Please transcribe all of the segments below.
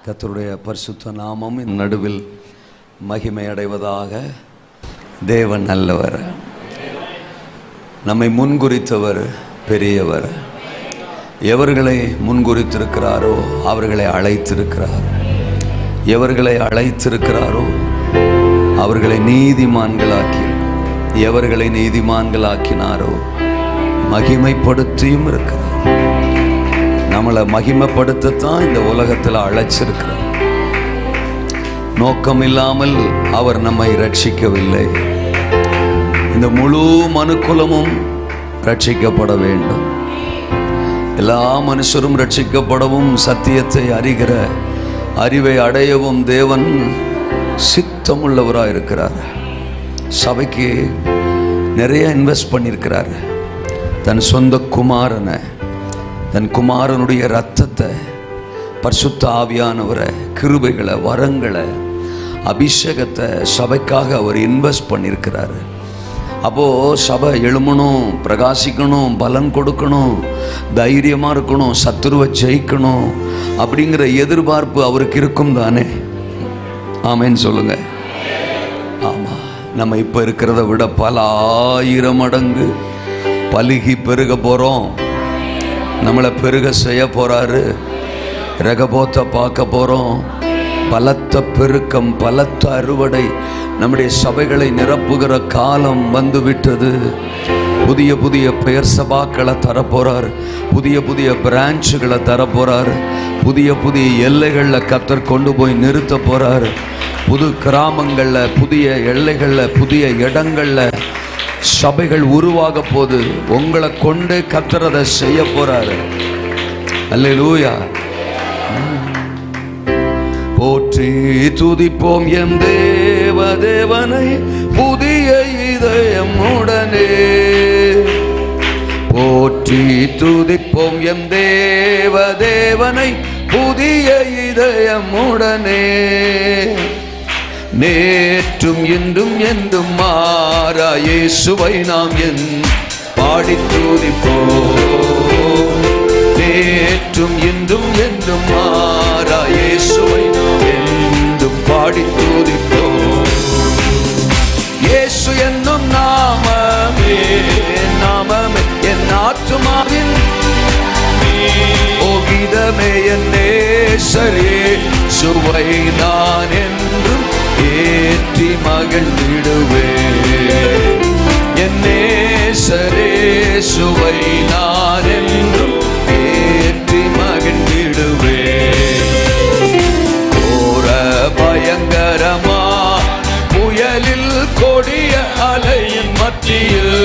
கர்த்தருடைய பரிசுத்த நாமம் நடுவில் மகிமை அடைவதாக. தேவன் நல்லவர், நம்மை முன்குறித்தவர் பெரியவர். எவர்களை முன்குறித்திருக்கிறாரோ அவர்களை அழைத்திருக்கிறார். எவர்களை அழைத்திருக்கிறாரோ அவர்களை நீதிமான்களாக்கி, எவர்களை நீதிமான்களாக்கினாரோ மகிமைப்படுத்தியும் இருக்கிறார். நம்மளை மகிமைப்படுத்தத்தான் இந்த உலகத்தில் அழைச்சிருக்கிறார். நோக்கம் இல்லாமல் அவர் நம்மை ரட்சிக்கவில்லை. இந்த முழு மனுக்குலமும் ரட்சிக்கப்பட வேண்டும். எல்லா மனுஷரும் ரட்சிக்கப்படவும் சத்தியத்தை அறிகிற அறிவை அடையவும் தேவன் சித்தமுள்ளவராக இருக்கிறார். சபைக்கு நிறைய இன்வெஸ்ட் பண்ணியிருக்கிறார். தன் சொந்த குமாரனை, தன் குமாரனுடைய இரத்தத்தை, பரிசுத்த ஆவியானவரை, கிருபைகளை, வரங்களை, அபிஷேகத்தை சபைக்காக அவர் இன்வெஸ்ட் பண்ணியிருக்கிறார். அப்போது சபை எழுமணும், பிரகாசிக்கணும், பலன் கொடுக்கணும், தைரியமாக இருக்கணும், சத்துருவை ஜெயிக்கணும் அப்படிங்கிற எதிர்பார்ப்பு அவருக்கு இருக்கும் தானே? ஆமேன்னு சொல்லுங்க. ஆமாம், நம்ம இப்போ இருக்கிறத விட பல 1000 மடங்கு பலுகி பெருக போகிறோம். நம்மளை பெருக செய்ய போகிறாரு. ரகபோத்தை பார்க்க போகிறோம். பலத்த பெருக்கம், பலத்த அறுவடை நம்முடைய சபைகளை நிரப்புகிற காலம் வந்து விட்டது. புதிய புதிய பெயர் சபாக்களை தரப்போகிறார். புதிய புதிய பிரான்ச்சுகளை தரப்போகிறார். புதிய புதிய எல்லைகளில் கர்த்தர் கொண்டு போய் நிறுத்த போகிறார். புது கிராமங்களில், புதிய எல்லைகளில், புதிய இடங்களில் சபைகள் உருவாக போது உங்களை கொண்டு கர்த்தர் அதை செய்ய போறாரு. அல்லேலூயா. போற்றி துதிப்போம் எம் தேவனை புதிய இதயமுடனே. போற்றி துதிப்போம் எம் தேவனை புதிய இதயமுடனே. நேற்றும் இன்றும் என்றும் மாறா இயேசுவை நாம் பாடி துதிப்போம். நேற்றும் இன்றும் என்றும் மாறா இயேசுவை நாம் என்றும் பாடி துதிப்போம். இயேசு என்னும் நாமமே, நாமமே என் ஆத்துமாவின் ஓகிதமே. என் நேசரே சுவை நான் என்றும் ஏற்றி மகிழ்ந்திடுவே. என் நேசரே சுவை நான் என்றும் ஏற்றி மகிழ்ந்திடுவே. கோர பயங்கரமா புயலில் கொடிய அலையின் மத்தியில்,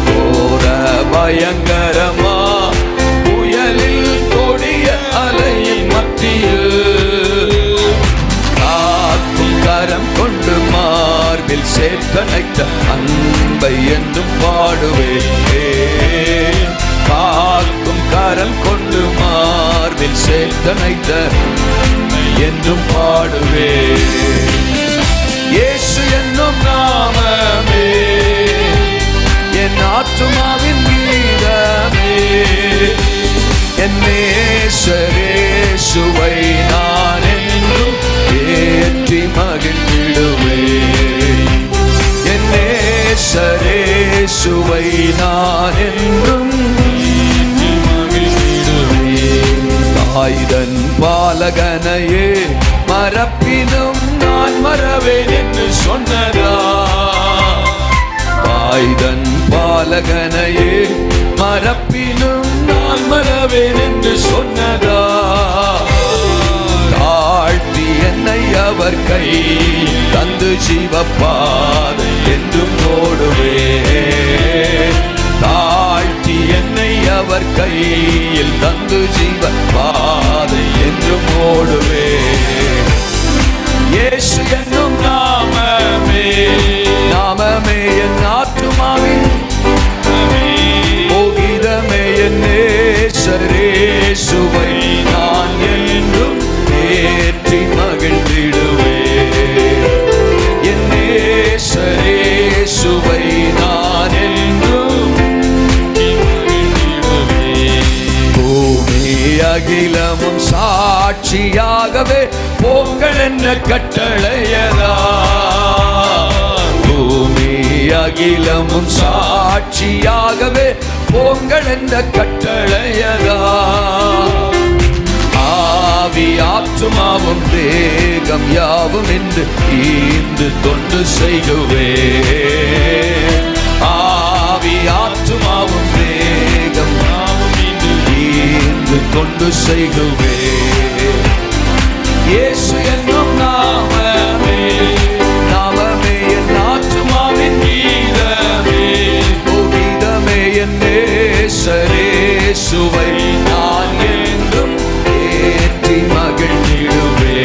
கோர பயங்கரமா புயலில் கொடிய அலையின் மத்தியில் கரம் கொண்டு மார்பில் சேர்த்தணைத்த அன்பை என்றும் பாடுவேன். காக்கும் கரம் கொண்டு மார்பில் சேர்த்தணைத்த என்றும் பாடுவேன். இயேசு என்னும் நாமமே என் ஆத்துமாவின் கீதமே. என் நேசரே சுவை நான் என்றும் ஏற்றி மகிழ்ந்திடுவே. என் நேசரே சுவை நான் என்றும் மகிழ்ந்திடுவே. தாய்தன் பாலகனையே மறப்பினும் நான் மறவேன் என்று சொன்னதா. தாய்தன் பாலகனையே மறப்பினும் நான் மறவேன் என்று சொன்னதா. தாழ்த்தி என்னை அவர் கை தந்து ஜீவப்பாதை என்றும் ஓடுவே. தாழ்த்தி என்னை அவர் கையில் தந்து ஜீவப்பாதை என்றும் ஓடுவே. இயேசு என்னும் நாமமே, நாமமே என் ஆத்துமாவின் ஓகிதமே. என் நேசரே சுவை நான் என்றும் ஏற்றி மகிழ்ந்திடுவே. என் நேசரே சுவை நான் என்றும் பூமி அகிலமும் சாட்சியாகவே போங்கள் என்ற கட்டளையதா. பூமி அகிலமும் சாட்சியாகவே போங்கள் என்ற கட்டளையதா. ஆவி ஆத்துமாவும் தேகம் யாவும் என்று ஈந்து தொண்டு செய்குவே. ஆவி ஆத்துமாவும் தேகம் யாவும் என்று ஈந்து தொண்டு செய்குவே. இயேசு என்னும் நாமமே, நாமமே என் ஆத்துமாவின் கீதமே. கீதமே என் நேசரேசுவை நான் என்றும் ஏற்றி மகிழ்ந்திடுவே.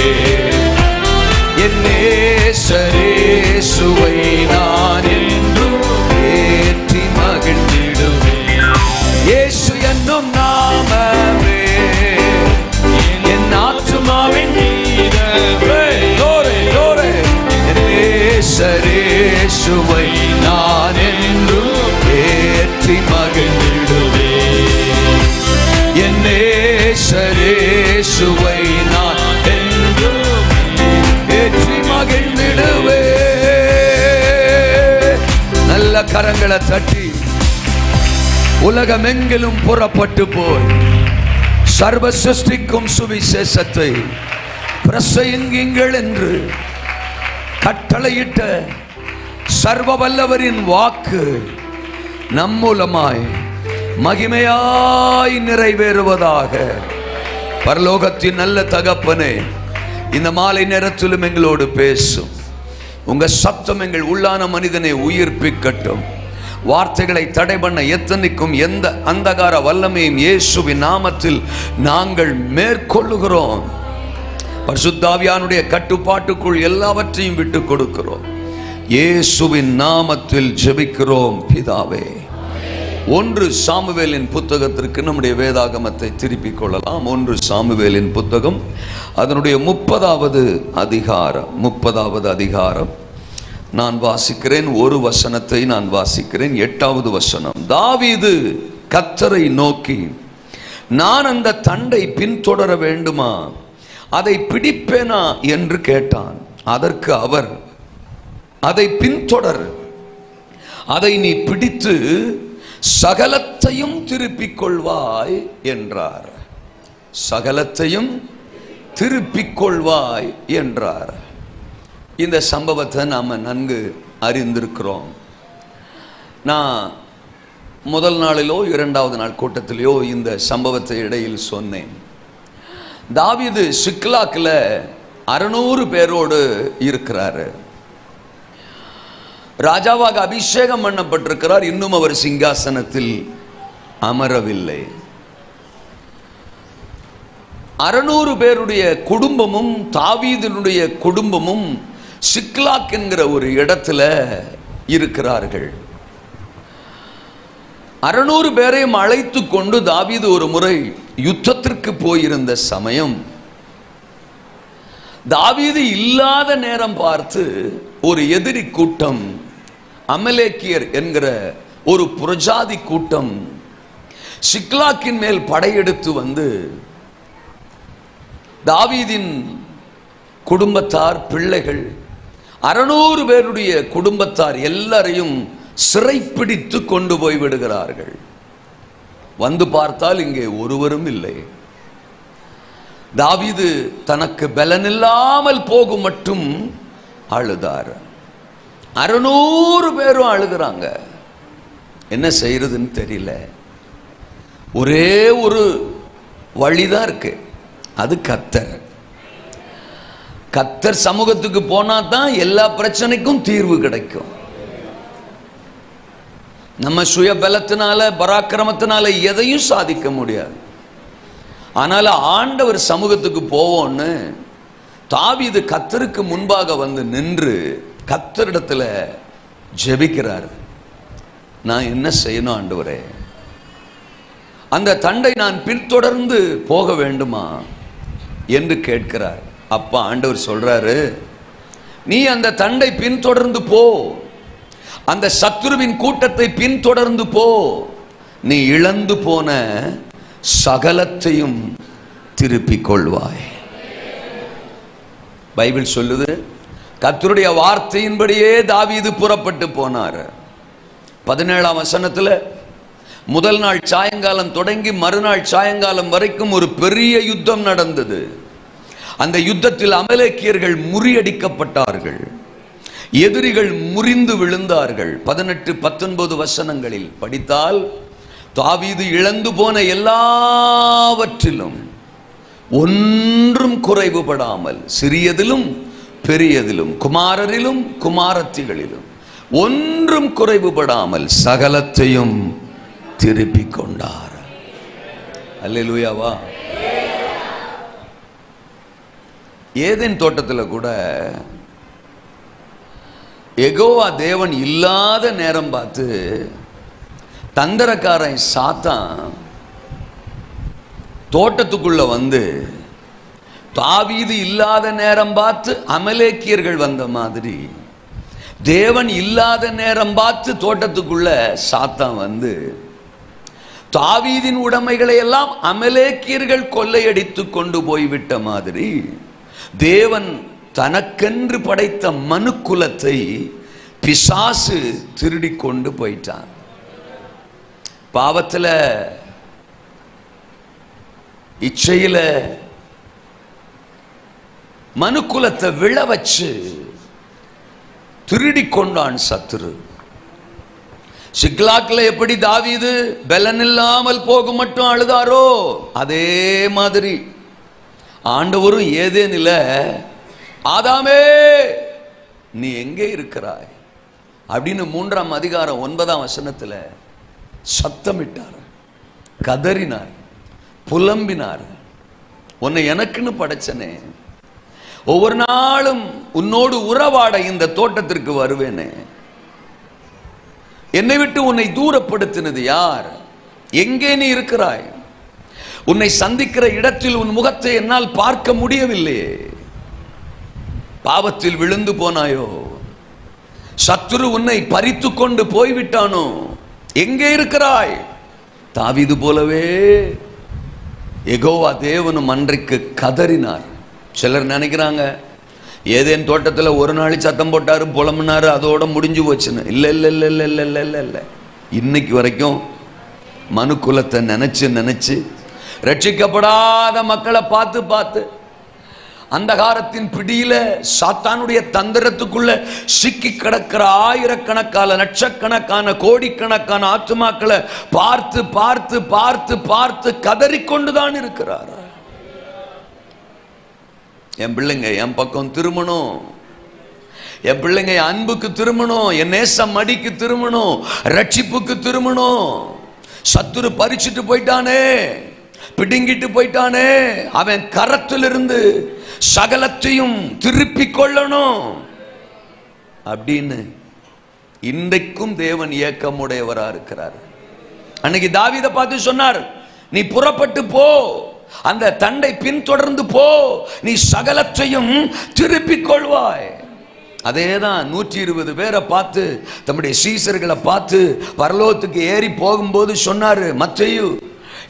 என் நேசரேசுவை நான் என்றும் ஏற்றி மகிழ்ந்திடுவே. இயேசு என்னும் நாமமே என் ஆத்துமாவின் கீதமே. என் நேசரேசுவை நான் என்றும் ஏற்றி மகிழ்ந்திடுவே. என் நேசரேசுவை நான் என்றும் ஏற்றி மகிழ்ந்திடுவே. நல்ல கரங்களை தட்டி உலகமெங்கிலும் புறப்பட்டு போய் சர்வ சிருஷ்டிக்கும் சுவிசேஷத்தை பிரசங்கியுங்கள் என்று கட்டளையிட்ட சர்வ வல்லவரின் வாக்கு நம் மூலமாய் மகிமையாய் நிறைவேறுவதாக. பரலோகத்தின் நல்ல தகப்பனே, இந்த மாலை நேரத்திலும் எங்களோடு பேசும். உங்க சத்தம் எங்கள் உள்ளான மனிதனை உயிர்ப்பிக்கட்டும். வார்த்தைகளை தடை பண்ண எத்தனைக்கும் எந்த அந்தகார வல்லமையும் இயேசுவின் நாமத்தில் நாங்கள் மேற்கொள்ளுகிறோம். பரிசுத்த ஆவியானுடைய கட்டுப்பாட்டுக்குள் எல்லாவற்றையும் விட்டு கொடுக்கிறோம். இயேசுவின் நாமத்தில் ஜெபிக்கிறோம் பிதாவே. 1 சாமுவேலின் புத்தகத்திற்கு நம்முடைய வேதாகமத்தை திருப்பிக் கொள்ளலாம். 1 சாமுவேலின் புத்தகம் அதனுடைய 30வது அதிகாரம் நான் வாசிக்கிறேன். ஒரு வசனத்தை நான் வாசிக்கிறேன். 8வது வசனம். தாவீது கர்த்தரை நோக்கி, நான் அந்த தண்டை பின்தொடர வேண்டுமா, அதை பிடிப்பேனா என்று கேட்டான். அதற்கு அவர், அதை பின்தொடர், அதை நீ பிடித்து சகலத்தையும் திருப்பிக் கொள்வாய் என்றார். சகலத்தையும் திருப்பிக் கொள்வாய் என்றார். இந்த சம்பவத்தை நாம் நன்கு அறிந்திருக்கிறோம். நான் முதல் நாளிலோ 2வது நாள் கூட்டத்திலேயோ இந்த சம்பவத்தை இடையில் சொன்னேன். தாவீது சிக்லாக்கில் 600 பேரோடு இருக்கிறாரு. ராஜாவாக அபிஷேகம் பண்ணப்பட்டிருக்கிறார். இன்னும் அவர் சிங்காசனத்தில் அமரவில்லை. 600 பேருடைய குடும்பமும் தாவீதினுடைய குடும்பமும் சிக்லாக் என்கிற ஒரு இடத்துல இருக்கிறார்கள். 600 பேரையும் அழைத்து கொண்டு தாவீது ஒரு முறை யுத்தத்திற்கு போயிருந்த சமயம், தாவீது இல்லாத நேரம் பார்த்து ஒரு எதிரி கூட்டம், அமலேக்கியர் என்கிற ஒரு புரஜாதி கூட்டம் சிக்லாக்கின் மேல் படையெடுத்து வந்து தாவீதின் குடும்பத்தார், பிள்ளைகள், 600 பேருடைய குடும்பத்தார் எல்லாரையும் சிறைப்பிடித்து கொண்டு போய் விடுகிறார்கள். வந்து பார்த்தால் இங்கே ஒருவரும் இல்லை. தாவீது தனக்கு பலனில்லாமல் போகும் மட்டும் அழுதார். 600 பேரும் அழுகிறாங்க. என்ன செய்யறதுன்னு தெரியல. ஒரே ஒரு வழிதான் இருக்கு, அது கர்த்தர். கர்த்தர் சமூகத்துக்கு போனா தான் எல்லா பிரச்சனைக்கும் தீர்வு கிடைக்கும். நம்ம சுய பலத்தினால, பராக்கிரமத்தினால எதையும் சாதிக்க முடியாது. ஆனால் ஆண்டவர் சமூகத்துக்கு போவோன்னு தாவீது கர்த்தருக்கு முன்பாக வந்து நின்று கர்த்தரிடத்துல ஜெபிக்கிறார். நான் என்ன செய்யணும் ஆண்டவரே? அந்த தண்டை நான் பின்தொடர்ந்து போக வேண்டுமா என்று கேட்கிறார். அப்ப ஆண்டவர் சொல்றாரு, நீ அந்த தண்டை பின்தொடர்ந்து போ, அந்த சத்துருவின் கூட்டத்தை பின்தொடர்ந்து போ, நீ இழந்து போன சகலத்தையும் திருப்பிக் கொள்வாய். பைபிள் சொல்லுது, கர்த்தருடைய வார்த்தையின்படியே தாவீது புறப்பட்டு போனார். 17ஆம் வசனத்தில் முதல் நாள் சாயங்காலம் தொடங்கி மறுநாள் சாயங்காலம் வரைக்கும் ஒரு பெரிய யுத்தம் நடந்தது. அந்த யுத்தத்தில் அமலேக்கியர்கள் முறியடிக்கப்பட்டார்கள், எதிரிகள் முறிந்து விழுந்தார்கள். 18-19 வசனங்களில் படித்தால் தாவீது இழந்து போன எல்லாவற்றிலும் ஒன்றும் குறைவுபடாமல், சிறியதிலும் பெரியதிலும், குமாரரிலும் குமாரத்திகளிலும் ஒன்றும் குறைவுபடாமல் சகலத்தையும் திருப்பிக் கொண்டார். அல்லேலூயாவா. ஏதேன் தோட்டத்தில் கூட யெகோவா தேவன் இல்லாத நேரம் பார்த்து தந்திரக்காரன் சாத்தான் தோட்டத்துக்குள்ள வந்து தாவீது இல்லாத நேரம் பார்த்து அமலேக்கியர்கள் வந்த மாதிரி தேவன் இல்லாத நேரம் பார்த்து தோட்டத்துக்குள்ள சாத்தான் வந்து தாவீதின் உடைமைகளை எல்லாம் அமலேக்கியர்கள் கொள்ளையடித்து கொண்டு போய்விட்ட மாதிரி தேவன் தனக்கென்று படைத்த மனுக்குலத்தை பிசாசு திருடி கொண்டு போயிட்டான். பாவத்தில் இச்சையில மனுக்குலத்தை விழ வச்சு திருடி கொண்டான் சத்துரு. சிக்லாக்ல எப்படி தாவீது பலன் இல்லாமல் போக மட்டும் அழுதாரோ அதே மாதிரி ஆண்டவரும் ஏதேனில ஆதாமே நீ எங்கே இருக்கிறாய் அப்படின்னு 3ஆம் அதிகாரம் 9ஆம் வசனத்துல சத்தமிட்டார், கதறினார், புலம்பினார். உன்னை எனக்குன்னு படைச்சனே, ஒவ்வொரு நாளும் உன்னோடு உறவாட இந்த தோட்டத்திற்கு வருவேனே, என்னை விட்டு உன்னை தூரப்படுத்தினது யார்? எங்கே நீ இருக்கிறாய்? உன்னை சந்திக்கிற இடத்தில் உன் முகத்தை என்னால் பார்க்க முடியவில்லையே. பாவத்தில் விழுந்து போனாயோ? சத்துரு உன்னை பறித்து கொண்டு போய்விட்டானோ? எங்கே இருக்கிறாய்? தாவீது போலவே யெகோவா தேவனும் அன்றைக்கு கதறினார். சிலர் நினைக்கிறாங்க ஏதேன் தோட்டத்தில் ஒரு நாள் சத்தம் போட்டாரு, புலம்புனாரு, அதோட முடிஞ்சு போச்சுன்னு. இல்லை இல்லை இல்லை இல்லை இல்லை இல்லை இல்லை இல்லை. இன்னைக்கு வரைக்கும் மனு குலத்தை நினைச்சு ரட்சிக்கப்படாத மக்களை பார்த்து பார்த்து அந்தகாரத்தின் பிடியில சாத்தானுடைய தந்திரத்துக்குள்ள சிக்கி கிடக்கிற ஆயிரக்கணக்கான லட்சக்கணக்கான கோடிக்கணக்கான ஆத்துமாக்களை பார்த்து பார்த்து பார்த்து பார்த்து கதறிக்கொண்டுதான் இருக்கிறார். என் பிள்ளைங்க என் பக்கம் திரும்பணும், என் பிள்ளைங்க என் அன்புக்கு திரும்பணும், என் நேசம் மடிக்கு திரும்பணும், ரட்சிப்புக்கு திரும்பணும். சத்துரு பறிச்சுட்டு போயிட்டானே, பிடுங்கிட்டு போயிட்டானே, அவன் கரத்திலிருந்து சகலத்தையும் திருப்பி கொள்ளணும் அப்படின்னு இன்றைக்கும் தேவன் ஏக்கமுடையவரா இருக்கிறார். அன்னைக்கு தாவீதை பார்த்து சொன்னார், நீ புறப்பட்டு போ, அந்த தண்டை பின்தொடர்ந்து போ, நீ சகலத்தையும் திருப்பிக் கொள்வாய். அதேதான் 120 பேரை பார்த்து, தம்முடைய சீசர்களை பார்த்து பரலோகத்துக்கு ஏறி போகும்போது சொன்னாரு. மத்தேயு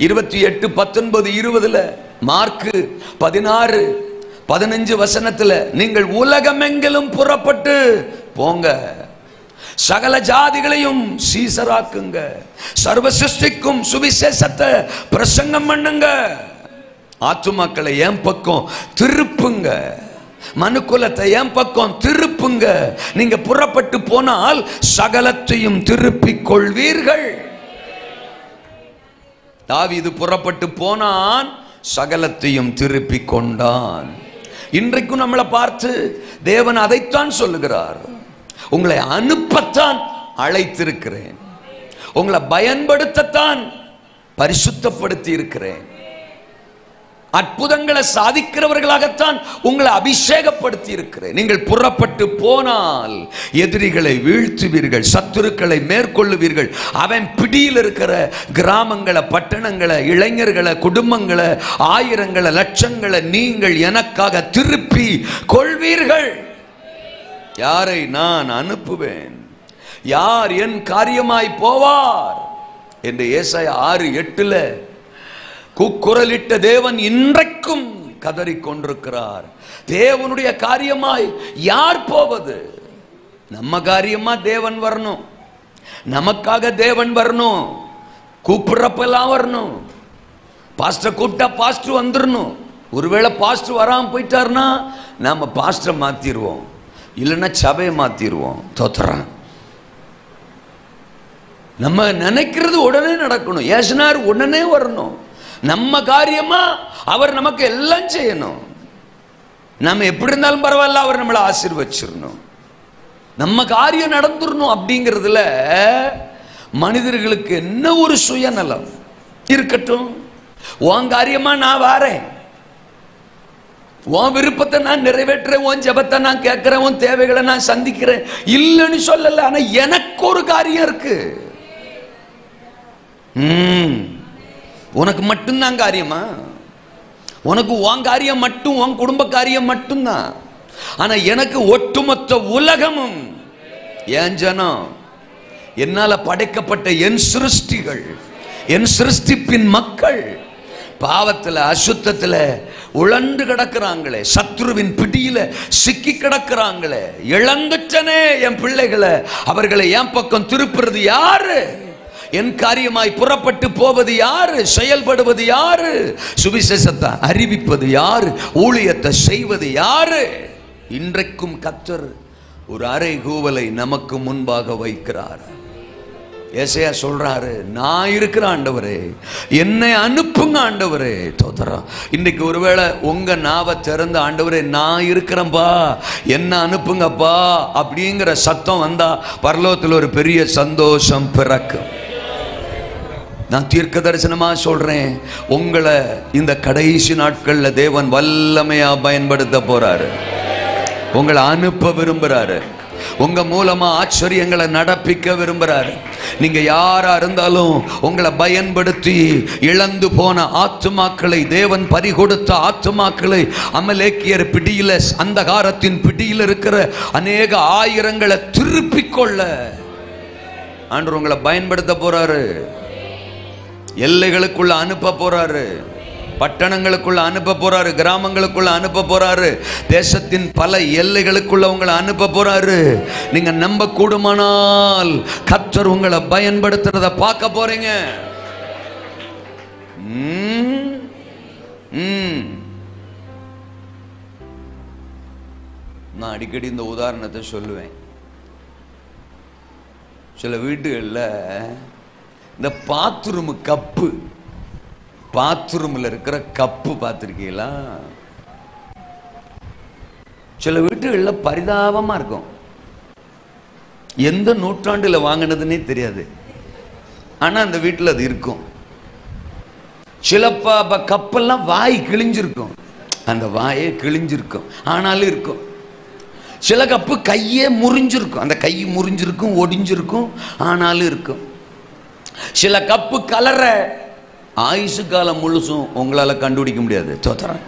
28:19-20, மார்க்கு 16-15 வசனத்துல, நீங்கள் உலகமெங்கிலும் புறப்பட்டு போங்க, சகல ஜாதிகளையும் சீசராக்குங்க, சர்வ சிருஷ்டிக்கும் சுவிசேஷத்தை பிரசங்கம் பண்ணுங்க, ஆத்துமாக்களை என் பக்கம் திருப்புங்க, மனுக்குலத்தை என் பக்கம் திருப்புங்க. நீங்க புறப்பட்டு போனால் சகலத்தையும் திருப்பிக் கொள்வீர்கள். தாவீது புறப்பட்டு போனான், சகலத்தையும் திருப்பிக் கொண்டான். இன்றைக்கும் நம்மளை பார்த்து தேவன் அதைத்தான் சொல்லுகிறார். உங்களை அனுப்பத்தான் அழைத்திருக்கிறேன், உங்களை பயன்படுத்தத்தான் பரிசுத்தப்படுத்தி இருக்கிறேன், அற்புதங்களை சாதிக்கிறவர்களாகத்தான் உங்களை அபிஷேகப்படுத்தி இருக்கிறேன். நீங்கள் புறப்பட்டு போனால் எதிரிகளை வீழ்த்துவீர்கள், சத்துருக்களை மேற்கொள்ளுவீர்கள். அவன் பிடியில் இருக்கிற கிராமங்களை, பட்டணங்களை, இளைஞர்களை, குடும்பங்களை, ஆயிரங்களை, லட்சங்களை நீங்கள் எனக்காக திருப்பி கொள்வீர்கள். யாரை நான் அனுப்புவேன்? யார் என் காரியமாய் போவார் என்று ஏசாயா 6:8 கூக்குரலிட்ட தேவன் இன்றைக்கும் கதறிக்கொண்டிருக்கிறார். தேவனுடைய காரியமாய் யார் போவது? நம்ம காரியமா தேவன் வரணும், நமக்காக தேவன் வரணும், கூப்பிடுறப்பெல்லாம் வரணும். பாஸ்டர் கூப்பிட்டா பாஸ்டர் வந்துடணும். ஒருவேளை பாஸ்டர் வராமல் போயிட்டாருன்னா நம்ம பாஸ்டரை மாத்திடுவோம், இல்லைன்னா சபையை மாத்திடுவோம். தோத்துறான். நம்ம நினைக்கிறது உடனே நடக்கணும். ஏசுனார் உடனே வரணும். நம்ம காரியமா அவர் நமக்கு எல்லாம் செய்யணும். நம்ம எப்படி இருந்தாலும் பரவாயில்ல, அவர் நம்மளை ஆசீர்வச்சிடணும், நம்ம காரியம் நடந்துடணும். அப்படிங்கிறதுல மனிதர்களுக்கு என்ன ஒரு சுயநலம் இருக்கட்டும். உன் காரியமா நான் வாரேன், உன் விருப்பத்தை நான் நிறைவேற்றுறேன், உன் ஜெபத்தை நான் கேட்கிறேன், உன் தேவைகளை நான் சந்திக்கிறேன், இல்லைன்னு சொல்லல. ஆனா எனக்கு ஒரு காரியம் இருக்கு. உனக்கு மட்டும்தான் காரியமா? உனக்கு உன் காரியம் மட்டும், உன் குடும்ப காரியம் மட்டும்தான். ஆனா எனக்கு ஒட்டுமொத்த உலகமும், என் ஜனம், என்னால படைக்கப்பட்ட என் சிருஷ்டிகள், என் சிருஷ்டிப்பின் மக்கள் பாவத்தில் அசுத்தத்தில் உழண்டு கிடக்கிறாங்களே, சத்ருவின் பிடியில சிக்கி கிடக்கிறாங்களே, இழந்துட்டனே என் பிள்ளைகளை, அவர்களை என் பக்கம் திருப்புறது யாரு? என் காரியமாய் புறப்பட்டு போவது யாரு? செயல்படுவது யாரு? சுவிசேஷத்தை அறிவிப்பது யாரு? ஊழியத்தை செய்வது யாரு? இன்றைக்கும் கர்த்தர் ஒரு அறை கூவலை நமக்கு முன்பாக வைக்கிறார். ஏசாயா சொல்றாரு, நான் இருக்கிற ஆண்டவரே, என்னை அனுப்புங்க ஆண்டவரே. தோத்தரம். இன்னைக்கு ஒருவேளை உங்க நாவை திறந்த, ஆண்டவரே நான் இருக்கிறேன்பா, என்ன அனுப்புங்கப்பா அப்படிங்கிற சத்தம் வந்தா பரலோகத்தில் ஒரு பெரிய சந்தோஷம் பிறக்கும். நான் தீர்க்க தரிசனமா சொல்றேன், உங்களை இந்த கடைசி நாட்கள்ல தேவன் வல்லமையா பயன்படுத்த போறாரு. உங்களை அனுப்ப விரும்புறாரு. உங்க மூலமா ஆச்சரியங்களை நடப்பிக்க விரும்புறாரு. நீங்க யாரா இருந்தாலும் உங்களை பயன்படுத்தி இழந்து போன ஆத்துமாக்களை, தேவன் பறிகொடுத்த ஆத்துமாக்களை, அமலேக்கியர் பிடியில, அந்தகாரத்தின் பிடியில் இருக்கிற அநேக ஆயிரங்களை திருப்பிக் கொள்ள ஆண்டவர் உங்களை பயன்படுத்த போறாரு. எல்லைகளுக்குள்ள அனுப்ப போறாரு, பட்டணங்களுக்குள்ள அனுப்ப போறாரு, கிராமங்களுக்குள்ள அனுப்ப போறாரு, தேசத்தின் பல எல்லைகளுக்குள்ள உங்களை அனுப்ப போறாரு. நீங்க நம்ப கூடுமானால் கர்த்தர் உங்களை பயன்படுத்துறத பார்க்க போறீங்க. நான் அடிக்கடி இந்த உதாரணத்தை சொல்லுவேன். சில வீடுகளில் இந்த பாத்ரூம் கப்பு, பாத்ரூமில் இருக்கிற கப்பு பார்த்துருக்கீங்களா? சில வீட்டுகளில் பரிதாபமாக இருக்கும். எந்த நூற்றாண்டில் வாங்கினதுன்னே தெரியாது, ஆனால் அந்த வீட்டில் அது இருக்கும். சில கப்பெல்லாம் வாய் கிழிஞ்சிருக்கும், அந்த வாயே கிழிஞ்சிருக்கும், ஆனாலும் இருக்கும். சில கப்பு கையே முறிஞ்சிருக்கும், அந்த கை முறிஞ்சிருக்கும், ஒடிஞ்சிருக்கும், ஆனாலும் இருக்கும். சில கப்பு கலர ஆயுசு காலம் முழுசும் உங்களால் கண்டுபிடிக்க முடியாது. தோத்தரன்.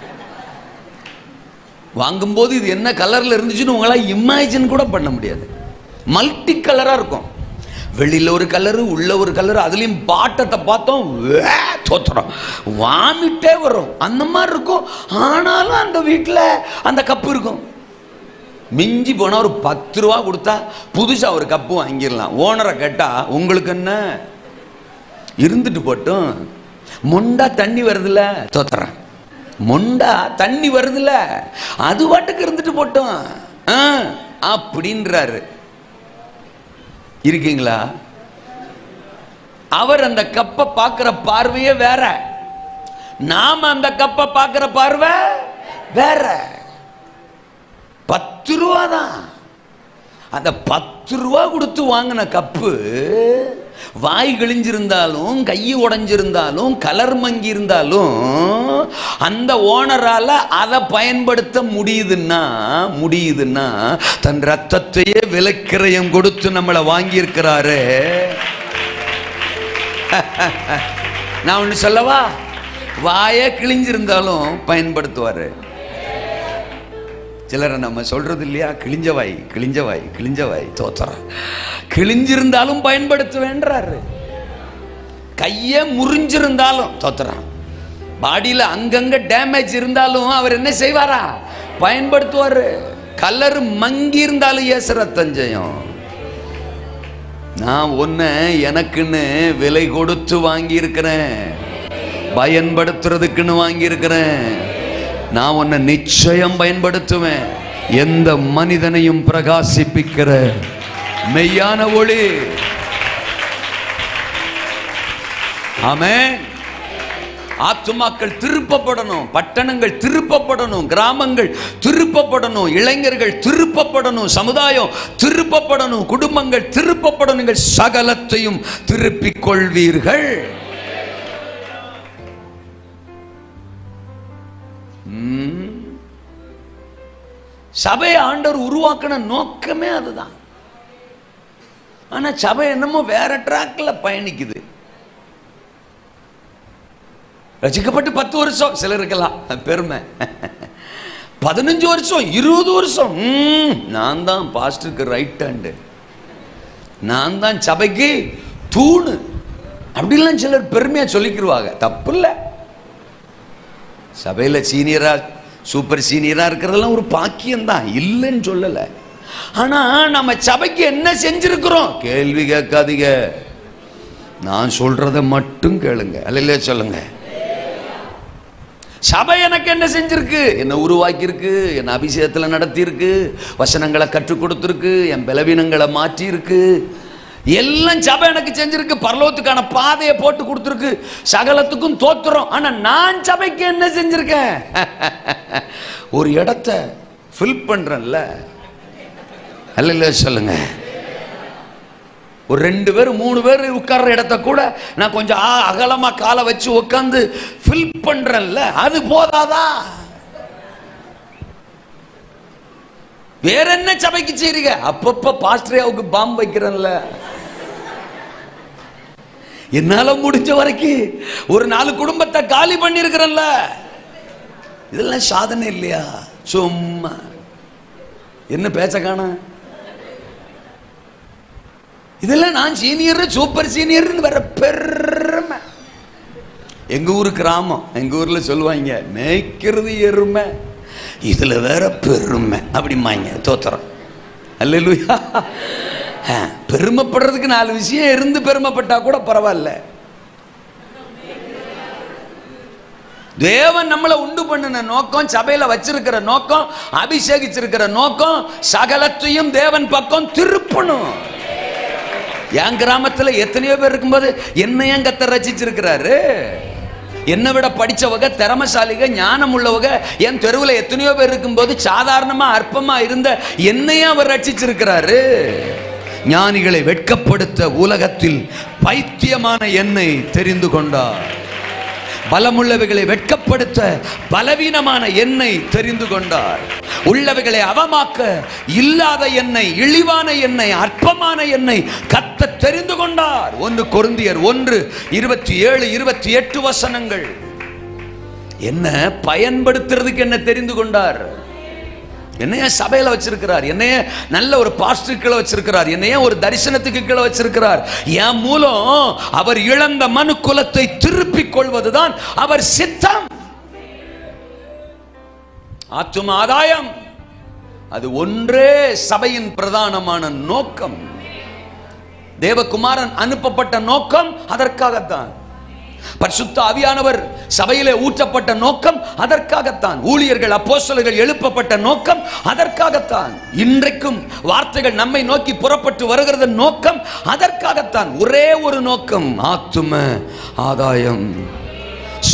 வாங்கும்போது இது என்ன கலரில் இருந்துச்சுன்னு உங்களால் இமேஜின் கூட பண்ண முடியாது. மல்டி கலராக இருக்கும். வெளியில் ஒரு கலரு, உள்ள ஒரு கலரு, அதுலேயும் பாட்டத்தை பார்த்தோம் தோத்துறோம், வாமிட்டே வரும், அந்த மாதிரி இருக்கும். ஆனாலும் அந்த வீட்டில் அந்த கப்பு இருக்கும். மிஞ்சி போனால் ஒரு 10 ரூபா கொடுத்தா புதுசாக ஒரு கப்பு வாங்கிடலாம். ஓனரை கேட்டால் உங்களுக்கு என்ன, இருந்துட்டு போட்டும், மொண்டா தண்ணி வருதுல்ல, தோத்துறேன், மொண்டா தண்ணி வருதுல்ல, அது பாட்டுக்கு இருந்துட்டு போட்டோம் அப்படின்றாரு. இருக்கீங்களா? அவர் அந்த கப்பை பார்க்கிற பார்வையே வேற, நாம அந்த கப்பை பார்க்கிற பார்வை வேற. 10 ரூபா தான். அந்த 10 ரூபா கொடுத்து வாங்கின கப்பு வாய் கிழிஞ்சிருந்தாலும், கை உடைஞ்சிருந்தாலும், கலர் மங்கி இருந்தாலும் அந்த ஓனரால அதை பயன்படுத்த முடியுதுன்னா தன் ரத்தத்தையே விலைக்கிரயம் கொடுத்து நம்மளை வாங்கி இருக்கிறாரு. நான் ஒன்று சொல்லவா? வாயே கிழிஞ்சிருந்தாலும் பயன்படுத்துவாரு. சிலரை நம்ம சொல்றது இல்லையா, கிழிஞ்சவாய் கிழிஞ்சவாய் கிழிஞ்சவாய். தோத்துற. கிழிஞ்சிருந்தாலும் பயன்படுத்துவேன்றாரு. கையே முறிஞ்சிருந்தாலும் தோத்துறான். பாடியில் அங்கங்க டேமேஜ் இருந்தாலும் அவர் என்ன செய்வாரா? பயன்படுத்துவார். கலர் மங்கி இருந்தாலும் இயேசு ரத்தம் செய்யும். நான் உன்னை எனக்குன்னு விலை கொடுத்து வாங்கி இருக்கிறேன், பயன்படுத்துறதுக்குன்னு வாங்கி இருக்கிறேன். நான் உன்னை நிச்சயம் பயன்படுத்துவேன். எந்த மனிதனையும் பிரகாசிப்பிக்கிற மெய்யான ஒளி. ஆமென். ஆத்துமாக்கள் திருப்பப்படணும், பட்டணங்கள் திருப்பப்படணும், கிராமங்கள் திருப்பப்படணும், இளைஞர்கள் திருப்பப்படணும், சமுதாயம் திருப்பப்படணும், குடும்பங்கள் திருப்பப்படணும். நீங்கள் சகலத்தையும் திருப்பிக் கொள்வீர்கள். சபையை ஆண்டவர் உருவாக்கின நோக்கமே அதுதான். ஆனா சபை என்னமோ வேற ட்ராக்ல பயணிக்குது. ரசிக்கப்பட்டு 10 வருஷம் சிலருக்கெல்லாம் பெருமை, 15 வருஷம் 20 வருஷம் நான் தான் பாஸ்டருக்கு ரைட் ஹேண்டு, நான் தான் சபைக்கு தூணு, அப்படிலாம் சிலர் பெருமையா சொல்லிக்கிடுவாங்க. தப்பு இல்லை. சபையில் சீனியரா சூப்பர் சீனியரா இருக்கிறதெல்லாம் ஒரு பாக்கியம்தான், இல்லைன்னு சொல்லலை. ஆனா நம்ம சபைக்கு என்ன செஞ்சிருக்கிறோம்? கேள்வி கேட்காதீங்க, நான் சொல்றதை மட்டும் கேளுங்க. அல்ல சொல்லுங்க. சபை எனக்கு என்ன செஞ்சிருக்கு? என்ன உருவாக்கி இருக்கு, என்ன அபிஷேகத்தில் நடத்தி இருக்கு, வசனங்களை கற்றுக் கொடுத்துருக்கு, என் பலவீனங்களை மாற்றி இருக்கு, எல்லாம் சபை எனக்கு செஞ்சிருக்கு. பரலோகத்துக்கான பாதையை போட்டு கொடுத்துருக்கு, சகலத்துக்கும் தோத்துறோம். ஆனா நான் சபைக்கு என்ன செஞ்சிருக்கேன்? ஒரு இடத்தை ஃபில் பண்றேன்ல. அல்ல சொல்லுங்க. ஒரு 2 பேர் 3 பேர் உட்கார்ற இடத்த கூட நான் கொஞ்சம் அகலமா காலை வச்சு உட்கார்ந்து ஃபில் பண்றேன்ல, அது போதாதா? வேற என்ன சபைக்கு செய்றீங்க? அப்பப்ப பாஸ்டரியாவுக்கு பாம்பு வைக்கிறேன்ல. என்னால முடிஞ்ச வரைக்கும் ஒரு 4 குடும்பத்தை காலி பண்ணி இருக்கிறேன்ல. இதெல்லாம் சாதனை இல்லையா? சும்மா என்ன பேச்ச காண? இதெல்லாம் நான் சீனியர் சூப்பர் சீனியர்னு வர பெருமை. எங்க ஊரு கிராமம், எங்க ஊர்ல சொல்லுவாங்க மேய்க்கிறது எருமை, இதுல வேற பெருமை அப்படிமாங்க. தோத்திரம். அல்லேலூயா. பெருமைப்படுறதுக்கு 4 விஷயம் இருந்து பெருமைப்பட்டா கூட பரவாயில்ல. தேவன் நம்மளை உண்டு பண்ணின நோக்கம், சபையில வச்சிருக்கிற நோக்கம், அபிஷேகிச்சிருக்கிற நோக்கம், சகலத்தையும் தேவன் பக்கம் திருப்பணும். என் கிராமத்தில் எத்தனையோ பேர் இருக்கும்போது என்னையும் கர்த்தர் ரசிச்சிருக்கிறாரு. என்னை விட படிச்சவங்க, திறமசாலிக, ஞானம் உள்ளவங்க என் தெருவில் எத்தனையோ பேர் இருக்கும்போது சாதாரணமா அற்பமா இருந்த என்னையும் அவர் ரசிச்சிருக்கிறாரு. ஞானிகளை வெட்கப்படுத்த உலகத்தில் பைத்தியமான என்னை தெரிந்து கொண்டார். பலமுள்ளவைகளை வெட்கப்படுத்த பலவீனமான என்னை தெரிந்து கொண்டார். உள்ளவைகளை அவமாக்க இல்லாத என்னை, இழிவான என்னை, அற்பமான என்னை கர்த்தர் தெரிந்து கொண்டார். 1 கொரிந்தியர் 1:27-28 வசனங்கள். என்ன பயன்படுத்துறதுக்கு என்ன தெரிந்து கொண்டார்? என்னைய சபையில வச்சிருக்கிறார், என்னைய நல்ல ஒரு பாஸ்டர் கீழே வச்சிருக்கிறார், என்னைய ஒரு தரிசனத்துக்கு கீழே வச்சிருக்கிறார். என் மூலம் அவர் இழந்த மனு குலத்தை திருப்பிக் கொள்வதுதான் அவர் சித்தம். ஆத்தும ஆதாயம், அது ஒன்றே சபையின் பிரதானமான நோக்கம். தேவகுமாரன் அனுப்பப்பட்ட நோக்கம் அதற்காகத்தான். பரிசுத்த ஆவியானவர் சபையிலே ஊற்றப்பட்ட நோக்கம் அதற்காகத்தான். ஊழியர்கள் அப்போஸ்தலர்கள் எழுப்பப்பட்ட நோக்கம் அதற்காகத்தான். இன்றைக்கும் வார்த்தைகள் நம்மை நோக்கி புறப்பட்டு வருகிறது நோக்கம் அதற்காகத்தான். ஒரே ஒரு நோக்கம், ஆத்தும ஆதாயம்.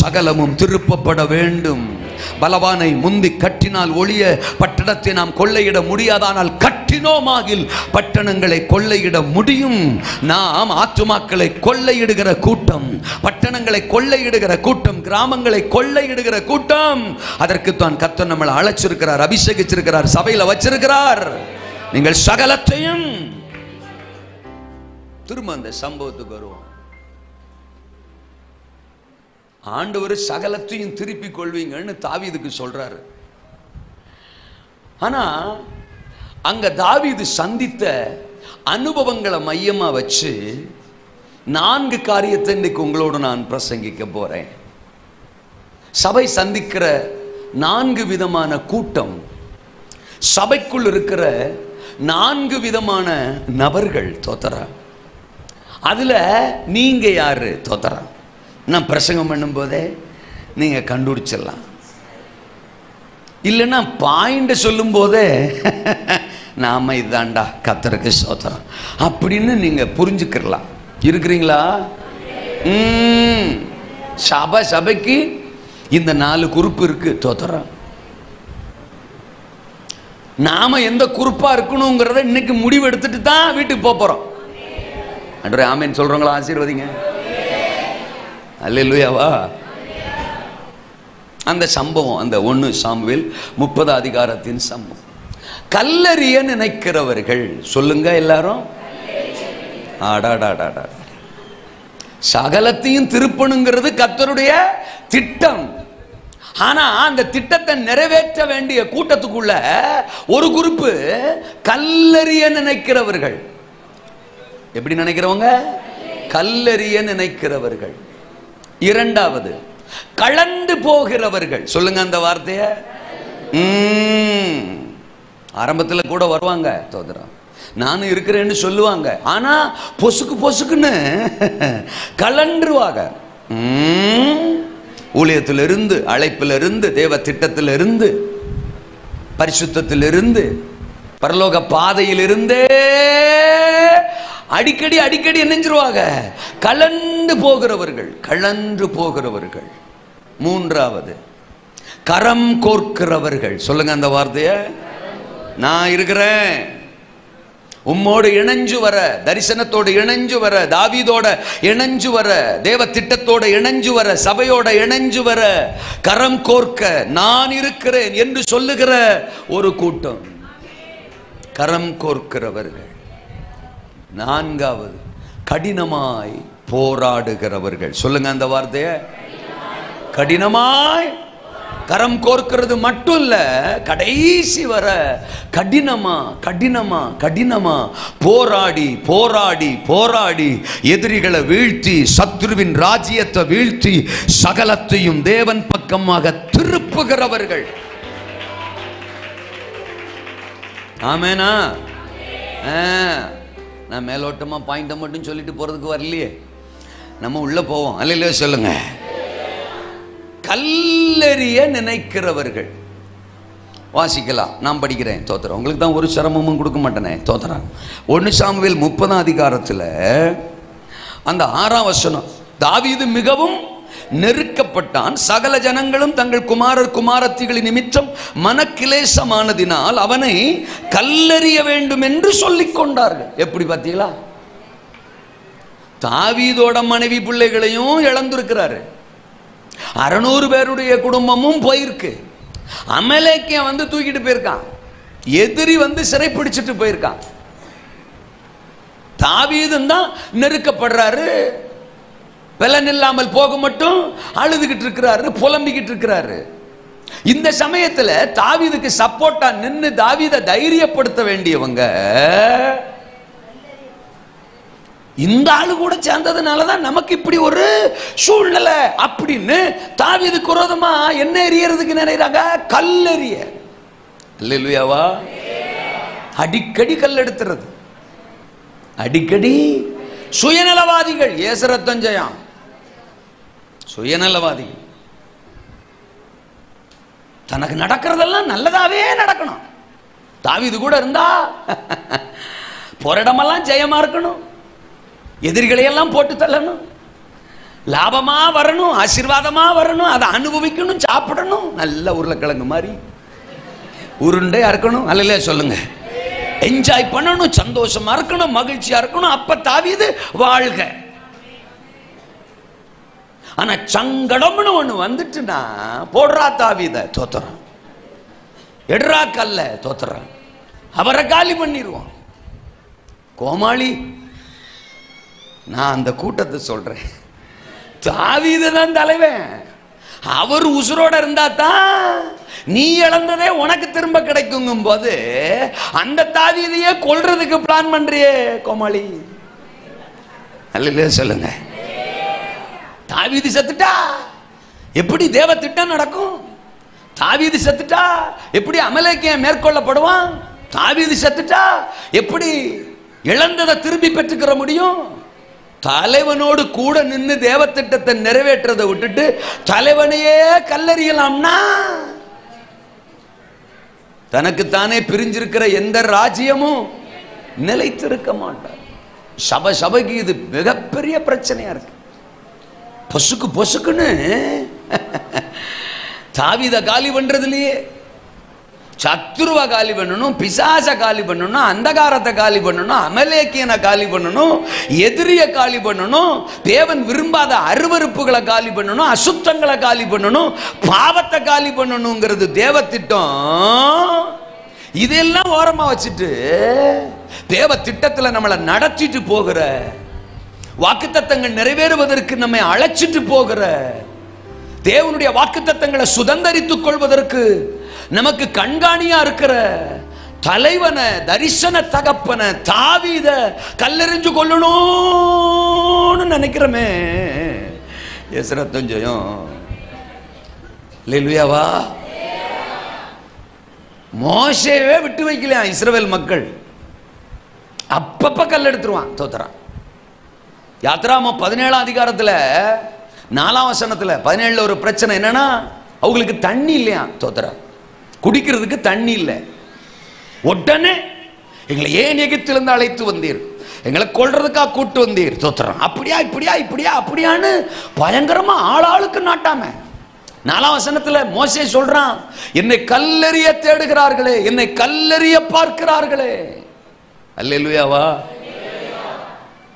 சகலமும் திருப்பப்பட வேண்டும். பலவானை முந்தி கட்டினால் ஒழிய பட்டணத்தை நாம் கொள்ளையிட முடியாதானால் கட்டினோமாகில் பட்டணங்களை கொள்ளையிட முடியும். நாம் ஆத்துமாக்களை கொள்ளையிடுகிற கூட்டம், பட்டணங்களை கொள்ளையிடுகிற கூட்டம், கிராமங்களை கொள்ளையிடுகிற கூட்டம். அதற்குத்தான் கர்த்தர் நம்மளை அழைச்சிருக்கிறார், அபிஷேகிச்சிருக்கிறார், சபையில வச்சிருக்கிறார். நீங்கள் சகலத்தையும். திரும்ப அந்த சம்பவத்துக்கு வருவோம். ஆண்டவர் சகலத்தையும் திருப்பிக் கொள்வீங்கன்னு தாவீதுக்கு சொல்றாரு. ஆனா அங்க தாவீது சந்தித்த அனுபவங்களை மையமா வச்சு 4 காரியத்தை இன்னைக்கு உங்களோடு நான் பிரசங்கிக்க போறேன். சபை சந்திக்கிற 4 விதமான கூட்டம், சபைக்குள் இருக்கிற 4 விதமான நபர்கள். தோத்தரா, அதுல நீங்க யாரு? தோத்தரா, நான் பிரசங்கம் பண்ணும் போதே நீங்க கண்டுபிடிச்சிடலாம். இல்லைன்னா பாயிண்ட் சொல்லும் போதே நாம இதாண்டா கர்த்தருக்கு ஸ்தோத்திரம் அப்படின்னு நீங்க புரிஞ்சுக்கலாம். இருக்கிறீங்களா? சபைக்கு இந்த 4 குரூப் இருக்கு. தோத்தரம், நாம எந்த குரூப்பா இருக்கணுங்கிறத இன்னைக்கு முடிவு எடுத்துட்டு தான் வீட்டுக்கு போறோம். அன்றே ஆமென் சொல்றவங்களா ஆசீர்வதிங்க. அல்லேலூயாவா. அந்த சம்பவம், அந்த 1 சாமுவேல் 30 அதிகாரத்தின் சம்பவம். கல்லறிய நினைக்கிறவர்கள் சொல்லுங்க எல்லாரும். ஆடாடாடாடா, சகலத்தையும் திருப்பணுங்கிறது கர்த்தருடைய திட்டம். ஆனா அந்த திட்டத்தை நிறைவேற்ற வேண்டிய கூட்டத்துக்குள்ள ஒரு குரூப் கல்லறிய நினைக்கிறவர்கள். எப்படி நினைக்கிறவங்க? கல்லறிய நினைக்கிறவர்கள். இரண்டாவது கலந்து போகிறவர்கள். சொல்லுங்க அந்த வார்த்தைய. ஆரம்பத்தில் கூட வருவாங்க, தோதரம் நானும் இருக்கிறேன்னு சொல்லுவாங்க. ஆனா பொசுக்கு பொசுக்குன்னு கலண்டுருவாங்க. ஊழியத்திலிருந்து, அழைப்பிலிருந்து, தேவ திட்டத்திலிருந்து, பரிசுத்தத்திலிருந்து, பரலோக பாதையிலிருந்தே அடிக்கடி அடிக்கடி நினைஞ்சிருவாங்க. கலந்து போகிறவர்கள், கலந்து போகிறவர்கள். மூன்றாவது கரம் கோர்க்கிறவர்கள். சொல்லுங்க அந்த வார்த்தைய. நான் இருக்கிறேன், உம்மோடு இணைஞ்சு வர, தரிசனத்தோடு இணைஞ்சு வர, தாவீதோட இணைஞ்சு வர, தேவ திட்டத்தோட இணைஞ்சு வர, சபையோட இணைஞ்சு வர, கரம் கோர்க்க நான் இருக்கிறேன் என்று சொல்லுகிற ஒரு கூட்டம், கரம் கோர்க்கிறவர்கள். நான்காவது கடினமாய் போராடுகிறவர்கள். சொல்லுங்க அந்த வார்த்தைய. கடினமாய் கரம் கோர்க்கிறது மட்டும் இல்ல, கடைசி வர கடினமா கடினமா கடினமா போராடி போராடி போராடி எதிரிகளை வீழ்த்தி, சத்ருவின் ராஜ்யத்தை வீழ்த்தி, சகலத்தையும் தேவன் பக்கமாக திருப்புகிறவர்கள். ஆமேனா? நான் மேலோட்டமா பாயிண்ட மட்டும் சொல்லிட்டு போறதுக்கு வரலையே, நம்ம உள்ள போவோம். அல்லையில சொல்லுங்க. கல்லெறிய நினைக்கிறவர்கள். வாசிக்கலாம், நான் படிக்கிறேன். தோத்திரம், உங்களுக்கு தான் ஒரு சிரமமும் கொடுக்க மாட்டேனே. தோத்திரம் 1 சாமுவேல் 30 அதிகாரத்தில் அந்த 6ஆம் வசனம். தாவீது மிகவும் நெருக்கப்பட்டான். சகல ஜனங்களும் தங்கள் குமாரர் குமாரத்திகளின் நிமித்தம் மனக்கிலேசமானதினால் அவனை கல்லெறிய வேண்டும் என்று சொல்லிக் கொண்டார்கள். எப்படி பார்த்தீங்களா? தாவீதோட மனைவி பிள்ளைகளையும் இழந்திருக்கிறாரு. 600 பேருடைய குடும்பமும் போயிருக்கு. அமலேக்கியம் வந்து தூக்கிட்டு போயிருக்கான். எதிரி வந்து சிறை பிடிச்சிட்டு போயிருக்கான். தாவீதும் தான் நெருக்கப்படுறாரு. பலன் இல்லாமல் போக மட்டும் அழுதுகிட்டு இருக்கிறாரு, புலம்பிக்கிட்டு இருக்கிறாரு. இந்த சமயத்துல தாவீதுக்கு சப்போர்ட்டா நின்று தாவீதை தைரியப்படுத்த வேண்டியவங்க இந்த ஆளு கூட சேர்ந்ததுனாலதான் நமக்கு இப்படி ஒரு சூழ்நிலை அப்படின்னு தாவீதுக்கு விரோதமா என்ன எறியறதுக்கு நினைக்கிறாங்க? கல்லெறிய. அல்லேலூயாவா. அடிக்கடி கல் எடுத்துறது, அடிக்கடி சுயநலவாதிகள். ஏசரத்தம் ஜெயம் சுயநலவாதிகள். தனக்கு நடக்கிறதெல்லாம் நல்லதாவே நடக்கணும். தாவீது கூட இருந்தா போராடமெல்லாம் ஜெயமா இருக்கணும், எதிரிகளையெல்லாம் போட்டு தள்ளணும், லாபமா வரணும், ஆசீர்வாதமா வரணும், அதை அனுபவிக்கணும், சாப்பிடணும், நல்ல உருளைக்கிழங்கு மாதிரி உருண்டையா இருக்கணும். அல்லையா சொல்லுங்க. என்ஜாய் பண்ணணும், சந்தோஷமா இருக்கணும், மகிழ்ச்சியா இருக்கணும். அப்ப தாவீது வாழ்க. ஆனா சங்கடம்னு ஒண்ணு வந்துட்டுனா போடுறா தாவீத. தோத்துறான், எடுறா கல்ல. தோத்துறான், அவரை காலி பண்ணிடுவான். கோமாளி. நான் அந்த கூட்டத்தை சொல்றேன். தாவீது தான் தலைவன். அவர் உசுரோட இருந்தா தான் நீ இழந்ததே உனக்கு திரும்ப கிடைக்குங்கும் போது அந்த தாவீதையே கொல்றதுக்கு பிளான் பண்றியே கோமாளி. அல்லேலூயா சொல்லுங்க. தாவீது செத்துட்டா எப்படி தேவ திட்டம் நடக்கும்? தாவீது செத்துட்டா எப்படி அமலேக்கியன் மேற்கொள்ளப்படுவான்? தாவீது செத்துட்டா எப்படி இழந்ததை திரும்பி பெற்றுக்கிற முடியும்? தலைவனோடு கூட நின்று தேவ திட்டத்தை நிறைவேற்றதை விட்டுட்டு தலைவனையே கல்லறியலாம்னா தனக்குத்தானே பிரிஞ்சிருக்கிற எந்த ராஜ்யமும் நிலைத்திருக்க மாட்டார். சபைக்கு இது மிகப்பெரிய பிரச்சனையா இருக்கு. பொசுக்குன்னு தாவீத காலி பண்றதுலயே சத்துருவ காலி பண்ணணும், பிசாச காலி பண்ணணும், அந்தகாரத்தை காலி பண்ணணும், அமலேக்கியனை காலி பண்ணணும், எதிரிய காலி பண்ணணும், தேவன் விரும்பாத அருவருப்புகளை காலி பண்ணணும், அசுத்தங்களை காலி பண்ணணும், பாவத்தை காலி பண்ணணுங்கிறது தேவ திட்டம். இதெல்லாம் ஓரமா வச்சுட்டு தேவ திட்டத்தில் நம்மளை நடத்திட்டு போகிற, வாக்குத்தத்தங்கள் நிறைவேறுவதற்கு நம்மை அழைச்சிட்டு போகிற, தேவனுடைய வாக்குத்தத்தங்களை சுதந்தரித்துக் கொள்வதற்கு நமக்கு கண்காணியா இருக்கிற தலைவனை, தரிசன தகப்பனை, தாவீத கல்லெறிஞ்சு கொள்ளணும்னு நினைக்கிறோமே. எஸ்ரத்தம் ஜெயம். அல்லேலூயாவா. மோசேவே விட்டு வைக்கலையா இஸ்ரவேல் மக்கள். அப்பப்ப கல் எடுத்துருவான். தோத்துறான். யாத்ராமம் 17ஆம் அதிகாரத்துல 4ஆம் வசனத்துல 17ல ஒரு பிரச்சனை என்னன்னா, அவங்களுக்கு தண்ணி இல்லையா. தோத்துறான். குடிக்கிறதுக்கு தண்ணி இல்லை. உடனே எங்களை ஏன் எகிப்திலிருந்து அழைத்து வந்தீர், எங்களை கொல்றதுக்காக கூட்டு வந்தீர். தோத்துறான். அப்படியா இப்படியா இப்படியா அப்படியான்னு பயங்கரமா ஆளாளுக்கு நாட்டாம. 4ஆம் வசனத்துல மோசே சொல்றான், என்னை கல்லெறிய தேடுகிறார்களே, என்னை கல்லெறிய பார்க்கிறார்களே. அல்லேலூயாவா.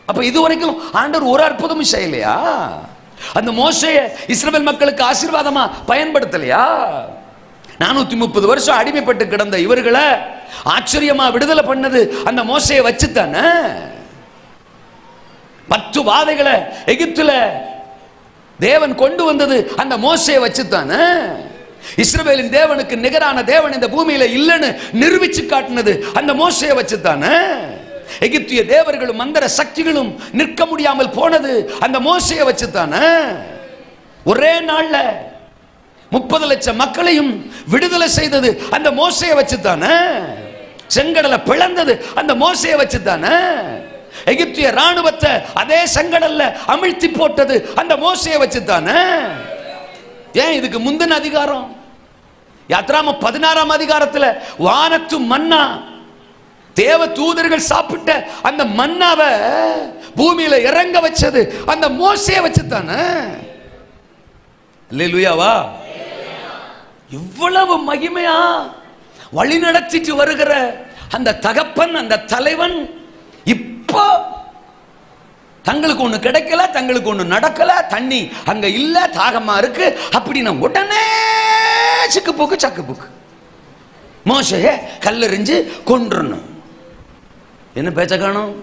அப்ப இதுவரைக்கும் ஆண்டவர் ஒரு அற்புதமும் செய்யலையா? அந்த மோசேயை இஸ்ரவேல் மக்களுக்கு ஆசீர்வாதமா பயன்படுத்தலையா? 430 வருஷம் அடிமைப்பட்டு கிடந்த இவர்களை ஆச்சரியமா விடுதலை பண்ணது அந்த மோசையை வச்சுத்தானே. 10 வாதைகளை எகிப்துல தேவன் கொண்டு வந்தது அந்த மோசையை வச்சுத்தானே. இஸ்ரவேலின் தேவனுக்கு நிகரான தேவன் இந்த பூமியில இல்லைன்னு நிரூபிச்சு காட்டினது அந்த மோசையை வச்சுத்தானே. எகிப்திய தேவர்களும் மந்திர சக்திகளும் நிற்க முடியாமல் போனது அந்த மோசையை வச்சுத்தானே. ஒரே நாள்ல 30 லட்சம் மக்களையும் விடுதலை செய்தது அந்த மோசையை வச்சுத்தானே. செங்கடலை பிளந்தது அந்த மோசையை வச்சுத்தானே. எகிப்திய ராணுவத்தை அதே செங்கடல்ல அமிழ்த்தி போட்டது அந்த மோசையை வச்சுத்தானே. ஏன் இதுக்கு முந்தின அதிகாரம் யாத்ராமம் 16ஆம் அதிகாரத்துல வானத்து மன்னா, தேவ தூதர்கள் சாப்பிட்ட அந்த மன்னாவை பூமியில இறங்க வச்சது அந்த மோசையை வச்சுத்தானே. அல்லேலூயாவா. இவ்வளவு மகிமையா வழி நடத்திட்டு வருகிற அந்த தகப்பன், அந்த தலைவன், இப்போ தங்களுக்கு ஒண்ணு கிடைக்கல, தங்களுக்கு ஒண்ணு நடக்கல, தண்ணி அங்க இல்ல, தாகமா இருக்கு அப்படின்னா உடனே சிக்கு போக்கு சக்கு போக்கு மோசையை கல்லெறிஞ்சு கொன்றணும். என்ன பேச்ச காணும்?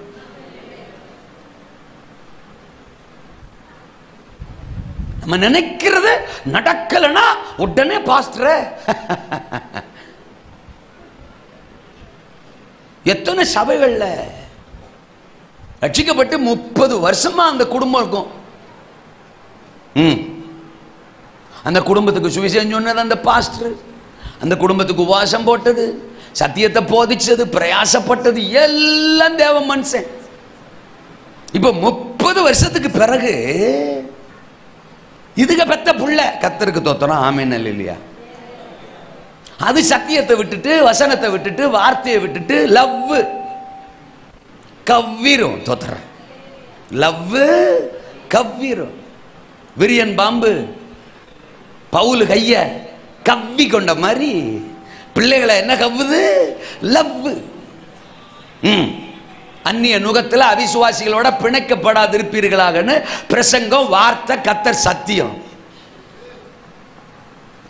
நம்ம நினைக்கிறது நடக்கலனா உடனே பாஸ்டர். எத்தனை சபைகள்ல ரட்சிக்கப்பட்டு 30 வருஷமா அந்த குடும்பம் இருக்கும். அந்த குடும்பத்துக்கு சுவிசேஷம் சொன்னது அந்த பாஸ்டர், அந்த குடும்பத்துக்கு உபவாசம் போட்டது, சத்தியத்தை போதிச்சது, பிரயாசப்பட்டது எல்லாம் தேவ மனுஷன். இப்ப 30 வருஷத்துக்கு பிறகு இதுக பெத்த புள்ள கர்த்தருக்கு தோத்திரம். ஆமென் அல்லேலூயா. அது சத்தியத்தை விட்டுட்டு, வசனத்தை விட்டுட்டு, வார்த்தையை விட்டுட்டு லவ் கவ்விரும். தோத்திரம். லவ் கவ்விரும். விரியன் பாம்பு பவுல் கைய கவ்வி கொண்ட மாதிரி பிள்ளைகளை என்ன கவ்வுது? லவ். அந்நிய நுகத்துல அவிசுவாசிகளோட பிணைக்கப்படாதிருப்பீர்களாகன்னு பிரசங்கம், வார்த்தை, கர்த்தர் சத்தியம்.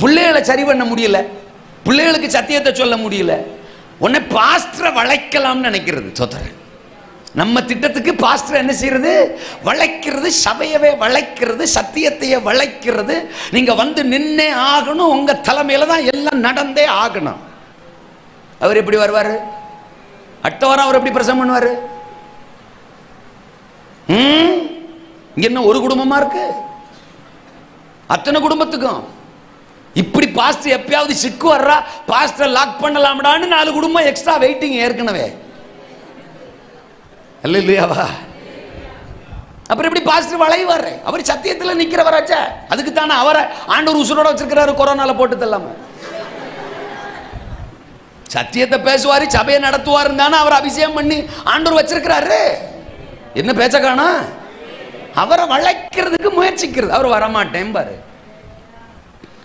பிள்ளைகளை சரி பண்ண முடியல, பிள்ளைகளுக்கு சத்தியத்தை சொல்ல முடியல. உன்னை பாஸ்டரை வளைக்கலாம்னு நினைக்கிறது. தோத்திரம். நம்ம திட்டத்துக்கு பாஸ்டர் என்ன செய்யறது? வளைக்கிறது, சபையவே வளைக்கிறது, சத்தியத்தையே வளைக்கிறது. நீங்க வந்து நின்னே ஆகணும், உங்க தலைமையில தான் எல்லாம் நடந்தே ஆகணும். அவர் எப்படி வருவாரு? அடுத்த வாரம் அவர் எப்படி பிரசங்கம் பண்ணுவாரு? இங்க என்ன ஒரு குடும்பமா இருக்கு? அத்தனை குடும்பத்துக்கும். இப்படி பாஸ்டர் எப்பயாவது சிக்கு வர்றா, பாஸ்டர் லாக் பண்ணலாம்டான்னு 4 குடும்பம் எக்ஸ்ட்ரா வெயிட்டிங் ஏற்கனவே. இல்லையாவா? அப்புறம் எப்படி பாஸ்டர் வளைவாரு? அவர் சத்தியத்தில் நிக்கிறவராச்சா, அதுக்கு தானே அவரை ஆண்டவர் உசுரோட வச்சிருக்கிறாரு. கொரோனால போட்டு தள்ளாம சத்தியத்தை பேசுவாரு, சபையை நடத்துவாரு தானே அவர் அபிஷேகம் பண்ணி ஆண்டவர் வச்சிருக்கிறாரு. என்ன பேச்ச காணா? அவரை வளைக்கிறதுக்கு முயற்சிக்கிறது. அவர் வரமாட்டேன் பாரு.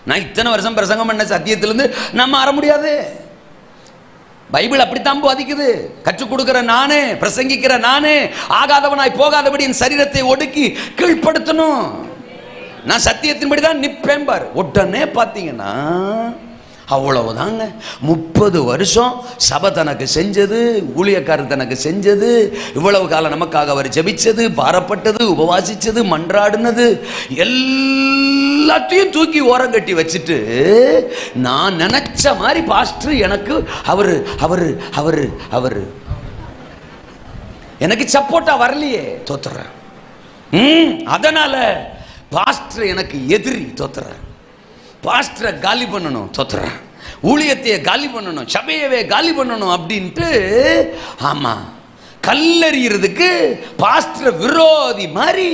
நான் இத்தனை வருஷம் பிரசங்கம் பண்ண சத்தியத்திலிருந்து நம்ம வர முடியாது. பைபிள் அப்படித்தான் போதிக்குது. கற்றுக் கொடுக்கிற நானே, பிரசங்கிக்கிற நானே, ஆகாதவனாய் போகாதபடி என் சரீரத்தை ஒடுக்கி கீழ்ப்படுத்தணும். நான் சத்தியத்தின்படி தான் நிற்பேன் பாரு. உடனே பார்த்தீங்கன்னா அவ்வளவுதாங்க. 30 வருஷம் சபை தனக்கு செஞ்சது, ஊழியக்காரர் தனக்கு செஞ்சது, இவ்வளவு காலம் நமக்காக அவர் ஜெபிச்சது, பாரப்பட்டது, உபவாசிச்சது, மன்றாடினது எல்லாத்தையும் தூக்கி ஓரம் கட்டி வச்சுட்டு நான் நினைச்ச மாதிரி பாஸ்டர் எனக்கு அவரு அவரு அவரு அவரு எனக்கு சப்போர்ட்டா வரலையே, தோத்துறேன். அதனால பாஸ்டர் எனக்கு எதிரி, தோத்துறேன். பாஸ்டரை காலி பண்ணணும், தோத்துறேன். ஊழியத்தையே காலி பண்ணணும், சபையவே காலி பண்ணணும் அப்படின்ட்டு ஆமா கல்லறிகிறதுக்கு பாஸ்டர் விரோதி மாதிரி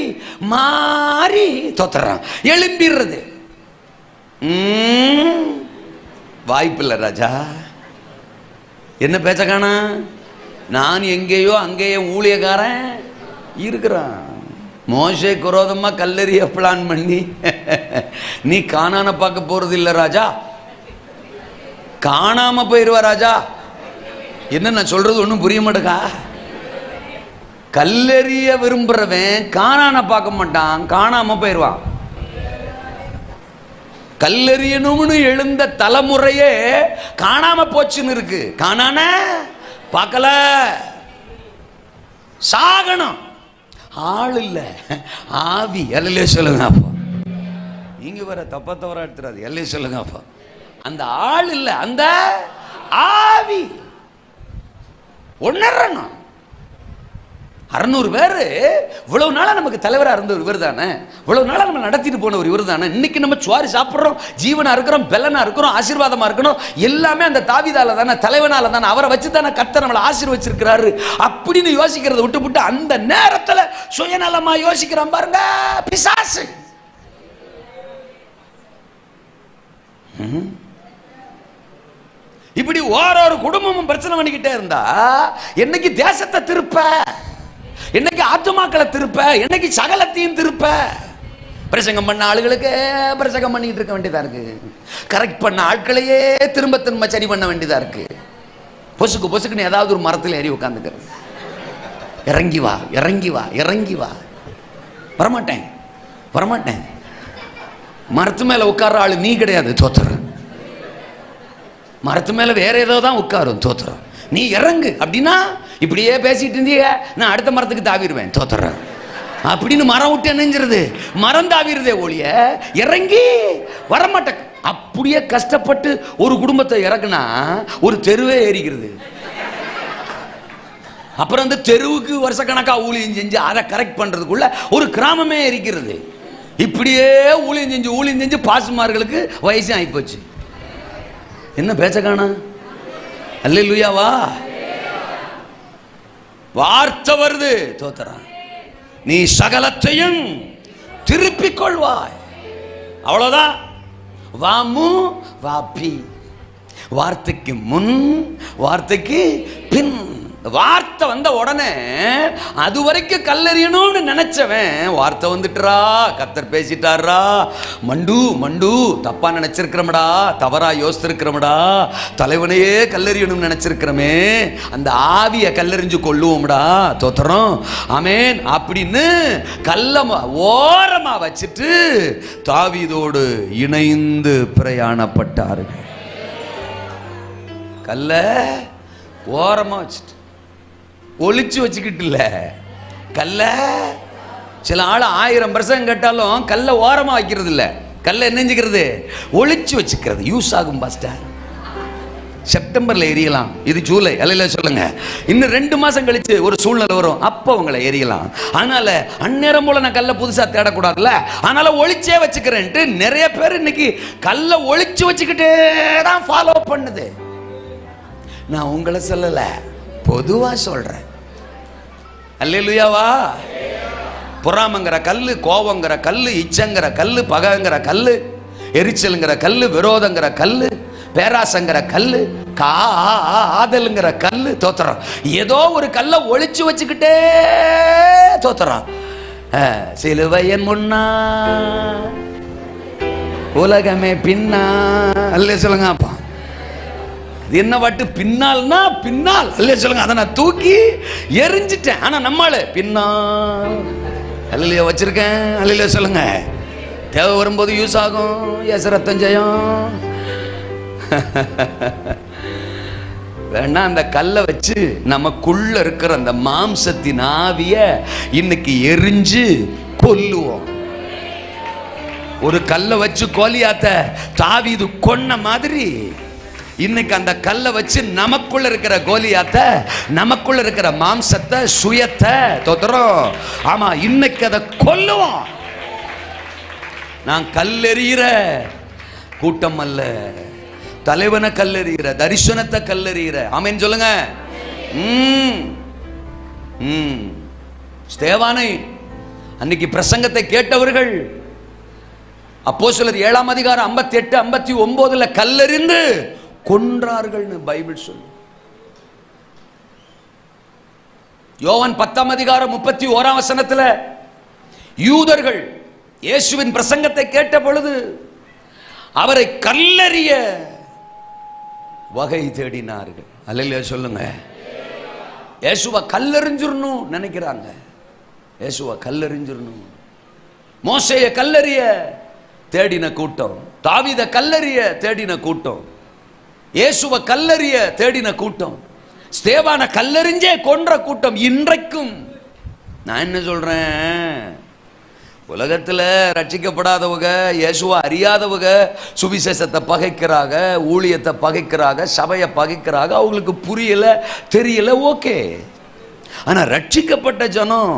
மாறி தோத்துறான், எழும்பிடுறது. வாய்ப்பில்லை ராஜா. என்ன பேச்ச காணா? நான் எங்கேயோ அங்கேயோ ஊழியக்காரன் இருக்கிறான். மோசே குரோதமா கல்லறிய பிளான் பண்ணி நீ காணான பார்க்க போறது இல்ல ராஜா, காணாம போயிருவா ராஜா. என்ன நான் சொல்றது ஒன்றும் புரிய மாட்டேக்கா? கல்லெறிய விரும்புறவன் காணான பார்க்க மாட்டான், காணாம போயிருவான். கல்லெறியணும்னு எழுந்த தலைமுறையே காணாம போச்சுன்னு இருக்கு. காணான பார்க்கல, சாகணும். ஆள் இல்ல, ஆவி. எல்லையே சொல்லுங்க அப்போ. நீங்க வர தப்பா தவறா எடுத்துறாது. எல்லையே சொல்லுங்க அப்போ. அந்த ஆள் இல்ல, அந்த ஆவி ஒன்னரணும். 600 பேரு இவ்வளவு நாளா நமக்கு தலைவராக இருந்த ஒரு இவர் தானே, இவ்வளவு நாளா நம்ம நடத்திட்டு போன ஒரு இவர் தானே. இன்னைக்கு நம்ம சுவாரி சாப்பிட்றோம், ஜீவனா இருக்கிறோம், பெலனா இருக்கிறோம், ஆசீர்வாதமா இருக்கணும். எல்லாமே அந்த தாவீதால தானே, தலைவனால தானே, அவரை வச்சு தானே கர்த்தர் நம்மளை ஆசீர்வச்சிருக்கிறாரு அப்படின்னு யோசிக்கிறத விட்டு அந்த நேரத்தில் சுயநலமா யோசிக்கிறான் பாருங்க பிசாசு. இப்படி ஒரு குடும்பமும் பிரச்சனை பண்ணிக்கிட்டே இருந்தா என்னைக்கு தேசத்தை திருப்ப, என்னைக்கு ஆத்துமாக்களை திருப்ப, என்னைக்கு சகலத்தையும் திருப்ப? பிரசங்கம் பண்ண ஆளுகளுக்கு பிரசங்கம் பண்ணிட்டு இருக்க வேண்டியதா இருக்கு. கரெக்ட் பண்ண ஆட்களையே திரும்ப திரும்ப சரி பண்ண வேண்டியதா இருக்கு. பொசுக்கு பொசுக்குன்னு ஏதாவது ஒரு மரத்தில் ஏறி உட்காந்துக்கிறது. இறங்கி வா, இறங்கி வா, இறங்கி வா. வரமாட்டேன், வரமாட்டேன். மரத்து மேல உட்கார்ற ஆளு நீ கிடையாது, தோத்துற. மரத்து மேல வேற ஏதோ தான் உட்காரும், தோத்துறோம். நீ இறங்கு அப்படின்னா இப்படியே பேசிட்டு இருந்தீங்க, நான் அடுத்த மரத்துக்கு தாவிடுவேன், தோத்துறேன் அப்படின்னு மரம் விட்டு நெஞ்சிருது. மரம் தாவிடுதே ஒழிய இறங்கி வரமாட்டேன். அப்படியே கஷ்டப்பட்டு ஒரு குடும்பத்தை இறக்குனா ஒரு தெருவே ஏறிக்கிறது. அப்புறம் அந்த தெருவுக்கு வருஷக்கணக்கா ஊழியம் செஞ்சு அதை கரெக்ட் பண்றதுக்குள்ள ஒரு கிராமமே இருக்கிறது. இப்படியே ஊழியம் செஞ்சு பாசுமார்களுக்கு வயசு ஆயிப்போச்சு. என்ன பேச்ச காணா? அல்லேலூயாவா? வார்த்தை வருது, தோத்துறான். நீ சகலத்தையும் திருப்பிக் கொள்வாய். அவ்வளவுதான். வாமு வாபி, வார்த்தைக்கு முன் வார்த்தைக்கு பின். வார்த்தை வந்த உடனே அது வரைக்கும் கல்லெறியணும்னு நினைச்சவன் வார்த்தை வந்துட்டுறா, கர்த்தர் பேசிட்டாரா, மண்டு மண்டு தப்பா நினைச்சிருக்கிறோம்டா, தவறா யோசிச்சிருக்கிறோம்டா, தலைவனையே கல்லெறியணும்னு நினைச்சிருக்கிறோமே, அந்த ஆவிய கல்லெறிஞ்சு கொள்ளுவோம்டா, தோத்துறோம், ஆமேன் அப்படின்னு கல்ல ஓரமா வச்சுட்டு தாவீதோடு இணைந்து பிரயாணப்பட்டார்கள். கல்ல ஓரமா வச்சுட்டு, ஒளிச்சு வச்சுக்கிட்டு இல்ல, கல்ல. சில ஆள் 1000 வருஷம் கேட்டாலும் கல்ல ஓரமா வைக்கிறது இல்ல, கல்ல என்னஞ்சுக்கிறது, ஒளிச்சு வச்சுக்கிறது. யூஸ் ஆகும் பாஸ்டர். செப்டம்பர்ல எரியலாம், இது ஜூலை. அல்ல சொல்லுங்க, இன்னும் 2 மாசம் கழிச்சு ஒரு சூழ்நிலை வரும், அப்ப உங்களை எரியலாம். அதனால அந்நேரம் போல நான் கல்ல புதுசா தேடக்கூடாதுல்ல, அதனால ஒளிச்சே வச்சுக்கிறேன்ட்டு நிறைய பேர் இன்னைக்கு கல்ல ஒளிச்சு வச்சுக்கிட்டே தான் ஃபாலோ பண்ணுது. நான் உங்களை சொல்லல, பொதுவா சொல்றேன். அல்லேலூயாவா. பொறாமங்கிற கல்லு, கோபங்கிற கல்லு, இச்சங்கிற கல்லு, பகைங்கிற கல்லு, எரிச்சலுங்கிற கல்லு, விரோதங்கிற கல்லு, பேராசங்கிற கல்லு, ஆதலுங்கிற கல்லு, தோத்துறோம். ஏதோ ஒரு கல்லை ஒளிச்சு வச்சுக்கிட்டே தோத்துறோம். சிலுவையன் முன்னா உலகமே பின்னா. அல்ல சொல்லுங்க. அப்பா என்ன வாட்டு பின்னால்னா பின்னால். அல்ல சொல்லுங்க. அதை நான் தூக்கி எரிஞ்சிட்டேன். ஆனா நம்மள பின்னால் அல்லையா வச்சிருக்கேன். அல்ல சொல்லுங்க. தேவை வரும்போது யூஸ் ஆகும். ரத்தம் ஜெயம். வேணா அந்த கல்லை வச்சு நமக்குள்ள இருக்கிற அந்த மாம்சத்தின் ஆவிய இன்னைக்கு எரிஞ்சு கொல்லுவோம். ஒரு கல்லை வச்சு கோலியாத்த தாவீது கொன்ன மாதிரி இன்னைக்கு அந்த கல்லை வச்சு நமக்குள்ள இருக்கிற கோலியாத்த, நமக்குள்ள இருக்கிற மாம்சத்தை, சுயத்தை தோத்துறோம். ஆமா, இன்னைக்கு அதை கொல்லுவோம். நான் கல்லெறிகிற கூட்டம் அல்ல, தலைவனை கல்லெறிகிற, தரிசனத்தை கல்லெறிகிற. ஆமென் சொல்லுங்க. ஸ்தேவானை அன்னைக்கு பிரசங்கத்தை கேட்டவர்கள் அப்போஸ்தலர் 7ஆம் அதிகாரம் 58 59 கல்லெறிந்து கொன்றார்கள்னு பைபிள் சொல்லு. யோவான் 10ஆம் அதிகாரம் 31ஆம் வசனத்துல யூதர்கள் இயேசுவின் பிரசங்கத்தை கேட்ட பொழுது அவரை கல்லெறிய வகை தேடினார்கள். அல்லேலூயா சொல்லுங்க. இயேசுவை கல்லெறிஞ்சிரணும் நினைக்கிறாங்க. இயேசுவை கல்லெறிஞ்சிரணும். மோசேயை கல்லெறிய தேடின கூட்டம், தாவீதை கல்லெறிய தேடின கூட்டம், இயேசுவை கல்லெறிய தேடின கூட்டம், ஸ்தேவானை கல்லெறிஞ்சே கொன்ற கூட்டம் இன்றைக்கும். நான் என்ன சொல்றேன், உலகத்தில் ரட்சிக்கப்படாதவங்க, இயேசுவை அறியாதவங்க சுவிசேஷத்தை பகைக்கிறாங்க, ஊழியத்தை பகைக்கிறாங்க, சபையை பகைக்கிறாங்க. அவங்களுக்கு புரியல, தெரியல, ஓகே. ஆனா ரட்சிக்கப்பட்ட ஜனம்,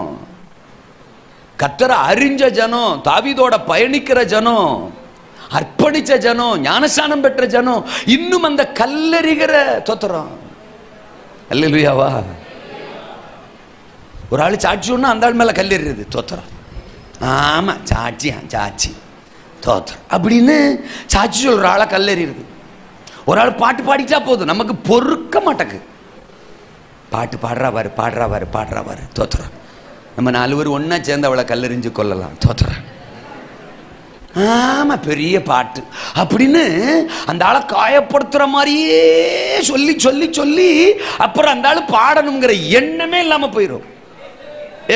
கர்த்தரை அறிஞ்ச ஜனம், தாவீதோட பயணிக்கிற ஜனம், அர்ப்பணிச்ச ஜனம், ஞானஸ்நானம் பெற்ற ஜனம் இன்னும் அந்த கல்லெறிகிற தோத்துறோம். அல்லேலூயாவா. ஒரு ஆள் சாட்சி ஒண்ணு அந்த ஆள் மேல கல்லெறிறது தோத்துறோம். ஆமா, சாட்சி தோத்துறோம் அப்படின்னு சாட்சி சொல்ற ஆளை கல்லெறிறது. ஒரு ஆள் பாட்டு பாடிச்சா போதும், நமக்கு பொறுக்க மாட்டேக்கு. பாட்டு பாடுறாவாரு தோத்துறோம். நம்ம 4 பேர் ஒன்னா சேர்ந்து அவளை கல்லெறிஞ்சு கொள்ளலாம், தோத்துறோம். ஆமா, பெரிய பாட்டு அப்படின்னு அந்த ஆளை காயப்படுத்துற மாதிரியே சொல்லி சொல்லி சொல்லி அப்புறம் அந்த ஆளு பாடணுங்கிற எண்ணமே இல்லாம போயிடும்.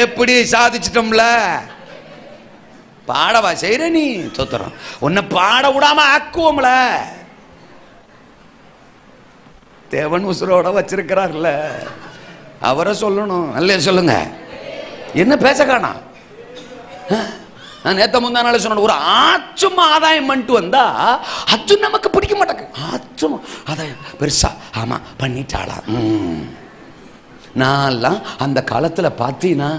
எப்படி சாதிச்சிட்டோம்ல, பாடவா செய்யற நீ, தோத்துறோம். உன்னை பாட விடாம ஆக்குவோம்ல. தேவன் உசுரோட வச்சிருக்கிறார்ல, அவரை சொல்லணும். அல்ல சொல்லுங்க. என்ன பேச காணா? நான் நேத்த முந்தா நாள் சொன்ன, ஒரு ஆச்சும் ஆதாயம் பண்ணிட்டு வந்தா அது நமக்கு பிடிக்க மாட்டேங்க. ஆச்சும் ஆதாயம் பெருசா, ஆமா பண்ணிட்டாளா. நான் அந்த காலத்துல பார்த்தீங்கன்னா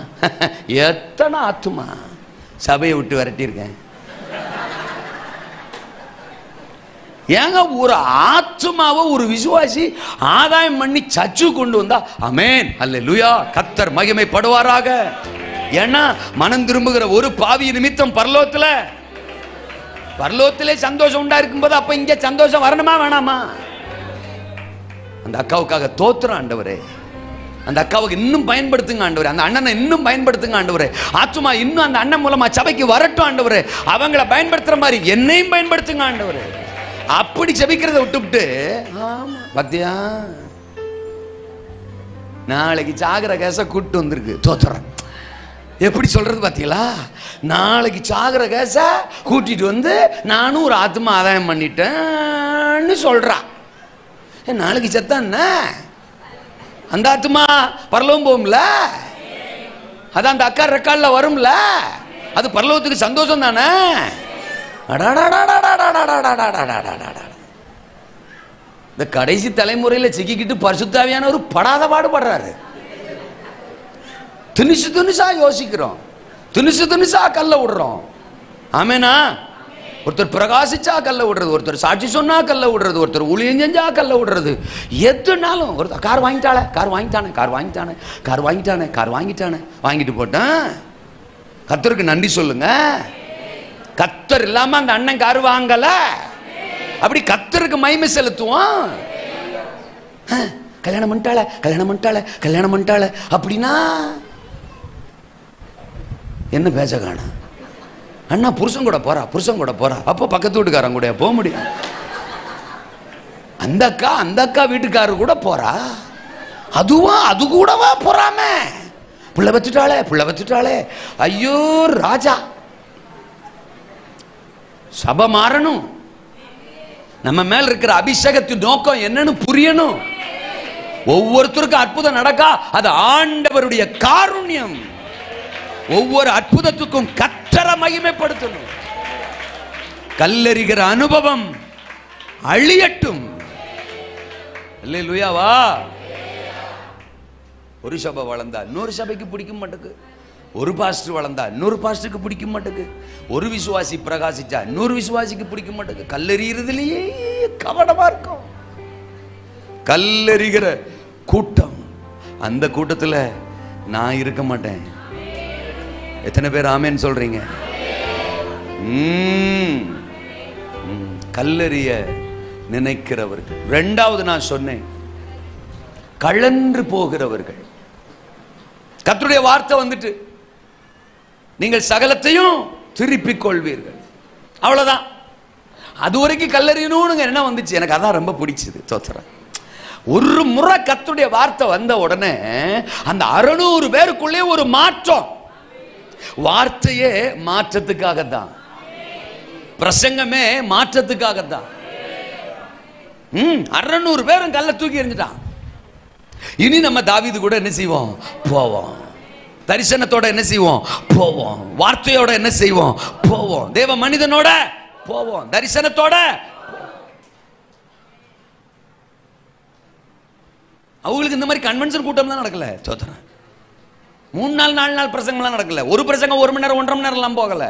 எத்தனை ஆத்துமா சபையை விட்டு விரட்டியிருக்கேன். ஏங்க, ஒரு ஆத்துமாவை ஒரு விசுவாசி ஆதாயம் பண்ணி சச்சு கொண்டு வந்தா ஆமென் அல்லேலூயா, கர்த்தர் மகிமைப்படுவாராக. ஏன்னா மனம் திரும்புகிற ஒரு பாவி நிமித்தம் பரலோகத்திலே சந்தோஷம் உண்டா இருக்கும்போது அப்ப இங்க சந்தோஷம் வரணுமா வேணாமா? அந்த அக்காவுக்காக தோத்துறோம் ஆண்டவரே. அந்த அக்காவுக்கு இன்னும் பயன்படுத்துங்க ஆண்டவரே. அந்த அண்ணனை இன்னும் பயன்படுத்துங்க ஆண்டவரே. ஆத்துமா இன்னும் அந்த அண்ணன் மூலமா சபைக்கு வரட்டும் ஆண்டவரே. அவங்கள பயன்படுத்துற மாதிரி என்னையும் பயன்படுத்துங்க ஆண்டவரே. அப்படி ஜெபிக்கிறத விட்டுவிட்டு, ஆமா பத்தியா நாளைக்கு சாகர கேச கூட்டு வந்திருக்கு, தோத்துறேன். எப்படி சொல்றது பாத்தீங்களா? நாளைக்கு சாகர கேச கூட்டிட்டு வந்து நானும் ஒரு ஆத்மா ஆதாயம் பண்ணிட்டேன்னு சொல்றான். நாளைக்கு செத்தா என்ன, அந்த ஆத்மா பரலோகம் போகும்ல, அதான் அந்த அக்கா ரெக்கார்ட்ல வரும்ல, அது பரலோகத்துக்கு சந்தோஷம் தானே. இந்த கடைசி தலைமுறையில் சிக்கிக்கிட்டு பரிசுத்தாவியானவர் படாத பாடுபடுறாரு. திணிச்சு திணிச்சா யோசிக்கிறோம், திணிச்சு திணிச்சா கல்ல விடுறோம். ஆமேனா? ஒருத்தர் பிரகாசிச்சா கல்ல விடுறது, ஒருத்தர் சாட்சி சொன்னா கல்ல விடுறது, ஒருத்தர் ஊழியம் செஞ்சா கல்ல விடுறது. எதுனாலும் ஒருத்தர் கார் வாங்கிட்டானே, கார் வாங்கிட்டானே, கார் வாங்கிட்டானே, கார் வாங்கிட்டானே, கார் வாங்கிட்டானே, வாங்கிட்டு போட்டேன். கர்த்தருக்கு நன்றி சொல்லுங்க. கர்த்தர் இல்லாம அந்த அண்ணன் கார் வாங்கல. அப்படி கர்த்தருக்கு மகிமை செலுத்துவோம். கல்யாணம் பண்ணிட்டாள, கல்யாணம் பண்ணிட்டாள, கல்யாணம் பண்ணிட்டாள அப்படின்னா என்ன பேச காண? அண்ணா புருஷன் கூட போறா, புருஷன் கூட போறா. அப்போ பக்கத்து வீட்டுக்காரன் கூட போக முடியும். அந்த அக்கா வீட்டுக்காரர் கூட போறா. அதுவும் அது கூடவா போறாம? புள்ள வச்சுட்டாளே, புள்ள வச்சுட்டாளே. ஐயோ ராஜா, சபை மாறணும். நம்ம மேல இருக்கிற அபிஷேகத்தின் நோக்கம் என்னன்னு புரியணும். ஒவ்வொருத்தருக்கும் அற்புதம் நடக்கா, அது ஆண்டவருடைய காருண்யம். ஒவ்வொரு அற்புதத்துக்கும் கர்த்தரை மகிமைப்படுத்தணும். கல்லெறிகிற அனுபவம் அழியட்டும். அல்லேலூயாவா. ஒரு சபை வளர்ந்தா இன்னொரு சபைக்கு பிடிக்க மாட்டேங்குது. ஒரு பாஸ்டர் வளர்ந்தா இன்னொரு பாஸ்டருக்கு பிடிக்க மாட்டேங்குது. ஒரு விசுவாசி பிரகாசிச்சா இன்னொரு விசுவாசிக்கு பிடிக்க மாட்டேங்குது. கல்லெறிகிறதுலயே கவனமா இருக்கும். கல்லெறிகிற கூட்டம், அந்த கூட்டத்தில் நான் இருக்க மாட்டேன். எத்தனை பேர் ஆமேன்னு சொல்றீங்க? கல்லெறிய நினைக்கிறவர்கள். இரண்டாவது நான் சொன்னேன், கழன்று போகிறவர்கள். கர்த்தருடைய வார்த்தை வந்துட்டு நீங்கள் சகலத்தையும் திருப்பிக் கொள்வீர்கள், அவ்வளவுதான். அது வரைக்கும் கல்லெறியணும்னு என்ன வந்துச்சு? எனக்கு அதான் ரொம்ப பிடிச்சது. தோத்துறேன். ஒரு முறை கர்த்தருடைய வார்த்தை வந்த உடனே அந்த 600 பேருக்குள்ளே ஒரு மாற்றம். வார்த்தையே மாற்றத்துக்காகத்தான், பிரசங்கமே மாற்றத்துக்காகத்தான். 600 பேரும் கல்ல தூக்கி எறிஞ்சிட்டான். இனி நம்ம தாவீது கூட என்ன செய்வோம்? போவோம். தரிசனத்தோட என்ன செய்வோம்? போவோம். வார்த்தையோட என்ன செய்வோம்? போவோம். தேவ மனிதனோட போவோம். தரிசனத்தோட. அவங்களுக்கு இந்த மாதிரி கன்வென்ஷன் கூட்டம் தான் நடக்கல. தோத்துறேன். 3 நாள் 4 நாள் பிரசங்கம்லாம் நடக்கல. ஒரு பிரசங்கம் 1 மணி நேரம் 1.5 மணி நேரம்லாம் போகல.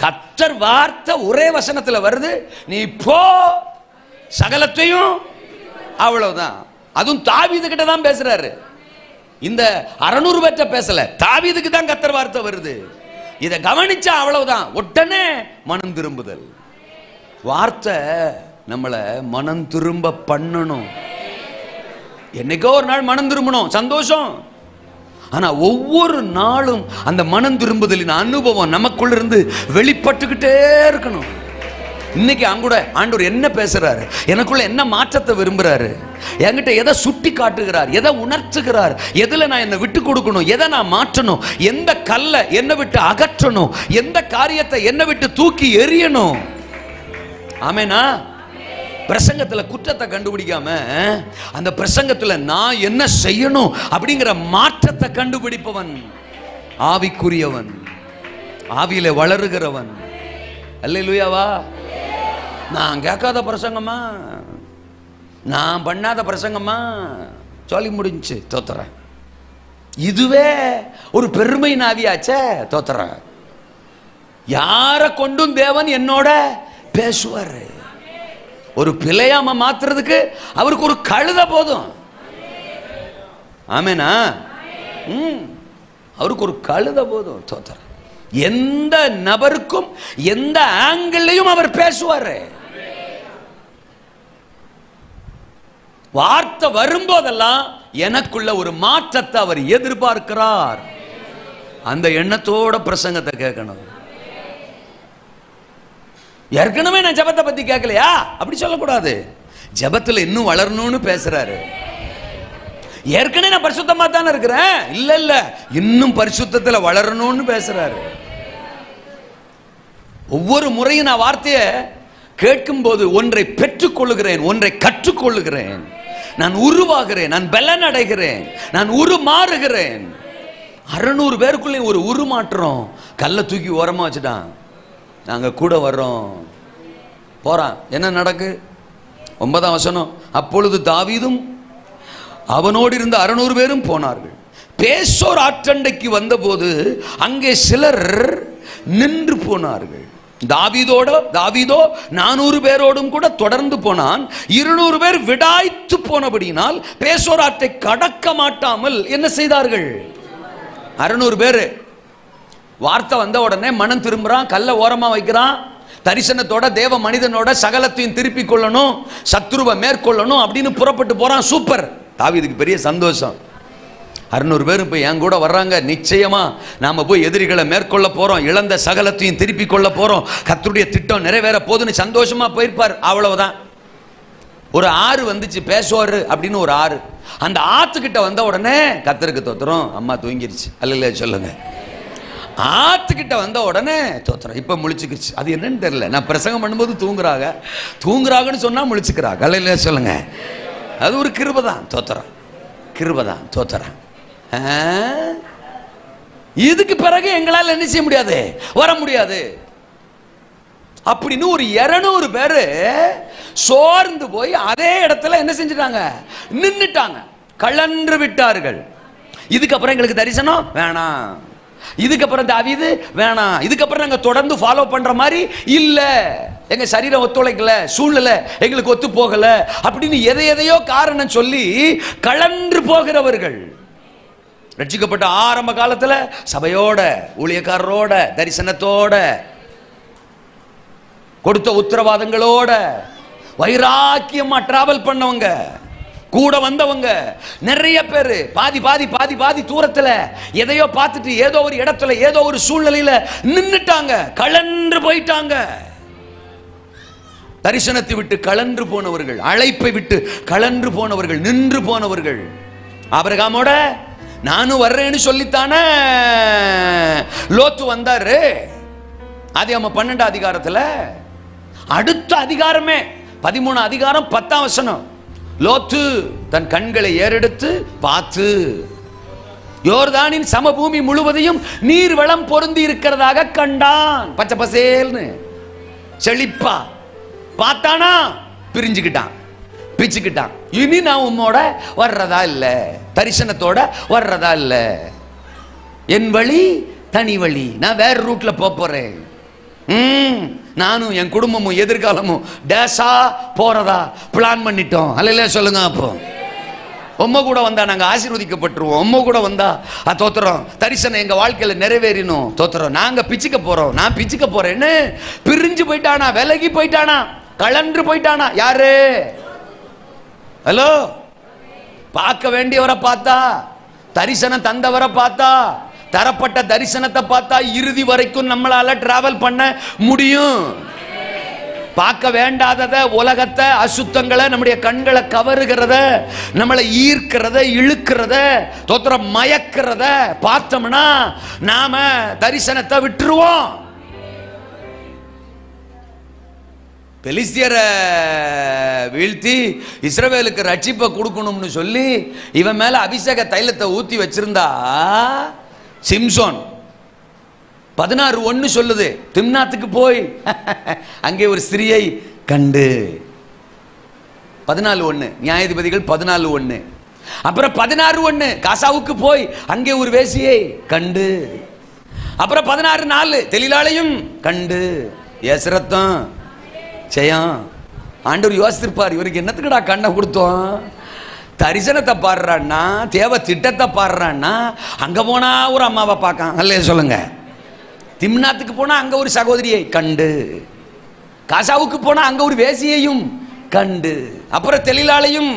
கர்த்தர் வார்த்தை ஒரே வசனத்துல வருது, நீ போ, சகலத்தையும், அவ்வளவுதான். அதுவும் தாவீது கிட்ட தான் பேசுறாரு. இந்த 600 பேர்ட்ட பேசல, தாவீதுக்கு தான் கர்த்தர் வார்த்தை வருது. இதை கவனிச்சா அவ்வளவுதான். உடனே மனம் திரும்புதல். வார்த்தை நம்மளை மனம் திரும்ப பண்ணணும். என்னைக்கோ ஒரு நாள் மனம் திரும்பணும், சந்தோஷம். ஆனா ஒவ்வொரு நாளும் அந்த மனம் திரும்புதலின் அனுபவம் நமக்குள்ள இருந்து வெளிப்பட்டுக்கிட்டே இருக்கணும். இன்னைக்கு அங்கூட ஆண்டவர் என்ன பேசுறாரு, எனக்குள்ள என்ன மாற்றத்தை விரும்புறாரு, என்கிட்ட எதை சுட்டி காட்டுகிறார், எதை உணர்த்துகிறார், எதுல நான் என்னை விட்டு கொடுக்கணும், எதை நான் மாற்றணும், எந்த கல்லை என்னை விட்டு அகற்றணும், எந்த காரியத்தை என்னை விட்டு தூக்கி எறியணும். ஆமேனா? பிரசங்கத்துல குற்றத்தை கண்டுபிடிக்காம அந்த பிரசங்கத்துல நான் என்ன செய்யணும் அப்படிங்கிற மாற்றத்தை கண்டுபிடிப்பவன் ஆவிக்குரியவன், ஆவியில வளருகிறவன். அல்லேலூயாவா. நான் கேட்காத பிரசங்கமா, நான் பண்ணாத பிரசங்கமா, சொல்லி முடிஞ்சு. தோத்துறேன். இதுவே ஒரு பெருமை நாவியாச்சே. தோத்துறேன். யாரை கொண்டும் தேவன் என்னோட பேசுவாரு. ஒரு பிள்ளையாம மாத்துறதுக்கு அவருக்கு ஒரு கழுத போதும். ஆமேனா? அவருக்கு ஒரு கழுத போதும். தோத்துறேன். எந்த நபருக்கும் எந்த ஆங்கிள்லையும் அவர் பேசுவாரு. வார்த்தை வரும்போதெல்லாம் எனக்குள்ள ஒரு மாற்றத்தை அவர் எதிர்பார்க்கிறார். அந்த எண்ணத்தோட பிரசங்கத்தை கேட்கணும். ஏற்கனவே நான் ஜபத்தை பத்தி கேட்கலையா அப்படி சொல்லக்கூடாது. ஜபத்துல இன்னும் வளரணும்னு பேசுறாரு. ஏற்கனவே நான் பரிசுத்தமா தானே இருக்கிறேன், இல்ல இல்ல இன்னும் பரிசுத்தத்துல வளரணும்னு பேசுறாரு. ஒவ்வொரு முறையும் நான் வார்த்தையை கேட்கும் போது ஒன்றை பெற்றுக் கொள்ளுகிறேன், ஒன்றை கற்றுக்கொள்ளுகிறேன். நான் உருவாகிறேன், நான் பலன் அடைகிறேன், நான் உருமாறுகிறேன். 600 பேருக்குள்ளே ஒரு உருமாற்றம். கல்லை தூக்கி ஓரமா வச்சுட்டான். நாங்க கூட வர்றோம். போறான். என்ன நடக்கு? 9ஆம் வசனம். அப்பொழுது தாவீதும் அவனோடு இருந்த 600 பேரும் போனார்கள். பேசோர் ஆற்றண்டைக்கு வந்தபோது அங்கே சிலர் நின்று போனார்கள். தாவீதோ 400 பேரோடும் கூட தொடர்ந்து போனான். 200 பேர் விடாய்த்து போனபடியினால் பேசோர் ஆற்றை கடக்க மாட்டாமல் என்ன செய்தார்கள்? 600 பேர் வார்த்தை வந்த உடனே மனம் திரும்புறான், கல்ல ஓரமா வைக்கிறான், தரிசனத்தோட தேவ மனிதனோட சகலத்தையும் திருப்பிக் கொள்ளணும், சத்துருவை மேற்கொள்ளணும் அப்படின்னு புறப்பட்டு போறான். சூப்பர். தாவீதுக்கு பெரிய சந்தோஷம். 600 பேர் இப்போ என் கூட வர்றாங்க, நிச்சயமா நாம போய் எதிரிகளை மேற்கொள்ள போறோம், இழந்த சகலத்தையும் திருப்பி கொள்ள போறோம், கர்த்தருடைய திட்டம் நிறைவேற போதுன்னு சந்தோஷமா போயிருப்பார். அவ்வளவுதான். ஒரு ஆறு வந்துச்சு, பேசோரு அப்படின்னு ஒரு ஆறு. அந்த ஆத்துக்கிட்ட வந்த உடனே கர்த்தருக்கு தோத்திரம், அம்மா தூங்கிருச்சு. அல்ல சொல்லுங்க. ஆத்துக்கிட்ட வந்த உடனே தோத்திரம், இப்ப முழிச்சுக்கிச்சு. அது என்னன்னு தெரியல, நான் பிரசங்கம் பண்ணும்போது தூங்குறாங்கன்னு சொன்னா முழிச்சுக்கிறாங்க. அல்ல சொல்லுங்க. அது ஒரு கிருபைதான். தோத்திரம், கிருபைதான். தோத்திரம். இதுக்கு பிறகு எங்களால் என்ன செய்ய முடியாது, வர முடியாது அப்படின்னு ஒரு 200 பேரு சோர்ந்து போய் அதே இடத்துல என்ன செஞ்சிட்டாங்க? நின்னுட்டாங்க, கழன்று விட்டார்கள். இதுக்கப்புறம் எங்களுக்கு தரிசனம் வேணாம், இதுக்கப்புறம் தாவீது வேணாம், இதுக்கப்புறம் நாங்க தொடர்ந்து ஃபாலோ பண்ற மாதிரி இல்ல, எங்க சரீரம் ஒத்துழைக்கல, சூழ்நிலை எங்களுக்கு ஒத்து போகல அப்படின்னு எதையோ காரணம் சொல்லி கழன்று போகிறவர்கள். ரட்சிக்கப்பட்ட ஆரம்ப காலத்துல சபையோட, ஊழியக்காரரோட, தரிசனத்தோட, கொடுத்த உத்தரவாதங்களோட வைராக்கியமா டிராவல் பண்ணவங்க, கூட வந்தவங்க நிறைய பேர். பாதி பாதி பாதி பாதி தூரத்துல எதையோ பார்த்துட்டு ஏதோ ஒரு இடத்துல ஏதோ ஒரு சூழ்நிலையில நின்னுட்டாங்க, கழன்று போயிட்டாங்க. தரிசனத்தை விட்டு கழன்று போனவர்கள், அழைப்பை விட்டு கழன்று போனவர்கள், நின்று போனவர்கள். ஆபிரகாமோட நானும் வர்றேன்னு சொல்லித்தானே லோத்து வந்தாரு. ஆதியாகமம் 12 அதிகாரத்துல. அடுத்த அதிகாரமே 13 அதிகாரம் 10ஆம் வசனம். லோத்து தன் கண்களை ஏறெடுத்து பார்த்து யோர்தானின் சமபூமி முழுவதையும் நீர் வளம் பொருந்தி இருக்கிறதாக கண்டான். பச்சை பசேல்னு செழிப்பா பார்த்தானா, பிரிஞ்சுக்கிட்டான், பிச்சுக்கிட்டான். இனி நான் உம்மோட வர்றதா இல்ல, தரிசனத்தோட வர்றதா இல்ல, என் வழி தனி வழி, நான் வேற ரூட்ல போறேன், நானும் என் குடும்பமும் எதிர்காலமும் டேசா போறதா பிளான் பண்ணிட்டோம். அல்ல சொல்லுங்க. அப்போ உம்ம கூட வந்தா நாங்க ஆசீர்வதிக்கப்பட்டுருவோம், உம்ம கூட வந்தா தோத்திரம் தரிசனம் எங்க வாழ்க்கையில நிறைவேறணும், தோத்திரம் நாங்க பிச்சுக்க போறோம், நான் பிச்சுக்க போறேன்னு பிரிஞ்சு போயிட்டானா, விலகி போயிட்டானா, கழன்று போயிட்டானா. யாரு? ஹலோ, பார்க்க வேண்டியவரை பார்த்தா, தரிசனம் தந்தவரை பார்த்தா, தரப்பட்ட தரிசனத்தை பார்த்தா இறுதி வரைக்கும் நம்மளால டிராவல் பண்ண முடியும். பார்க்க வேண்டாதத, உலகத்தை, அசுத்தங்களை, நம்முடைய கண்களை கவருகிறத, நம்மளை ஈர்க்கிறத, இழுக்கிறத, தோத்திரம் மயக்கிறத பார்த்தோம்னா நாம தரிசனத்தை விட்டுருவோம். பெலிஸ்தியரை வீழ்த்தி இஸ்ரவேலுக்கு ரட்சிப்பை கொடுக்கணும்னு சொல்லி இவன் மேல அபிஷேக தைலத்தை ஊத்தி வச்சிருந்தா சிம்சோன் 16:1 சொல்லுது, திம்னாத்துக்கு போய் அங்கே ஒரு ஸ்திரியை கண்டு. 14:1 நியாயாதிபதிகள் 14:1. அப்புறம் 16:1 காசாவுக்கு போய் அங்கே ஒரு வேசியை கண்டு. அப்புறம் 16:4 தெளிலாளையும் கண்டு. ஏசரத்தம் செய்யான். ஆண்டவர் யோசித்திருப்பார், இவருக்கு என்னத்துக்குடா கண்ணை கொடுத்தோம்? தரிசனத்தை பாடுறான்னா, தேவ திட்டத்தை பாடுறான்னா, அங்க போனா ஒரு அம்மாவை பார்க்கான். அல்ல சொல்லுங்க. திம்னாத்துக்கு போனா அங்க ஒரு சகோதரியை கண்டு, காசாவுக்கு போனா அங்க ஒரு வேசியையும் கண்டு, அப்புறம் தெளிலாளையும்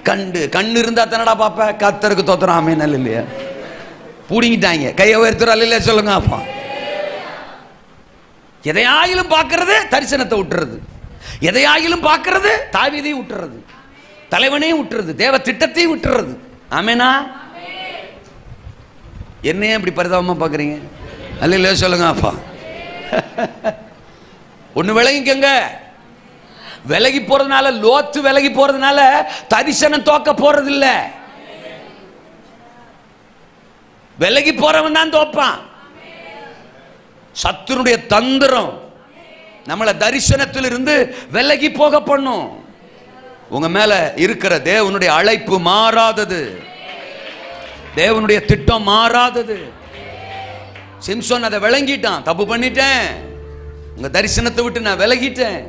கண்டு. கண்ணு இருந்தா தன்னடா பாப்ப. கர்த்தருக்கு தோத்திரம். ஆமென். இல்லையா? பூடிங்கிட்டாங்க. கையை உயர்த்துற. அல்ல சொல்லுங்க. அப்பா எதையாயிலும் பார்க்கறது தரிசனத்தை விட்டுறது, எதையாயிலும் பார்க்கறது தாவீதை விட்டுறது, தலைவனையும் விட்டுறது, தேவ திட்டத்தையும் விட்டுறது. ஆமெனா? என்னையே இப்படி பரிதாபமா பார்க்குறீங்க? அல்ல சொல்லுங்க. அப்பா ஒன்று விலகிக்கங்க. விலகி போறதுனால, லோத்து விலகி போறதுனால தரிசனம் தோக்க போறது இல்ல. விலகி போறவன் தான் தோப்பான். சத்துருடைய தந்திரம் நம்மளை தரிசனத்தில் இருந்து விலகி போக பண்ணும். உங்க மேல இருக்கிற தேவனுடைய அழைப்பு மாறாதது, தேவனுடைய திட்டம் மாறாதது. சிம்சோன் அதை விளங்கிட்டான். தப்பு பண்ணிட்டேன், உங்க தரிசனத்தை விட்டு நான் விலகிட்டேன்,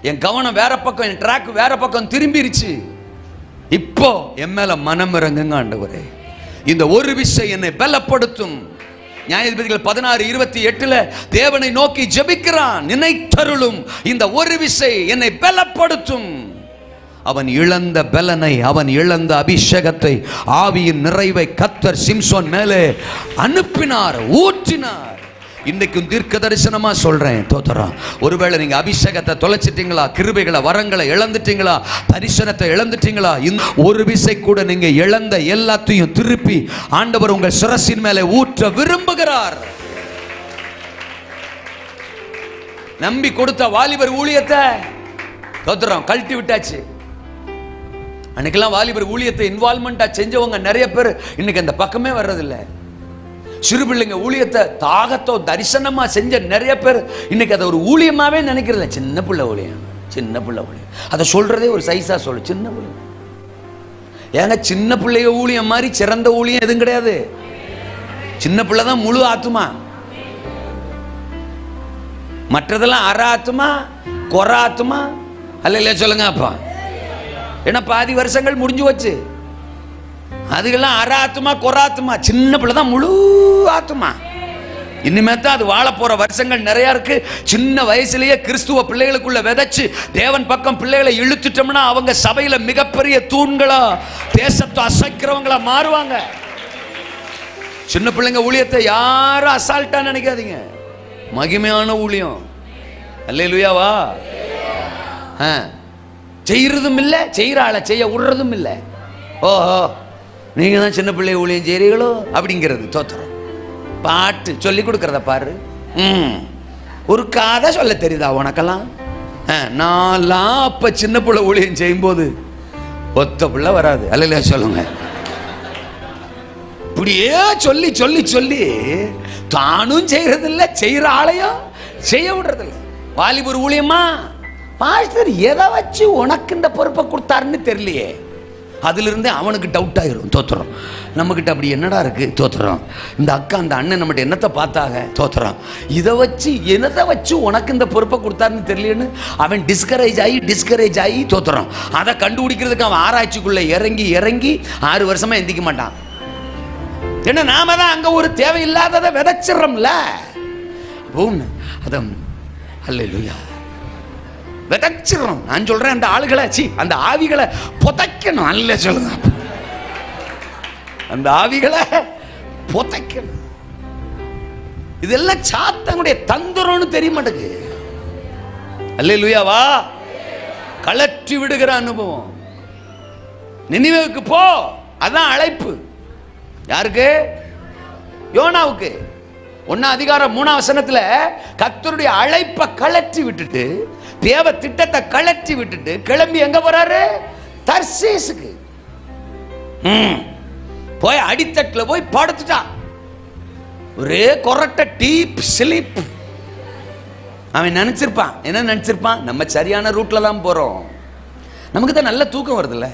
என் கவனம் வேற பக்கம், என் ட்ராக் வேற பக்கம் திரும்பிருச்சு. இப்போ என் மேல மனம் இறங்குங்க ஆண்டவரே, இந்த ஒரு விஷயம் என்னை பலப்படுத்தும். நியாயாதிபதிகள் 16:28 தேவனை நோக்கி ஜெபிக்கிறான், நினைத்தருளும் இந்த ஒரு விஷயம் என்னை பலப்படுத்தும். அவன் இழந்த பலனை, அவன் இழந்த அபிஷேகத்தை, ஆவியின் நிறைவை கர்த்தர் சிம்சோன் மேலே அனுப்பினார், ஊற்றினார். இன்றைக்கும் தீர்க்க தரிசனமா சொல்றேன், தோத்தரம். ஒருவேளை நீங்க அபிஷேகத்தை தொலைச்சிட்டீங்களா, கிருபைகளை வரங்களை இழந்துட்டீங்களா, தரிசனத்தை இழந்துட்டீங்களா, இந்த ஒரு விசை கூட நீங்க இழந்த எல்லாத்தையும் திருப்பி ஆண்டவர் உங்கள் சிரசின் மேலே ஊற்ற விரும்புகிறார். நம்பி கொடுத்த வாலிபர் ஊழியத்தை தோத்தரம் கழட்டி விட்டாச்சு. அன்னைக்கெல்லாம் வாலிபர் ஊழியத்தை இன்வால்மெண்டா செஞ்சவங்க நிறைய பேர் இன்னைக்கு அந்த பக்கமே வர்றதில்லை. சிறு பிள்ளைங்க ஊழியத்தை தாகத்தோ தரிசனமா செஞ்ச நிறைய பேர் இன்னைக்கு அதை ஒரு ஊழியமாவே நினைக்கிறதில்ல. சின்ன பிள்ளை ஊழியம், சின்ன பிள்ளை ஊழியம், அதை சொல்றதே ஒரு சைஸா சொல்லு, சின்ன பிள்ளை. ஏங்க சின்ன பிள்ளைய ஊழியம் மாதிரி சிறந்த ஊழியம் எதுவும் கிடையாது. சின்ன பிள்ளை தான் முழு ஆத்துமா, மற்றதெல்லாம் அரை ஆத்துமா, கொர ஆத்துமா. அல்ல இல்லையா சொல்லுங்க அப்பா. ஏன்னா பாதி வருஷங்கள் முடிஞ்சு வச்சு, அதுக்கெல்லாம் அரை ஆத்துமா கொர ஆத்துமா. சின்ன பிள்ளை தான் முழு ஆத்துமா. இனிமே தான் அது வாழ போற வருஷங்கள் நிறைய இருக்கு. சின்ன வயசுலயே கிறிஸ்துவ பிள்ளைகளுக்குள்ள விதைச்சு தேவன் பக்கம் பிள்ளைகளை இழுத்துட்டோம்னா அவங்க சபையில மிகப்பெரிய தூண்களா, தேசத்தை அசைக்கிறவங்களா மாறுவாங்க. சின்ன பிள்ளைங்க ஊழியத்தை யாரும் அசால்ட்டா நினைக்காதீங்க, மகிமையான ஊழியம். அல்லேலூயாவா. செய்யறதும் இல்லை, செய்யற ஆளை செய்ய விடுறதும் இல்லை. ஓஹோ நீங்க தான் சின்ன பிள்ளை ஊழியம் செய்றீங்களோ அப்படிங்கிறது தோத்திரம். பாட்டு சொல்லி கொடுக்கறத பாரு. ஒரு கதை சொல்ல தெரியுதா உனக்கெல்லாம்? நான்லாம் அப்ப சின்ன பிள்ளை ஊழியம் செய்யும் போது ஒத்த பிள்ளை வராது. அல்ல சொல்லுங்க. இப்படியே சொல்லி சொல்லி சொல்லி தானும் செய்யறதில்லை, செய்யற ஆளையும் செய்ய விடுறதில்லை. வாலிபர் ஊழியமா பாஸ்டர் எதை வச்சு உனக்கு இந்த பொறுப்பை கொடுத்தாருன்னு தெரியலையே, அதுல இருந்தே அவனுக்கு டவுட் ஆயிரும். தோத்துறோம். நம்ம கிட்ட அப்படி என்னடா இருக்கு தோத்துறோம். இந்த அக்கா அந்த அண்ணன் நம்மகிட்ட என்னத்தை பார்த்தாங்க தோத்துறோம். இதை வச்சு என்னத்தை வச்சு உனக்கு இந்த பொறுப்பை கொடுத்தாருன்னு தெரியலன்னு அவன் டிஸ்கரேஜ் ஆகி தோத்துறோம். அதை கண்டுபிடிக்கிறதுக்கு அவன் ஆராய்ச்சிக்குள்ள இறங்கி இறங்கி 6 வருஷமா எந்திக்க மாட்டான். ஏன்னா நாம தான் அங்க ஒரு தேவையில்லாததை விதைச்சிடறோம்ல. அத அல்லேலூயா விதைச்சிடறோம். நான் சொல்றேன் அந்த ஆளுகளை, அந்த ஆவிகளை புதைக்கணும். அல்ல சொல்லுங்க, அந்த ஆவிகளை புதைக்கணும். இதெல்லாம் சாத்தனுடைய தந்திரம்னு தெரிய மாட்டேங்குது. அல்லேலூயாவா. கலற்றி விடுகிற அனுபவம். நினிவேவுக்கு போ, அதான் அழைப்பு. யாருக்கு? யோனாவுக்கு. 1:3 கர்த்தருடைய அழைப்பை கலற்றி விட்டுட்டு, தேவ திட்டத்தை கலற்றி விட்டுட்டு கிளம்பி எங்க போறாரு? தர்சீசுக்கு. போய் அடித்தட்டுல போய் படுத்துட்டான். ஒரே கொரட்ட டீப் ஸ்லீப். அவன் நினைச்சிருப்பான், என்ன நினைச்சிருப்பான்? நம்ம சரியான ரூட்ல தான் போறோம், நமக்கு தான் நல்ல தூக்கம் வருதுல்ல,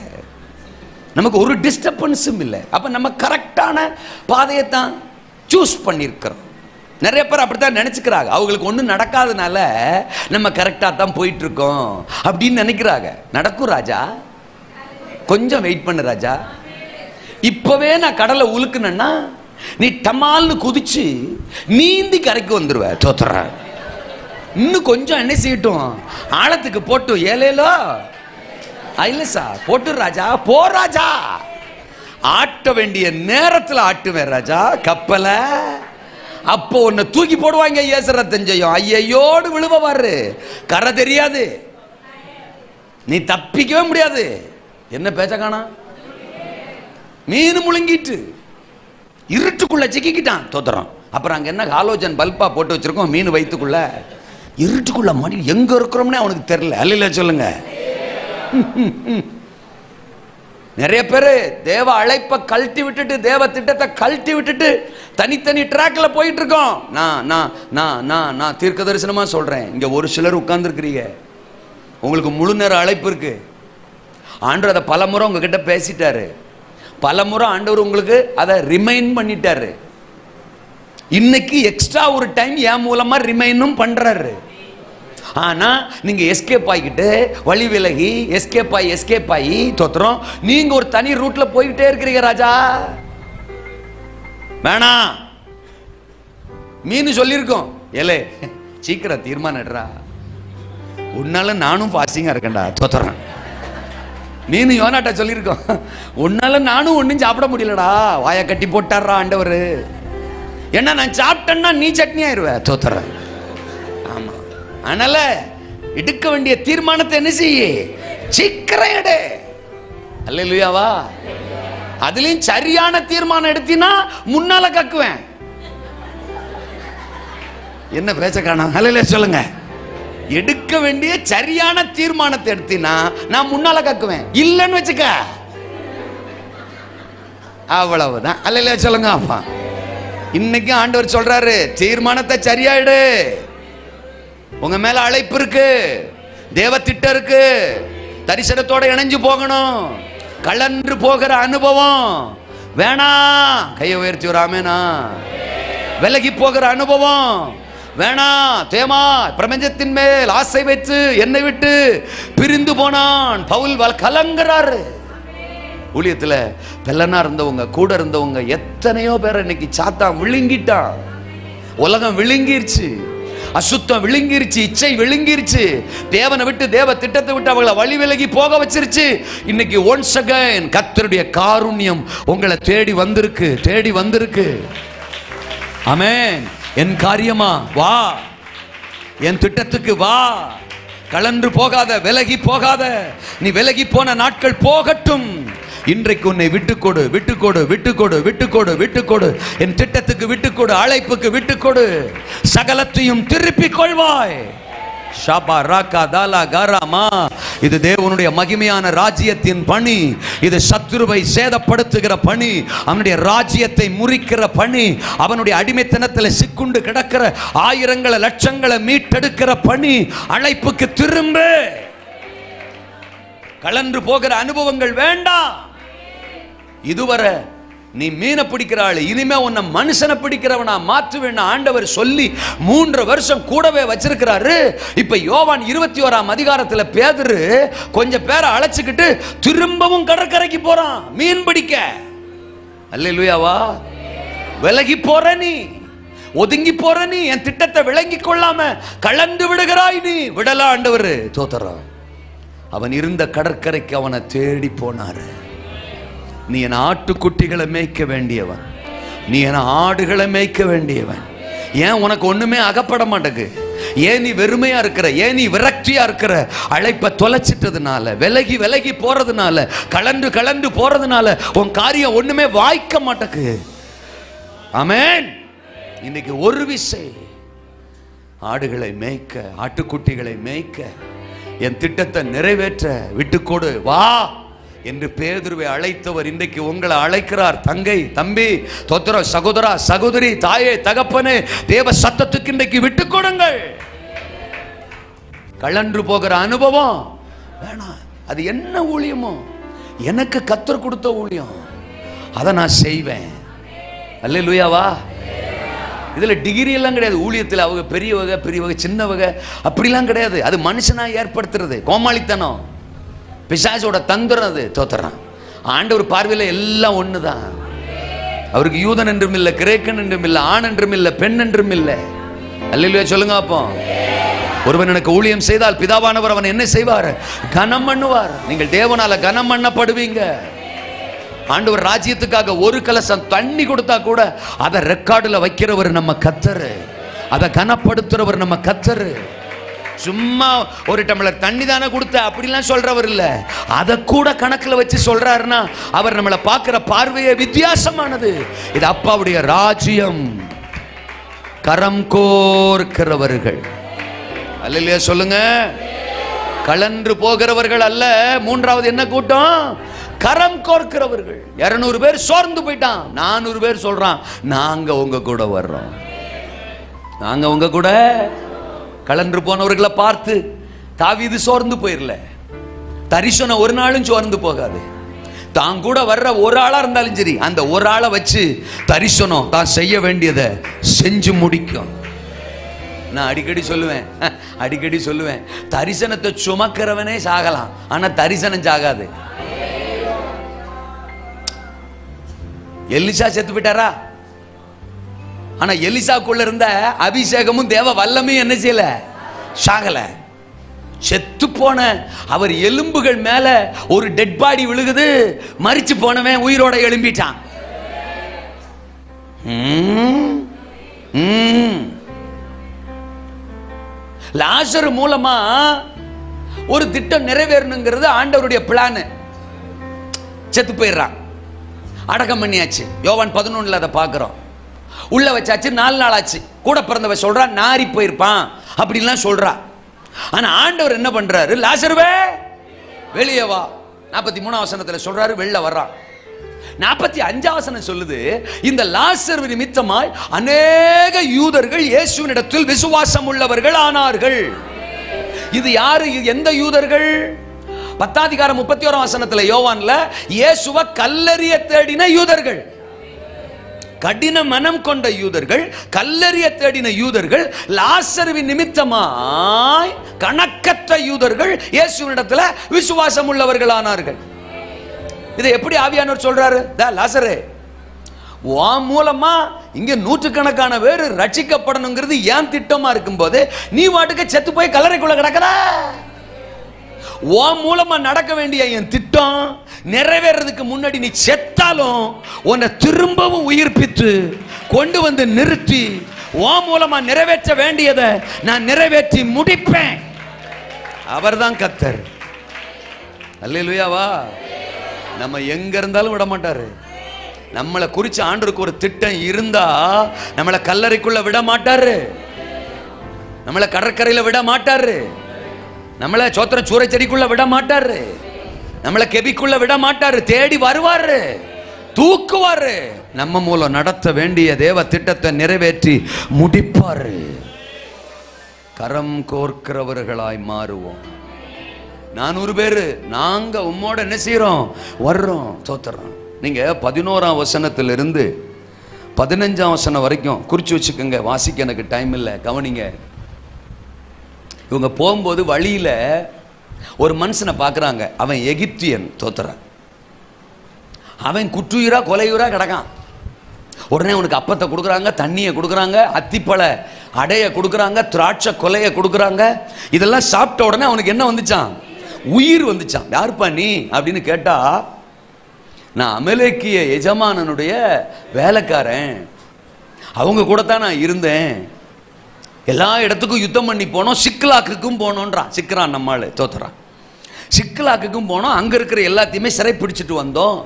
நமக்கு ஒரு டிஸ்டர்பன்ஸும் இல்லை, அப்ப நம்ம கரெக்டான பாதையை தான் சூஸ் பண்ணியிருக்கிறோம். நிறைய பேர் அப்படித்தான் நினைச்சுக்கிறாங்க. அவங்களுக்கு ஒன்றும் நடக்காதனால நம்ம கரெக்டாக தான் போயிட்டு இருக்கோம் அப்படின்னு நினைக்கிறாங்க. நடக்கும் ராஜா, கொஞ்சம் வெயிட் பண்ணு ராஜா. இப்பவே நான் கடலை உழுக்குனேன்னா நீ டமால்னு குதிச்சு நீந்தி கரைக்கு வந்துருவ. தோத்துற. இன்னும் கொஞ்சம் என்ன செய்யட்டும், ஆழத்துக்கு போட்டு ஏலேலோ ஐலசா போட்டு ராஜா, போ ராஜா. ஆட்ட வேண்டிய நேரத்தில் ஆட்டுவேன் ராஜா கப்பலை. அப்போ உன்னை தூக்கி போடுவாங்க. ஏசரத்தன் செய்யும் ஐயோடு விழுவாரு, கரை தெரியாது, நீ தப்பிக்கவே முடியாது. என்ன பேச்ச காணா? மீன் முழுங்கிட்டு இருட்டுக்குள்ள சிக்கிக்கிட்டான். தோத்துறான். அப்புறம் அங்க என்ன ஹாலோஜன் பல்பா போட்டு வச்சிருக்கோம் மீன் வயிற்றுக்குள்ள. இருட்டுக்குள்ள மாடி எங்க இருக்கிறோம்னே அவனுக்கு தெரியல. அல்ல சொல்லுங்க. நிறைய பேரு தேவ அழைப்பை கழட்டி விட்டுட்டு, தேவ திட்டத்தை கழட்டி விட்டுட்டு தனித்தனி ட்ராக்ல போயிட்டு இருக்கோம். நான் தீர்க்க தரிசனமா சொல்றேன், இங்க ஒரு சிலர் உட்கார்ந்து இருக்கிறீங்க, உங்களுக்கு முழு நேர அழைப்பு இருக்கு. ஆண்டவர் அதை பலமுறை உங்ககிட்ட பேசிட்டாரு, பலமுறை ஆண்டவர் உங்களுக்கு அதை ரிமைண்ட் பண்ணிட்டாரு. இன்னைக்கு எக்ஸ்ட்ரா ஒரு டைம் என் மூலமா ரிமைண்டும் பண்றாரு. ஆனா நீங்க எஸ்கேப் ஆகிக்கிட்டு வழி விலகி எஸ்கேப் ஆகி தோத்துறோம். நீங்க ஒரு தனி ரூட்ல போய்கிட்டே இருக்கிறீங்க ராஜா. வேணாம், மீன் சொல்லியிருக்கோம், ஏலே சீக்கிரம் தீர்மானம் எடுறா, உன்னால நானும் பாசிங்கா இருக்கேன்டா தோத்துறேன். மீன் யோனாட்ட சொல்லியிருக்கோம், உன்னால நானும் ஒன்னும் சாப்பிட முடியலடா, வாயை கட்டி போட்டாரா ஆண்டவர். ஏன்னா நான் சாப்பிட்டேன்னா நீ சட்னி ஆயிருவ தோத்துறேன். ஆமா, அதனால எடுக்க வேண்டிய தீர்மானத்தை என்ன செய்ய, சீக்கிரம் எடு. அல்லேலூயாவா. அதுலயும் சரியான தீர்மானம் எடுத்தினா முன்னால கக்குவேன். என்ன பேச்ச காணோம்? அல்லேலூயா சொல்லுங்க. எடுக்க வேண்டிய சரியான தீர்மானத்தை எடுத்தினா நான் முன்னால கக்குவேன். இல்லன்னு வச்சுக்க, அவ்வளவுதான். அல்லேலூயா சொல்லுங்க. அப்பா இன்னைக்கு ஆண்டவர் சொல்றாரு, தீர்மானத்தை சரியாயிடு. உங்க மேல அழைப்பு இருக்கு, தேவ திட்டம் இருக்கு, தரிசனத்தோட இணைஞ்சு போகணும். கலன்று போகிற அனுபவம் வேணாம். கையை உயர்த்தி வராமேனா. விலகி போகிற அனுபவம் வேணாம். தேமா பிரபஞ்சத்தின் மேல் ஆசை வைத்து என்னை விட்டு பிரிந்து போனான் பவுல் கலங்குறாரு. ஊழியத்துல பெல்லனா இருந்தவங்க, கூட இருந்தவங்க எத்தனையோ பேர் இன்னைக்கு சாத்தான் விழுங்கிட்டான். உலகம் விழுங்கிருச்சு, அசுத்தம் விழுங்கிருச்சு, இச்சை விழுங்கிருச்சு, தேவனை விட்டு தேவ திட்டத்தை விட்டு அவங்களை வழி விலகி போக வச்சிருச்சு. இன்னைக்கு ஒன்ஸ் அகைன் கர்த்தருடைய காருண்யம் உங்களை தேடி வந்திருக்கு. ஆமென். என் காரியமா வா, என் திட்டத்துக்கு வா. கலந்து போகாத, விலகி போகாத. நீ விலகி போன நாட்கள் போகட்டும். இன்றைக்கு உன்னை விட்டுக்கொடு. என் திட்டத்துக்கு விட்டுக்கொடு, அழைப்புக்கு விட்டுக்கொடு. சகலத்தையும் திருப்பிக் கொள்வாய். இது தேவனுடைய மகிமையான ராஜ்யத்தின் பணி. இது சத்துருவை சேதப்படுத்துகிற பணி, அவனுடைய ராஜ்யத்தை முறிக்கிற பணி, அவனுடைய அடிமைத்தனத்தில் சிக்குண்டு கிடக்கிற ஆயிரங்களை லட்சங்களை மீட்டெடுக்கிற பணி. அழைப்புக்கு திரும்ப. கலந்து போகிற அனுபவங்கள் வேண்டாம். இதுவரை நீ மீனை பிடிக்கிற ஆளு, இனிமே உன்னை மனுஷனை பிடிக்கிறவனா மாற்றுவேன் ஆண்டவர் சொல்லி 3 வருஷம் கூடவே வச்சிருக்கிறாரு. இப்ப யோவான் 21ஆம் அதிகாரத்துல பேதுரு கொஞ்சம் பேரை அழைச்சுக்கிட்டு திரும்பவும் கடற்கரைக்கு போறான் மீன் பிடிக்க. அல்லேலூயாவா. விலகி போற நீ, ஒதுங்கி போற நீ, என் திட்டத்தை விளங்கி கொள்ளாம கலந்து விடுகிறாய் நீ. விடலா ஆண்டவர் தோத்தறான். அவன் இருந்த கடற்கரைக்கு அவனை தேடி போனாரு. நீ என் ஆட்டுக்குட்டிகளை மேய்க்க வேண்டியவன், நீ என் ஆடுகளை மேய்க்க வேண்டியவன். ஏன் உனக்கு ஒண்ணுமே அகப்பட மாட்டேங்குது? ஏன் நீ வெறுமையா இருக்கிற? ஏன் நீ விரக்தியா இருக்கிற? அழைப்பை தொலைச்சிட்டதுனால, விலகி போறதுனால, கலந்து போறதுனால உன் காரியம் ஒண்ணுமே வாய்க்க மாட்டேங்குது. ஆமென். இன்னைக்கு ஒரு விசை ஆடுகளை மேய்க்க, ஆட்டுக்குட்டிகளை மேய்க்க, என் திட்டத்தை நிறைவேற்ற விட்டுக்கொடு, வா என்று பேதுருவை அழைத்தவர் இன்றைக்கு உங்களை அழைக்கிறார். தங்கை, தம்பி, தோத்திர சகோதரா, சகோதரி, தாயே, தகப்பனே, தேவ சத்தத்துக்கு இன்றைக்கு விட்டுக் கொடுங்கள். கலன்று போகிற அனுபவம் வேணாம். அது என்ன ஊழியமோ, எனக்கு கர்த்தர் கொடுத்த ஊழியம், அதை நான் செய்வேன். அல்லேலூயாவா. இதுல டிகிரி எல்லாம் கிடையாது. ஊழியத்தில் அவங்க பெரியவங்க சின்னவங்க அப்படிலாம் கிடையாது. அது மனுஷனா ஏற்படுத்துறது, கோமாளித்தனம், பிசாசோட தந்திரம். அது தோத்துறான். ஆண்டவர் பார்வையில் எல்லாம் ஒண்ணுதான். அவருக்கு யூதன் என்றும் இல்லை, கிரேக்கன் என்றும் இல்லை, ஆண் என்றும் இல்லை, பெண் என்றும் இல்லை. அல்லேலூயா சொல்லுங்க. அப்போ ஒருவன் எனக்கு ஊழியம் செய்தால் பிதாவானவர் அவன் என்ன செய்வார்? கனம் பண்ணுவார். நீங்கள் தேவனால கனம் பண்ணப்படுவீங்க. ஆண்டவர் ராஜ்யத்துக்காக ஒரு கலசம் தண்ணி கொடுத்தா கூட அதை ரெக்கார்டுல வைக்கிறவர் நம்ம கர்த்தர், அதை கனப்படுத்துறவர் நம்ம கர்த்தர். சும்மா ஒரு டம்ளர் தண்ணி தானே கொடுத்த அப்படிலாம் சொல்றவர் இல்ல, அதை கூட கணக்குல வச்சு சொல்றாருன்னா அவர் நம்மளை பார்க்கிற பார்வையே வித்தியாசமானது. இது அப்பாவுடைய ராஜ்யம். கரம் கோர்க்கிறவர்கள். அல்லேலூயா சொல்லுங்க. கலன்று போகிறவர்கள் அல்ல. மூன்றாவது என்ன கூட்டம்? கரம் கோர்க்கிறவர்கள். 200 பேர் சோர்ந்து போயிட்டான், 400 பேர் சொல்றான், நாங்க உங்க கூட வர்றோம், நாங்க உங்க கூட. கலன்று போனவர்களை பார்த்து தாவீது சோர்ந்து போயிரல. தரிசனம் ஒரு நாளும் சோர்ந்து போகாது. தான் கூட வர்ற ஒரு ஆளா இருந்தாலும் சரி, அந்த ஒரு ஆளை வச்சு தரிசனம் தான் செய்ய வேண்டியதை செஞ்சு முடிக்கும். நான் அடிக்கடி சொல்லுவேன், தரிசனத்தை சுமக்கிறவனே சாகலாம், ஆனா தரிசனம் சாகாது. எலிசா செத்து போயிட்டாரா? ஆனா எலிசாக்குள்ள இருந்த அபிஷேகமும் தேவ வல்லமையும் என்ன செய்யல? சாகல. செத்து போன அவர் எலும்புகள் மேல ஒரு டெட் பாடி விழுகுது, மரிச்சு போனவன் உயிரோட எழும்பிட்டான். லாசர் மூலமா ஒரு திட்டம் நிறைவேறணுங்கிறது ஆண்டவருடைய பிளான். செத்து போயிடுறான், அடக்கம் பண்ணியாச்சு. யோவான் 11 அதை பார்க்கிறோம். உள்ள வச்சாச்சு, 4 நாள் ஆச்சு. கூட பிறந்தவ சொல்றா நாரி போயிருப்பான் அப்படின்லாம் சொல்றா. ஆனா ஆண்டவர் என்ன பண்றாரு? லாசருவே வெளியே வா. 43 வசனத்துல சொல்றாரு, வெளில வர்றான். 45 வசனம் சொல்லுது, இந்த லாசர் நிமித்தமாய் அநேக யூதர்கள் இயேசுவினிடத்தில் விசுவாசம் உள்ளவர்கள் ஆனார்கள். இது யாரு? எந்த யூதர்கள்? 10 31 வசனத்துல யோவான்ல இயேசுவை கல்லறிய தேடின யூதர்கள், கடின மனம் கொண்ட யூதர்கள், கல்லறிய தேடின யூதர்கள், லாசருவின் நிமித்தமாய் கணக்கற்ற யூதர்கள் இயேசுவினிடத்தில் விசுவாசம் உள்ளவர்கள் ஆனார்கள். இதை எப்படி ஆவியானவர் சொல்றாரு? லாசரே, உன் மூலமா இங்க நூற்றுக்கணக்கான பேர் ரட்சிக்கப்படணுங்கிறது ஏன் திட்டமா இருக்கும் போது நீ வாட்டுக்கு செத்து போய் கல்லறைக்குள்ள கிடக்கிற. உன் மூலமா நடக்க வேண்டிய என் திட்டம் நிறைவேறதுக்கு முன்னாடி நீ செத்தாலும் உன்னை திரும்பவும் உயிர்ப்பித்து கொண்டு வந்து நிறுத்தி உன் மூலமா நிறைவேற்ற வேண்டியதை நான் நிறைவேற்றி முடிப்பேன். அவர்தான் கர்த்தர். அல்லேலூயாவா. நம்ம எங்க இருந்தாலும் விட மாட்டாரு. நம்மளை குறிச்சு ஆண்டவருக்கு ஒரு திட்டம் இருந்தா நம்மளை கல்லறைக்குள்ள விட மாட்டாரு, நம்மளை கடற்கரையில விட மாட்டாரு, நம்மளை சோத்திர சூறைச்செடிக்குள்ள விட மாட்டாரு, நம்மளை கெபிக்குள்ள விட மாட்டாரு. தேடி வருவாரு, தூக்குவாரு. நம்ம மூலம் நடத்த வேண்டிய தேவ திட்டத்தை நிறைவேற்றி முடிப்பாரு. கரம் கோர்க்கிறவர்களாய் மாறுவோம். 400 பேரு நாங்க உம்மோட என்ன செய்யறோம்? வர்றோம், தோத்துறோம். நீங்க 11ஆம் வசனத்திலிருந்து 15ஆம் வசனம் வரைக்கும் குறிச்சு வச்சுக்கோங்க. வாசிக்க எனக்கு டைம் இல்லை, கவனிங்க. இவங்க போகும்போது வழியில ஒரு மனுஷனை பார்க்குறாங்க. அவன் எகிப்தியன், தோத்துறான். அவன் குற்றுயிரா கொலையுரா கிடக்கான். உடனே அவனுக்கு அப்பத்தை கொடுக்குறாங்க, தண்ணியை கொடுக்குறாங்க, அத்திப்பழ அடைய கொடுக்குறாங்க, திராட்சை கொலையை கொடுக்குறாங்க. இதெல்லாம் சாப்பிட்ட உடனே அவனுக்கு என்ன வந்துச்சான்? உயிர் வந்துச்சான். யாருப்பா நீ அப்படின்னு கேட்டா, நான் அமலேக்கிய எஜமானனுடைய வேலைக்காரன், அவங்க கூட தான் நான் இருந்தேன். எல்லா இடத்துக்கும் யுத்தம் பண்ணி போனோம், சிக்கலாக்குக்கும் போனோன்றான். சிக்கிறான் நம்மால், தோத்துறான். சிக்கலாக்குக்கும் போனோம், அங்க இருக்கிற எல்லாத்தையுமே சிறை பிடிச்சிட்டு வந்தோம்.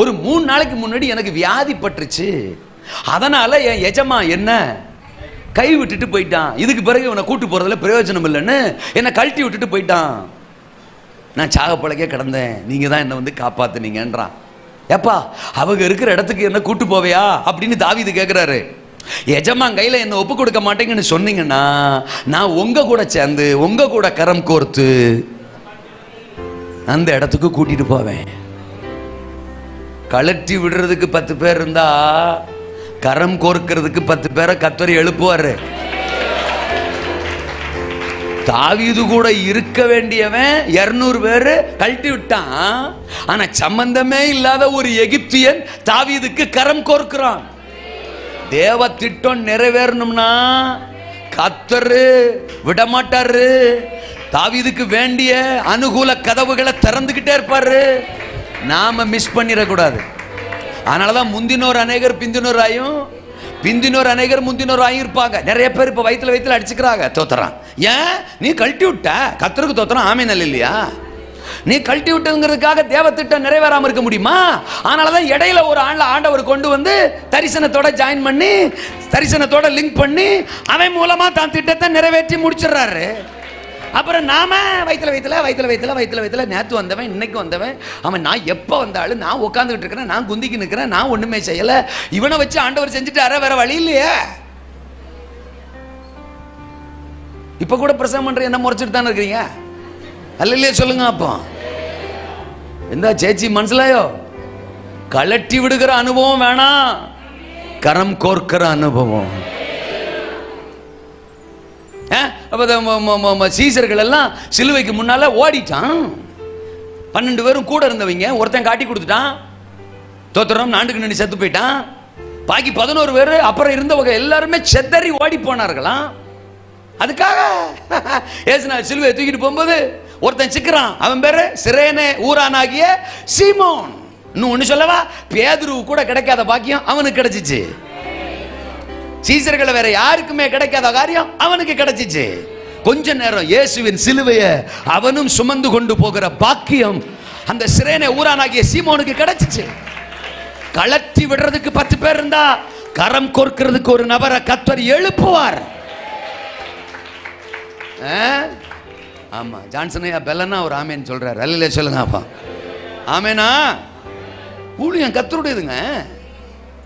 ஒரு 3 நாளைக்கு முன்னாடி எனக்கு வியாதி பட்டுருச்சு, அதனால என் எஜமா என்ன கை விட்டுட்டு போயிட்டான். இதுக்கு பிறகு இவனை கூட்டு போறதுல பிரயோஜனம் இல்லைன்னு என்னை கழட்டி விட்டுட்டு போயிட்டான். நான் சாகப்பழக்கே கிடந்தேன், நீங்க தான் என்ன வந்து காப்பாத்துனீங்கன்றான். ஏப்பா, அவங்க இருக்கிற இடத்துக்கு என்ன கூட்டு போவையா அப்படின்னு தாவீது கேட்கிறாரு. எஜமான் கையில என்ன ஒப்பு கொடுக்க மாட்டேங்கன்னு சொன்னீங்கன்னா நான் உங்க கூட சேர்ந்து உங்க கூட கரம் கோர்த்து அந்த இடத்துக்கு கூட்டிட்டு போவேன். கழட்டி விடுறதுக்கு 10 பேர் இருந்தா கரம் கோர்க்கிறதுக்கு 10 பேரை கர்த்தர் எழுப்புவாரு. தாவீது கூட இருக்க வேண்டியவன் 200 பேரு கழட்டி விட்டான். ஆனா சம்பந்தமே இல்லாத ஒரு எகிப்தியன் தாவீதுக்கு கரம் கோர்க்கிறான். தேவ திட்டம் நிறைவேறணும்னா கர்த்தர் விட மாட்டாரு. தாவீதுக்கு வேண்டிய அனுகூல கதவுகளை திறந்துகிட்டே இருப்பாரு. நாம மிஸ் பண்ணிடக்கூடாது. அதனாலதான் முந்தினோர் அநேகர் பிந்தினோர் ஆயும், பிந்தினோர் அநேகர் முந்தினோர் ஆயும் இருப்பாங்க. நிறைய பேர் இப்ப வயிற்றுல அடிச்சுக்கிறாங்க, தோத்துறான். ஏன்? நீ கழட்டி விட்ட, கர்த்தருக்கு தோத்துறான். ஆமே, நல்ல இல்லையா? நீ கழட்டி விட்டுங்கிறதுக்காக தேவ திட்டம் நிறைவேறாம இருக்க முடியுமா? அதனாலதான் இடையில ஒரு ஆண்டவர் கொண்டு வந்து தரிசனத்தோட ஜாயின் பண்ணி, தரிசனத்தோட லிங்க் பண்ணி அவன் மூலமா தான் திட்டத்தை நிறைவேற்றி முடிச்சிடறாரு. அப்புறம் நாம வயிற்றுல நேற்று வந்தவன், இன்னைக்கு வந்தவன், அவன் நான் எப்போ வந்தாலும் நான் உட்காந்துக்கிட்டு இருக்கிறேன், நான் குந்திக்கு நிற்கிறேன், நான் ஒண்ணுமே செய்யல, இவனை வச்சு ஆண்டவர் செஞ்சுட்டு வேற வழி இல்லையே. இப்ப கூட பிரசவம் பண்ற என்ன முறைச்சிட்டு தானே இருக்கிறீங்க? அல்ல இல்லையா சொல்லுங்க. அப்போ எந்த சேச்சி மனசிலாயோ? கலட்டி விடுகிற அனுபவம் வேணாம், கரம் கோர்க்கிற அனுபவம். சீசர்கள் எல்லாம் சிலுவைக்கு முன்னால ஓடிட்டான். 12 பேரும் கூட இருந்தவங்க ஒருத்தன் காட்டி கொடுத்துட்டான், தோத்திரம் நாண்டுக்கு நின்று செத்து போயிட்டான். பாக்கி 11 பேர் அப்புறம் இருந்தவங்க எல்லாருமே செதறி ஓடி போனார்களாம். அதுக்காக ஏசுநாதர் சிலுவையை தூக்கிட்டு போகும்போது ஒருத்தன் சிக்கிறான், அவன் பேரு சிரேனே ஊரானாகிய சீமோன். இன்னும் ஒண்ணு சொல்லவா, பேதுரு கூட கிடைக்காத பாக்கியம் அவனுக்கு கிடைச்சிச்சு. சீசர்களை வேற யாருக்குமே கிடைக்காத காரியம் அவனுக்கு கிடைச்சிச்சு. கொஞ்ச நேரம் இயேசுவின் சிலுவையை அவனும் சுமந்து கொண்டு போகிற பாக்கியம் அந்த சிரேனே ஊரானாகிய சீமோனுக்கு கிடைச்சிச்சு. கலட்டி விடுறதுக்கு 10 பேர் இருந்தா கரம் கோர்க்கிறதுக்கு ஒரு நபரை கர்த்தர் எழுப்புவார். ஆமா, ஜான்சனையா பெல்லனா ஒரு ஆமேன் சொல்றாரு. அல்ல சொல்லுங்க அப்பா, ஆமேனா. ஊழியம் கர்த்தருடையதுங்க,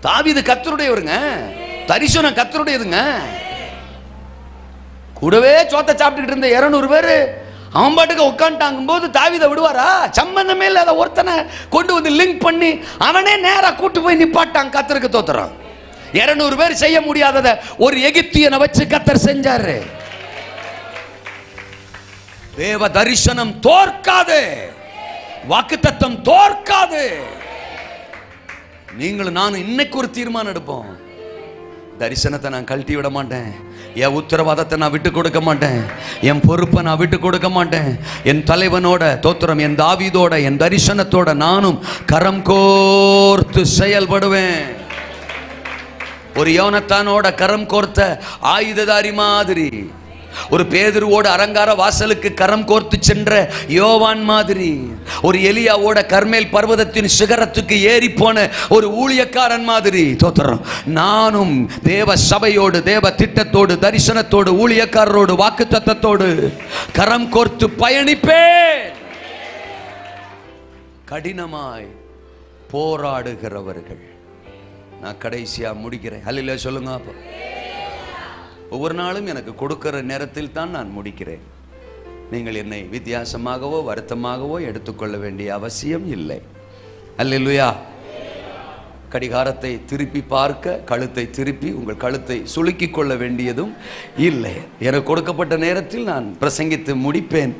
தாவீது கர்த்தருடையவருங்க, தரிசனம் கர்த்தருடையதுங்க. கூடவே சோத்தை சாப்பிட்டுக்கிட்டு இருந்த 200 பேர் அவன் பாட்டுக்கு உட்காந்துட்டாங்கும் போது தாவீதை விடுவாரா? சம்பந்தமே இல்லாத ஒருத்தனை கொண்டு வந்து லிங்க் பண்ணி அவனே நேரா கூட்டு போய் நிப்பாட்டான். கர்த்தருக்கு தோத்துறான். 200 பேர் செய்ய முடியாதத ஒரு எகிப்தியனை வச்சு கர்த்தர் செஞ்சாரு. தேவ தரிசனம் தோற்காது, வாக்குத்தத்தம் தோற்காது. நீங்களும் நானும் இன்னைக்கு ஒரு தீர்மானம் எடுப்போம். தரிசனத்தை நான் கழட்டி விட மாட்டேன், என் உத்தரவாதத்தை நான் விட்டு கொடுக்க மாட்டேன், என் பொறுப்பை நான் விட்டு கொடுக்க மாட்டேன். என் தலைவனோட தோத்திரம், என் தாவீதோட, என் தரிசனத்தோட நானும் கரம் கோர்த்து செயல்படுவேன். ஒரு யோனத்தானோட கரம் கோர்த்த ஆயுததாரி மாதிரி, ஒரு பேதுருவோட அலங்கார வாசலுக்கு கரம் கோர்த்து சென்ற யோவான் மாதிரி, ஒரு எலியாவோட கர்மேல் பர்வதத்தின் சிகரத்துக்கு ஏறி போன ஒரு ஊழியக்காரன் மாதிரி தோத்திரம் நானும் தேவ சபையோடு, தேவ திட்டத்தோடு, தரிசனத்தோடு, ஊழியக்காரரோடு, வாக்குத்தத்தத்தோடு கரம் கோர்த்து பயணிப்பேன். கடினமாய் போராடுகிறவர்கள். நான் கடைசியா முடிக்கிறேன். ஹல்லேலூயா சொல்லுங்க. அப்ப ஒவ்வொரு நாளும் எனக்கு கொடுக்கிற நேரத்தில் தான் நான் முடிக்கிறேன். நீங்கள் என்னை வித்தியாசமாகவோ வருத்தமாகவோ எடுத்துக்கொள்ள வேண்டிய அவசியம் இல்லை. அல்லேலூயா. கடிகாரத்தை திருப்பி பார்க்க, கழுத்தை திருப்பி உங்கள் கழுத்தை சுளுக்கிக் கொள்ள வேண்டியதும் இல்லை. எனக்கு கொடுக்கப்பட்ட நேரத்தில் நான் பிரசங்கித்து முடிப்பேன்.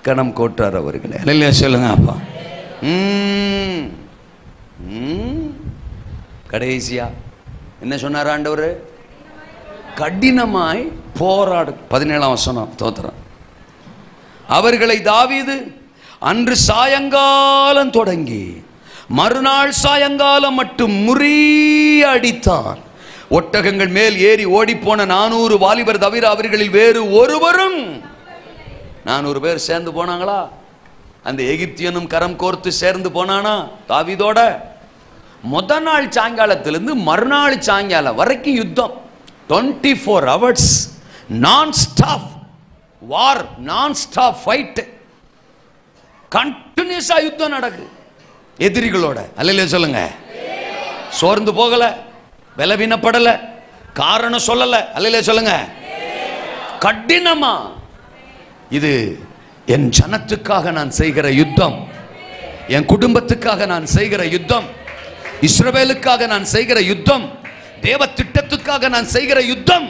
கணம் கோட்டார் அவர்களே. அல்லேலூயா சொல்லுங்க அப்பா. கடைசியா என்ன சொன்னார் ஆண்டவர்? கடினமாய் போராடு. 17ஆம் வசனம் தோத்திரம். அவர்களை தாவீது அன்று சாயங்காலம் தொடங்கி மறுநாள் சாயங்காலம் மட்டும் முறியடித்தான். ஒட்டகங்கள் மேல் ஏறி ஓடிப்போன 400 வாலிபர் தவிர அவர்களில் வேறு ஒருவரும். 400 பேர் சேர்ந்து போனாங்களா? அந்த எகிப்தியனும் கரம் கோர்த்து சேர்ந்து போனானா தாவீதோட? முதல் நாள் சாயங்காலத்திலிருந்து மறுநாள் சாயங்காலம் வரைக்கும் யுத்தம். 24 hours non-stop war, non-stop fight. கண்டினியூஸா யுத்தம் நடக்கு எதிரிகளோட. அல்லேலூயா சொல்லுங்க. சோர்ந்து போகல, பலவீனப்படல, காரணம் சொல்லல. அல்லேலூயா சொல்லுங்க. கடினமா. இது என் ஜனத்துக்காக நான் செய்கிற யுத்தம், என் குடும்பத்துக்காக நான் செய்கிற யுத்தம், இஸ்ரவேலுக்காக நான் செய்கிற யுத்தம், தேவ திட்டத்துக்காக நான் செய்கிற யுத்தம்.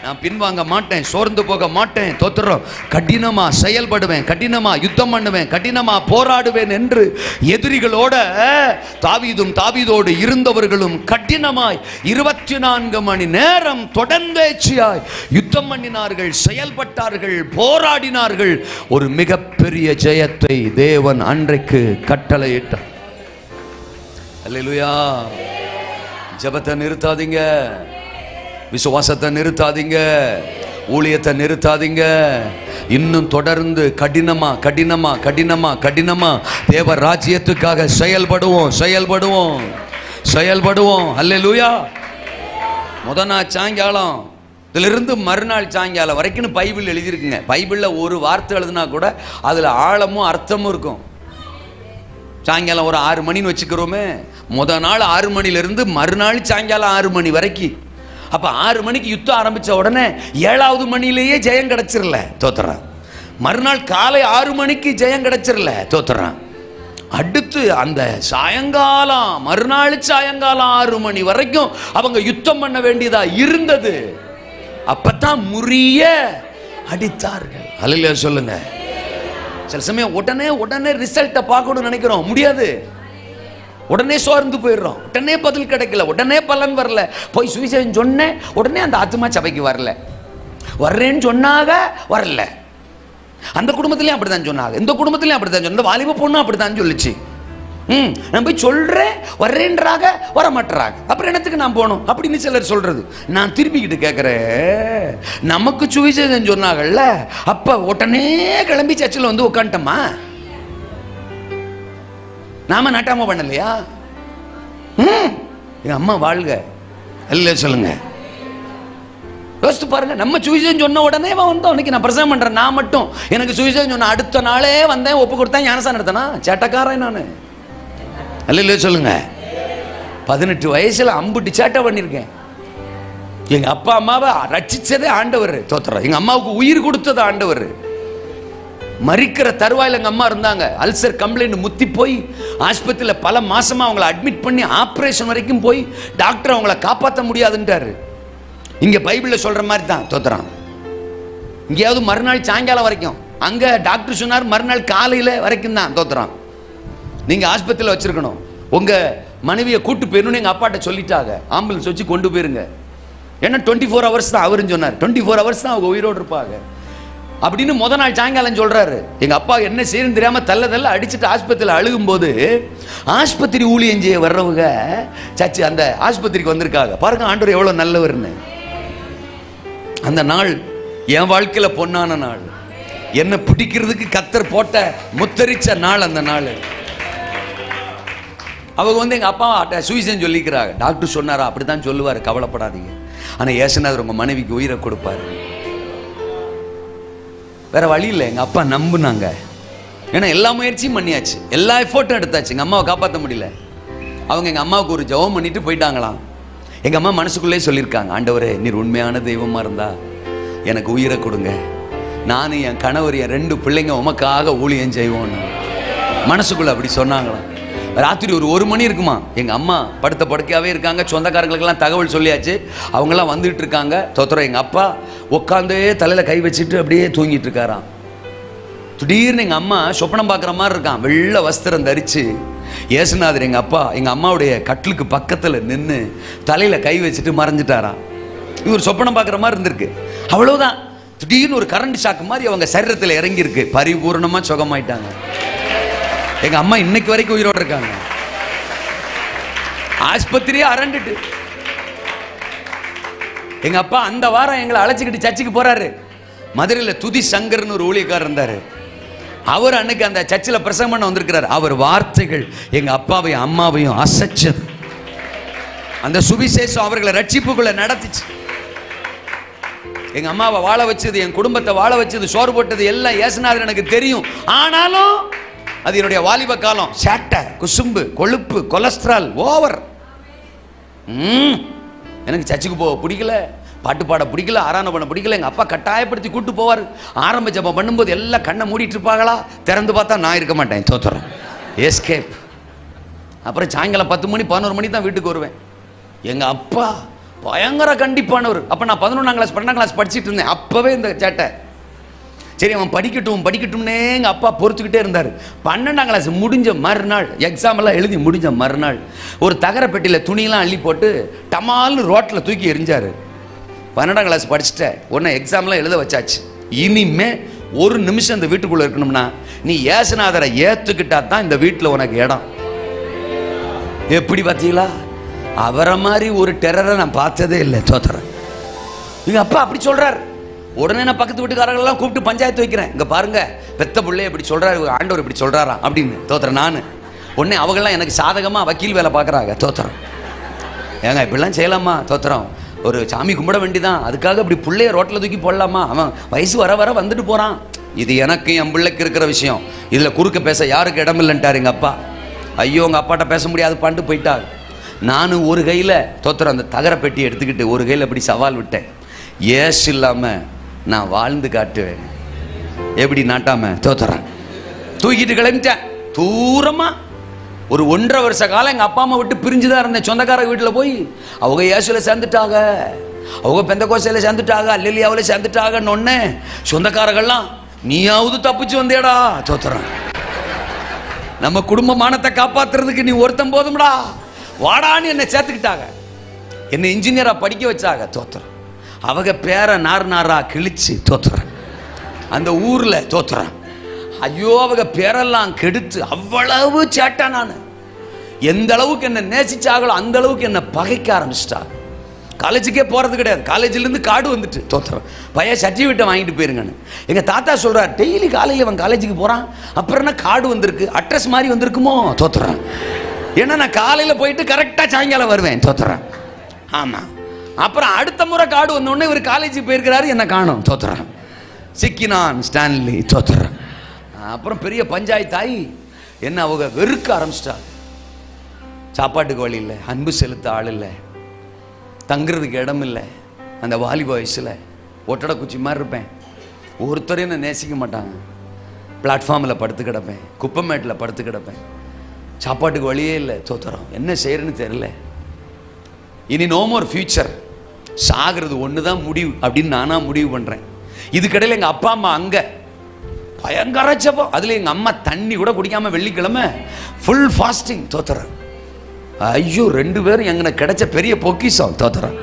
நான் பின்வாங்க மாட்டேன், சோர்ந்து போக மாட்டேன். தோத்திரம் கடினமா செயல்படுவேன், கடினமா யுத்தம் பண்ணுவேன், கடினமா போராடுவேன் என்று எதிரிகளோட தாவீதும் தாவீதோடு இருந்தவர்களும் கடினமாய் 24 மணி நேரம் தொடர்ந்தேச்சியாய் யுத்தம் பண்ணினார்கள், செயல்பட்டார்கள், போராடினார்கள். ஒரு மிகப்பெரிய ஜெயத்தை தேவன் அன்றைக்கு கட்டளையிட்டார். அல்லேலூயா. ஜெபத்தை நிறுத்தாதீங்க, விசுவாசத்தை நிறுத்தாதீங்க, ஊழியத்தை நிறுத்தாதீங்க. இன்னும் தொடர்ந்து கடினமா கடினமா கடினமா கடினமா தேவ ராஜ்யத்துக்காக செயல்படுவோம் செயல்படுவோம் செயல்படுவோம். அல்லேலூயா. முதல் நாள் சாயங்காலம் இதிலிருந்து மறுநாள் சாயங்காலம் வரைக்கும் பைபிள் எழுதியிருக்குங்க. பைபிளில் ஒரு வார்த்தை எழுதுனா கூட அதில் ஆழமும் அர்த்தமும் இருக்கும். சாயங்காலம் ஒரு 6 மணின்னு வச்சுக்கிறோமே, முதல் நாள் 6 மணிலிருந்து மறுநாள் சாயங்காலம் 6 மணி வரைக்கும். அப்ப 6 மணிக்கு யுத்தம் ஆரம்பிச்ச உடனே 7வது மணிலேயே ஜெயம் கிடைச்சிடல, தோத்துறான். மறுநாள் காலை 6 மணிக்கு ஜெயம் கிடைச்சிடல, தோத்துறான். அடுத்து அந்த சாயங்காலம், மறுநாள் சாயங்காலம் 6 மணி வரைக்கும் அவங்க யுத்தம் பண்ண வேண்டியதா இருந்தது. அப்பதான் முறிய அடித்தார்கள். அல்லேலூயா சொல்லுங்க. சில சமயம் உடனே ரிசல்ட்டை பார்க்கணும்னு நினைக்கிறோம், முடியாது. உடனே சோர்ந்து போயிடுறோம், உடனே பதில் கிடைக்கல, உடனே பலன் வரல. போய் சுவிசேஷம் சொன்னேன், உடனே அந்த ஆத்துமா சபைக்கு வரல. வர்றேன்னு சொன்னாங்க, வரல. அந்த குடும்பத்திலையும் அப்படித்தான் சொன்னாங்க, இந்த குடும்பத்திலையும் அப்படித்தான் சொன்ன, வாலிப பொண்ணு அப்படித்தான் சொல்லிச்சு. நான் போய் சொல்றேன், வர்றேன்றாங்க, வர மாட்டுறாங்க. அப்புறம் என்னத்துக்கு நான் போகணும் அப்படின்னு சிலர் சொல்றது. நான் திருப்பிக்கிட்டு கேட்கிறேன், நமக்கு சுவிசேஷம் சொன்னாங்கல்ல, அப்ப உடனே கிளம்பி சர்ச்சில் வந்து உட்காந்துட்டோமா? நாம நாட்டாம பண்ணலையா? எங்க அம்மா வாழ்க. அல்ல சொல்லுங்க. யோசித்து பாருங்க, நம்ம சுவிசேஷம் சொன்ன உடனே வந்தோம். இன்னைக்கு நான் பிரசங்கம் பண்றேன், நான் மட்டும் எனக்கு சுவிசேஷம் சொன்ன அடுத்த நாளே வந்தேன், ஒப்பு கொடுத்தேன், ஞானஸ்நானம் எடுத்தேனா? சேட்டக்காரன் நான். அல்ல சொல்லுங்க. 18 வயசுல அம்புட்டு சேட்டை பண்ணிருக்கேன். எங்க அப்பா அம்மாவை ரட்சிச்சதே ஆண்டவர். தோத்திரம். எங்க அம்மாவுக்கு உயிர் கொடுத்தது ஆண்டவர். மரிக்கிற தருவாயில் எங்க அம்மா இருந்தாங்க. அல்சர் கம்ப்ளைண்ட் முத்தி போய் ஆஸ்பத்திரியில் பல மாசமா அவங்களை அட்மிட் பண்ணி ஆப்ரேஷன் வரைக்கும் போய் டாக்டர் அவங்கள காப்பாற்ற முடியாதுன்றாரு. இங்க பைபிள்ல சொல்ற மாதிரி தான். தோத்திரம். இங்கேயாவது மறுநாள் சாயங்காலம் வரைக்கும், அங்க டாக்டர் சொன்னார் மறுநாள் காலையில வரைக்கும் தான். தோத்திரம். நீங்க ஆஸ்பத்திரியில் வச்சிருக்கணும், உங்க மனைவியை கூட்டு போயிடணும். எங்க அப்பாட்ட சொல்லிட்டாங்க, ஆம்புலன்ஸ் வச்சு கொண்டு போயிருங்க. ஏன்னா 24 ஹவர்ஸ் தான் அவருன்னு சொன்னார். 24 ஹவர்ஸ் தான் அவங்க உயிரோடு இருப்பாங்க அப்படின்னு முத நாள் சாயங்காலம் சொல்றாரு. எங்க அப்பா என்ன செய்யணும் தெரியாம தள்ள அடிச்சுட்டு ஆஸ்பத்திரியில் அழுகும் போது ஆஸ்பத்திரி ஊழியம் செய்ய வர்றவங்க சச்சி அந்த ஆஸ்பத்திரிக்கு வந்திருக்காங்க. பாருங்க ஆண்டவர் எவ்வளவு நல்லவர்னு. அந்த நாள் என் வாழ்க்கையில பொன்னான நாள். என்ன பிடிக்கிறதுக்கு கத்தர் போட்ட முத்தரிச்ச நாள் அந்த நாள். அவங்க வந்து எங்க அப்பா சுவிசேஷம் சொல்லிக்கிறாங்க. டாக்டர் சொன்னாரா? அப்படித்தான் சொல்லுவாரு, கவலைப்படாதீங்க. ஆனா ஏசுநாதர் உங்க மனைவிக்கு உயிரை கொடுப்பாரு. வேற வழி இல்லை. எங்க அப்பா நம்புனாங்க. ஏன்னா எல்லா முயற்சியும் பண்ணியாச்சு, எல்லா எஃபோர்ட்டும் எடுத்தாச்சு. எங்க அம்மாவை காப்பாற்ற முடியல. அவங்க எங்க அம்மாவுக்கு ஒரு ஜெபம் பண்ணிட்டு போயிட்டாங்களாம். எங்க அம்மா மனசுக்குள்ளே சொல்லியிருக்காங்க, ஆண்டவரே நீர் உண்மையான தெய்வமா இருந்தா எனக்கு உயிரை கொடுங்க, நானும் என் கணவர் என் 2 பிள்ளைங்க உமக்காக ஊழியம் செய்வோன்னு மனசுக்குள்ள அப்படி சொன்னாங்களாம். ராத்திரி ஒரு 1 மணி இருக்குமா, எங்க அம்மா படுத்த படுக்கையாவே இருக்காங்க. சொந்தக்காரங்களுக்கெல்லாம் தகவல் சொல்லியாச்சு, அவங்கெல்லாம் வந்துட்டு இருக்காங்க. தோத்திரம். எங்க அப்பா உட்காந்தே தலையில கை வச்சுட்டு அப்படியே தூங்கிட்டு இருக்காராம். திடீர்னு எங்க அம்மா சொப்பனம் பார்க்குற மாதிரி இருக்கான். வெள்ளை வஸ்திரம் தரிச்சு ஏசுநாதர் எங்க அப்பா எங்க அம்மாவுடைய கட்டிலுக்கு பக்கத்துல நின்று தலையில கை வச்சுட்டு மறைஞ்சிட்டாராம். இவர் சொப்பனம் பார்க்குற மாதிரி இருந்திருக்கு. அவ்வளவுதான். திடீர்னு ஒரு கரண்ட் ஷாக்கு மாதிரி அவங்க சரீரத்தில் இறங்கி இருக்கு. பரிபூர்ணமா சுகமாயிட்டாங்க. எங்க அம்மா இன்னைக்கு வரைக்கும் உயிரோடு இருக்காங்க. ஆஸ்பத்திரியே அரண்டுட்டு. எங்க அப்பா அந்த வாரம் எங்களை அழைச்சிக்கிட்டு சர்ச்சுக்கு போறாரு. மதுரையில துதி சங்கர்னு ஒரு ஊழியக்காரர் இருந்தாரு. அவர் அன்னைக்கு அந்த சர்ச்சில் பிரசங்கம் பண்ண வந்திருக்கிறார். அவர் வார்த்தைகள் எங்க அப்பாவையும் அம்மாவையும் அசைச்சது. அந்த சுவிசேஷம் அவர்களை ரட்சிப்புக்குள்ள நடத்திச்சு. எங்க அம்மாவை வாழ வச்சது, என் குடும்பத்தை வாழ வச்சது, சோறு போட்டது எல்லாம் ஏசுநாதர் எனக்கு தெரியும். ஆனாலும் அது என்னுடைய வாலிப காலம். சேட்டை, குசும்பு, கொழுப்பு, கொலஸ்ட்ரால் ஓவர். எனக்கு சர்ச்சுக்கு போக பிடிக்கல, பாட்டு பாட பிடிக்கல, ஆராதனை பண்ண பிடிக்கல. எங்க அப்பா கட்டாயப்படுத்தி கூட்டு போவார். ஆரம்ப ஜெபம் பண்ணும்போது எல்லாம் கண்ணை மூடிட்டு இருப்பாங்களா, திறந்து பார்த்தா நான் இருக்க மாட்டேன். தோத்துறேன். எஸ்கேப். அப்புறம் சாயங்காலம் 10 மணி 11 மணி தான் வீட்டுக்கு வருவேன். எங்க அப்பா பயங்கர கண்டிப்பானவர். அப்ப நான் 11ஆம் கிளாஸ் 12ஆம் கிளாஸ் படிச்சுட்டு இருந்தேன். அப்பவே இந்த சேட்டை. சரி அவன் படிக்கட்டும்னே எங்க அப்பா பொறுத்துக்கிட்டே இருந்தார். 12ஆம் கிளாஸ் முடிஞ்ச மறுநாள், எக்ஸாம் எல்லாம் எழுதி முடிஞ்ச மறுநாள், ஒரு தகர பெட்டியில துணியெல்லாம் அள்ளி போட்டு டமால்னு ரோட்ல தூக்கி எரிஞ்சாரு. 12ஆம் கிளாஸ் படிச்சுட்ட உடனே எக்ஸாம்லாம் எழுத வச்சாச்சு. இனிமே ஒரு நிமிஷம் இந்த வீட்டுக்குள்ள இருக்கணும்னா நீ ஏசுநாதரை ஏத்துக்கிட்டா தான் இந்த வீட்டில் உனக்கு இடம். எப்படி பார்த்தீங்களா? அவரை மாதிரி ஒரு டெரரை நான் பார்த்ததே இல்லை. தோத்துறேன். எங்க அப்பா அப்படி சொல்றாரு. உடனே நான் பக்கத்து வீட்டுக்காரர்களெல்லாம் கூப்பிட்டு பஞ்சாயத்து வைக்கிறேன். இங்க பாருங்க, பெத்த பிள்ளைய இப்படி சொல்றாரு, ஆண்டவர் இப்படி சொல்றாராம் அப்படின்னு. தோத்துறேன். நான் உடனே அவங்கெல்லாம் எனக்கு சாதகமா வக்கீல் வேலை பார்க்குறாங்க. தோத்துறேன். ஏங்க இப்படிலாம் செய்யலாமா? தோத்துறோம். ஒரு சாமி கும்பிட வேண்டிதான், அதுக்காக இப்படி பிள்ளைய ரோட்டில் தூக்கி போடலாமா? அவன் வயசு வர வர வந்துட்டு போறான். இது எனக்கு என் பிள்ளைக்கு இருக்கிற விஷயம், இதுல குறுக்க பேச யாருக்கு இடம் இல்லைன்ட்டார் எங்க அப்பா. ஐயோ உங்க அப்பாட்ட பேச முடியாது பாண்டு போயிட்டார். நானும் ஒரு கையில தோத்துறேன் அந்த தகர பெட்டி எடுத்துக்கிட்டு ஒரு கையில அப்படி சவால் விட்டேன். ஏசு இல்லாம நான் வாழ்ந்து காட்டுவேன். எப்படி நாட்டாம? தோத்துறேன். தூக்கிட்டு கிளம்பிட்டேன். தூரமா ஒரு 1.5 வருஷ காலம் எங்க அப்பா அம்மா விட்டு பிரிஞ்சுதான் இருந்தேன். சொந்தக்கார வீட்டில் போய் அவங்க இயேசுல சேர்ந்துட்டாங்க, அவங்க பெந்தகோஸ்தையில சேர்ந்துட்டாங்க, அல்லேலூயாவுல சேர்ந்துட்டாங்கன்னு ஒண்ணே சொந்தக்காரர்கள்லாம் நீயாவது தப்பிச்சு வந்தேடா தோத்துறேன், நம்ம குடும்ப மானத்தை காப்பாத்துறதுக்கு நீ ஒருத்தன் போதும்டா வாடான்னு என்னை சேர்த்துக்கிட்டாங்க. என்னை இன்ஜினியரா படிக்க வச்சாங்க தோத்துறேன். அவங்க பேரை நாரா கிழிச்சு தோத்துறேன் அந்த ஊர்ல தோத்துறேன். ஐயோ அவங்க பேரெல்லாம் கெடுத்து அவ்வளவு சேட்டா. நான் எந்த அளவுக்கு என்ன நேசிச்சாங்களோ அந்த அளவுக்கு என்ன பகைக்க ஆரம்பிச்சிட்டாங்க. காலேஜுக்கே போறது கிடையாது. காலேஜ்ல இருந்து கார்டு வந்துட்டு தோத்துறேன், பையன் சர்டிஃபிகேட்டை வாங்கிட்டு போயிருங்கன்னு. எங்க தாத்தா சொல்றாரு, டெய்லி காலையில் அவன் காலேஜுக்கு போறான், அப்புறம் என்ன கார்டு வந்திருக்கு, அட்ரஸ் மாதிரி வந்திருக்குமோ தோத்துறேன். ஏன்னா நான் காலையில போயிட்டு கரெக்டா சாயங்காலம் வருவேன் தோத்துறேன். ஆமா, அப்புறம் அடுத்த முறை கார்டு வந்தோடனே இவர் காலேஜுக்கு போயிருக்கிறாரு, என்ன காணும் தோத்துறேன். சிக்கினான் ஸ்டான்லி தோத்துறேன். அப்புறம் பெரிய பஞ்சாயத்தாயி என்ன அவங்க வெறுக்க ஆரம்பிச்சிட்டாங்க. சாப்பாட்டுக்கு வழி இல்லை, அன்பு செலுத்த ஆள் இல்லை, தங்குறதுக்கு இடம் இல்லை. அந்த வாலிப வயசில் ஒட்டடை குச்சி மாதிரி இருப்பேன், ஒருத்தரையும் என்ன நேசிக்க மாட்டாங்க. பிளாட்ஃபார்மில் படுத்து கிடப்பேன், குப்பமேட்டில் படுத்து கிடப்பேன், சாப்பாட்டுக்கு வழியே இல்லை. தோத்துறோம், என்ன செய்யறதுன்னு தெரியல. இனி நோ மோர் ஃபியூச்சர், சாகிறது ஒன்று தான் முடிவு அப்படின்னு நானாக முடிவு பண்ணுறேன். இதுக்கடையில் எங்கள் அப்பா அம்மா அங்கே பயங்கர ஜெபம். அதில் எங்கள் அம்மா தண்ணி கூட குடிக்காமல் வெள்ளிக்கிழமை ஃபுல் ஃபாஸ்டிங் தோத்துறேன். ஐயோ 2 பேரும் எங்கன கிடைச்ச பெரிய பொக்கிஷம் தோத்துறேன்.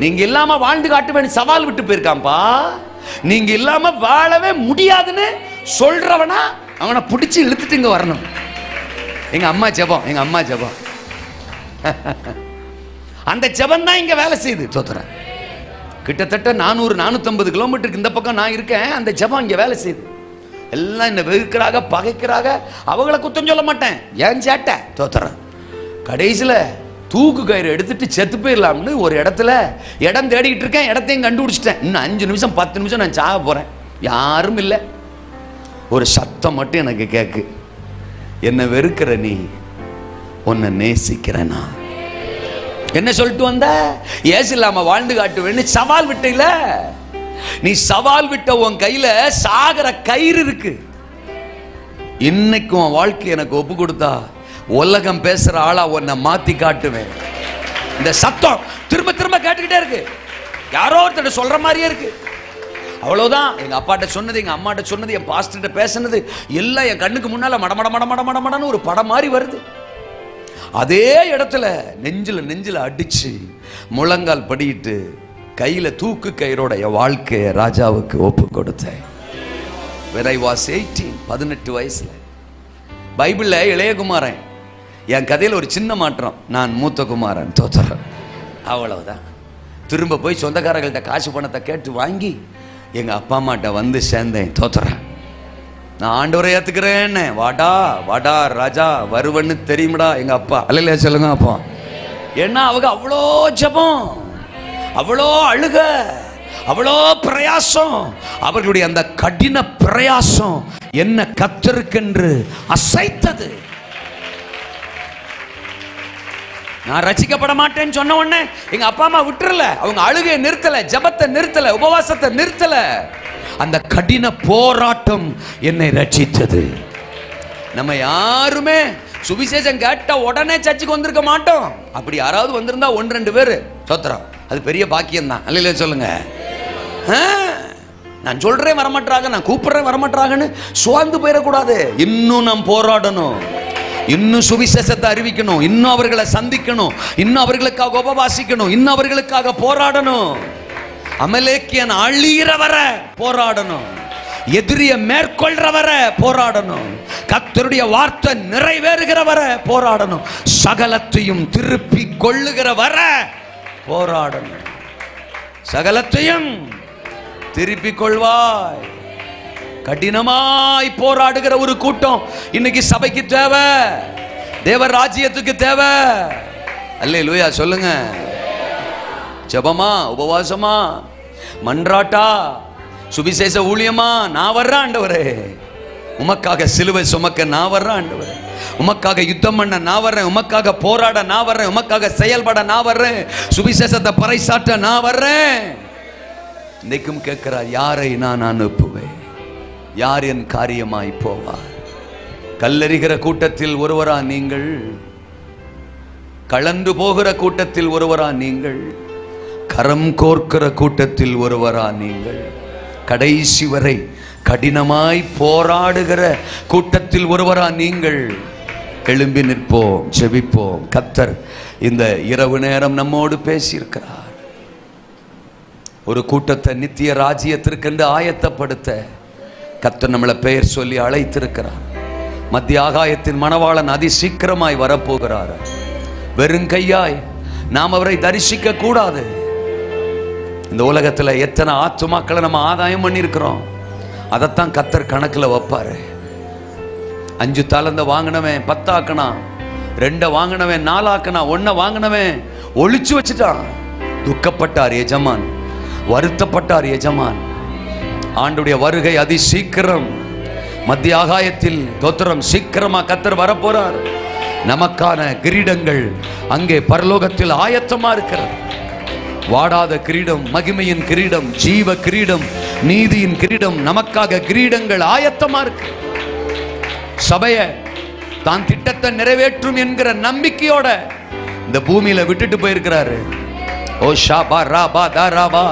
நீங்க இல்லாம வாழ்ந்து காட்டுவேன் சவால் விட்டு போயிருக்காம்பா. நீங்க இல்லாம வாழவே முடியாதுன்னு சொல்றவனா அவனை பிடிச்சி இழுத்துட்டு இங்க வரணும். எங்க அம்மா ஜெபம், எங்க அம்மா ஜெபம். அந்த ஜெபம் தான் இங்க வேலை செய்யுது தோத்துறேன். கிட்டத்தட்ட 400-450 கிலோமீட்டருக்கு இந்த பக்கம் நான் இருக்கேன். அந்த ஜெபம் இங்க வேலை செய்யுது. எல்லாம் என்ன வெறுக்கிறாங்க, பகைக்கிறாங்க. அவங்கள குத்தம் சொல்ல மாட்டேன், ஏன் சேட்டை தோத்துறேன். கடைசியில் தூக்கு கயிறு எடுத்துட்டு செத்து போயிடலாம்னு ஒரு இடத்துல இடம் தேடிக்கிட்டு இருக்கேன். இடத்தையும் கண்டுபிடிச்சிட்டேன். இன்னும் 5 நிமிஷம் 10 நிமிஷம் நான் சாக போறேன். யாரும் இல்லை, ஒரு சத்தம் மட்டும் எனக்கு கேக்கு, என்ன வெறுக்கிற நீ, உன்னை நேசிக்கிறேனா. என்ன சொல்லிட்டு வந்த? ஏசு இல்லாம வாழ்ந்து காட்டுவேன்னு சவால் விட்டீல. நீ சவால் விட்ட உன் கையில சாகர கயிறு இருக்கு. இன்னைக்கு உன் வாழ்க்கை எனக்கு ஒப்பு கொடுத்தா உலகம் பேசுற ஆளா உன்னை மாத்தி காட்டுவேன். இந்த சத்தம் திரும்ப திரும்ப கேட்டுக்கிட்டே இருக்கு, யாரோ ஒருத்தர் சொல்ற மாதிரியே இருக்கு. அவ்வளவுதான். எங்க அப்பாட்ட சொன்னது, எங்க அம்மாட்ட சொன்னது, என் பாஸ்டர்கிட்ட பேசினது எல்லாம் என் கண்ணுக்கு முன்னால மடமடன்னு ஒரு படம் மாதிரி வருது. அதே இடத்துல நெஞ்சில அடிச்சு முழங்கால் படிட்டு கையில தூக்கு கயிறோட என் வாழ்க்கைய ராஜாவுக்கு ஒப்பு கொடுத்தேன். when I was 18, 18 வயசுல. பைபிள்ல இளையகுமாரன், என் கதையில் ஒரு சின்ன மாற்றம், நான் மூத்த குமாரன் தோத்துறேன். அவ்வளவுதான். திரும்ப போய் சொந்தக்காரர்கள்ட்ட காசு பணத்தை கேட்டு வாங்கி எங்க அப்பா அம்மாட்ட வந்து சேர்ந்தேன் தோத்துறேன். நான் ஆண்டவரை ஏத்துக்கிறேன்னு, வாடா வாடா ராஜா வருவன்னு தெரியுமடா எங்க அப்பா. அல்லையா சொல்லுங்க அப்பா. ஏன்னா அவங்க அவ்வளோ ஜெபம், அவ்வளோ அழுக, அவ்வளோ பிரயாசம். அவர்களுடைய அந்த கடின பிரயாசம் என்ன கர்த்தருக்கென்று அசைத்தது. நான் ரட்சிக்கப்பட மாட்டேன்னு சொன்ன உடனே எங்க அப்பா அம்மா விட்டுறல. அவங்க அழுகையை நிறுத்தல, ஜெபத்தை நிறுத்தல, உபவாசத்தை நிறுத்தல. அந்த கடின போராட்டம் என்னை ரட்சித்தது. நம்ம யாருமே சுவிசேஷம் கேட்ட உடனே சர்ச்சுக்கு வந்திருக்க மாட்டோம். அப்படி யாராவது வந்திருந்தா 1-2 பேர் சோத்திரம், அது பெரிய பாக்கியம் தான். அல்லையா சொல்லுங்க. நான் சொல்றேன் வரமாட்டாங்க, நான் கூப்பிடுறேன் வரமாட்டாங்கன்னு சோர்ந்து போயிடக்கூடாது. இன்னும் நாம் போராடணும், இன்னும் சுவிசேஷத்தை அறிவிக்கணும், இன்னும் அவர்களை சந்திக்கணும், இன்னும் அவர்களுக்காக உபவாசிக்கணும், இன்னும் அவர்களுக்காக போராடணும். அமலேக்கியன் அழியிற வர போராடணும், எதிரிய மேற்கொள்ற வர போராடணும், கர்த்தருடைய வார்த்தை நிறைவேறுகிற வர போராடணும், சகலத்தையும் திருப்பி கொள்ளுகிற வர போராடணும். சகலத்தையும் திருப்பி கொள்வாய். கடினமாய் போராடுகிற ஒரு கூட்டம் இன்னைக்கு சபைக்கு தேவை, தேவ ராஜ்யத்துக்கு தேவை. அல்லேலூயா சொல்லுங்க. ஜெபமா, உபவாசமா, மன்றாட்டா, சுவிசேஷ ஊழியமா, நான் வர்றேன் ஆண்டவரே, உமக்காக சிலுவை சுமக்க நான் வர்றேன் ஆண்டவரே, உமக்காக யுத்தம் பண்ண நான் வர்றேன், உமக்காக போராட நான் வர்றேன், உமக்காக செயல்பட நான் வர்றேன், சுவிசேஷத்தை பறைசாற்ற நான் வர்றேன். இன்னைக்கும் கேட்கிறார், யாரை நான் அனுப்புவேன், யார் என் காரியமாய் போவார்? கல்லறிகிற கூட்டத்தில் ஒருவரா நீங்கள்? கலந்து போகிற கூட்டத்தில் ஒருவரா நீங்கள்? கரம் கோர்க்கிற கூட்டத்தில் ஒருவரா நீங்கள்? கடைசி வரை கடினமாய் போராடுகிற கூட்டத்தில் ஒருவரா நீங்கள்? எழும்பி நிற்போம், ஜெபிப்போம். கர்த்தர் இந்த இரவு நேரம் நம்மோடு பேசியிருக்கிறார். ஒரு கூட்டத்தை நித்திய ராஜ்யத்திற்கென்று ஆயத்தப்படுத்த கர்த்தர் நம்மளை பெயர் சொல்லி அழைத்திருக்கிறார். மத்திய ஆகாயத்தின் மணவாளன் அதி சீக்கிரமாய் வரப்போகிறார். வெறுங்கையாய் நாம் அவரை தரிசிக்க கூடாது. இந்த உலகத்தில் எத்தனை ஆத்துமாக்களை நம்ம ஆதாயம் பண்ணியிருக்கிறோம், அதைத்தான் கர்த்தர் கணக்கில் வைப்பாரு. 5 தாலந்த வாங்கினவன் 10 ஆக்கினான், 2 வாங்கினவன் 4 ஆக்கினான், 1 வாங்கினவன் ஒளிச்சு வச்சுட்டான். துக்கப்பட்டார் எஜமான், வருத்தப்பட்டார் எஜமான். ஆண்டுடைய வருகை அதி சீக்கிரம். மத்திய ஆகாயத்தில் தோத்திரம் சீக்கிரமா கர்த்தர் வரப்போறார். நமக்கான கிரீடங்கள் அங்கே பரலோகத்தில் ஆயத்தமா இருக்கிறது. வாடாத கிரீடம், மகிமையின் கிரீடம், ஜீவ கிரீடம், நீதியின் கிரீடம், நமக்காக கிரீடங்கள் ஆயத்தமா இருக்கு. சபைய தான் திட்டத்தை நிறைவேற்றும் என்கிற நம்பிக்கையோட இந்த பூமியில விட்டுட்டு போயிருக்கிறாரு. ஓ ஷாபா ராபா தாராபா.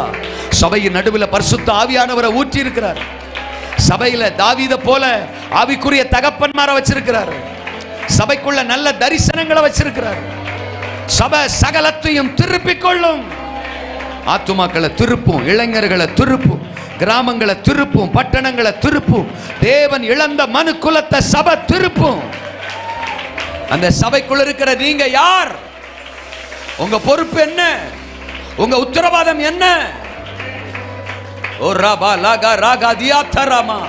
சபையின் நடுவில் பரிசுத்த ஆவியானவரை ஊற்றி இருக்கிறார். சபையில தாவீதை போல ஆவிக்குரிய தகப்பன்மாரை வச்சிருக்கிறார். சபைக்குள்ள நல்ல தரிசனங்களை வச்சிருக்கிறார். சபை சகலத்தையும் திருப்பிக் கொள்ளும். ஆத்துமாக்களை திருப்பும், இளைஞர்களை திருப்பும், கிராமங்களை திருப்பும், பட்டணங்களை திருப்பும். தேவன் இழந்த மனு குலத்தை சபை திருப்பும். அந்த சபைக்குள்ள இருக்கிற நீங்க யார்? உங்க பொறுப்பு என்ன? உங்க உத்தரவாதம் என்ன? ஓ ராபா லாகா ராகா தியாத்தராமா.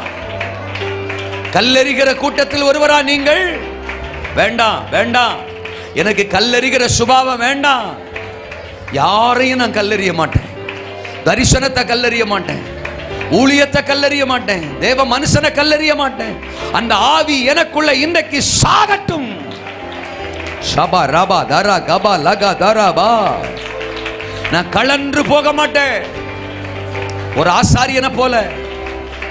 கல்லெறிகிற கூட்டத்தில் ஒருவரா நீங்கள்? வேண்டாம் வேண்டாம், எனக்கு கல்லெறிகிற சுபாவம் வேண்டாம். யாரையும் நான் கல்லெறிய மாட்டேன். தரிசனத்தை கல்லெறிய மாட்டேன், ஊழியத்தை கல்லெறிய மாட்டேன், தேவ மனுஷனை கல்லெறிய மாட்டேன். அந்த ஆவி எனக்குள்ள இன்றைக்கு சாகட்டும். ஷபா ராபா தாரா கபா லகா தாராபா. நான் கலன்று போக மாட்டேன். ஒரு ஆசாரியனை போல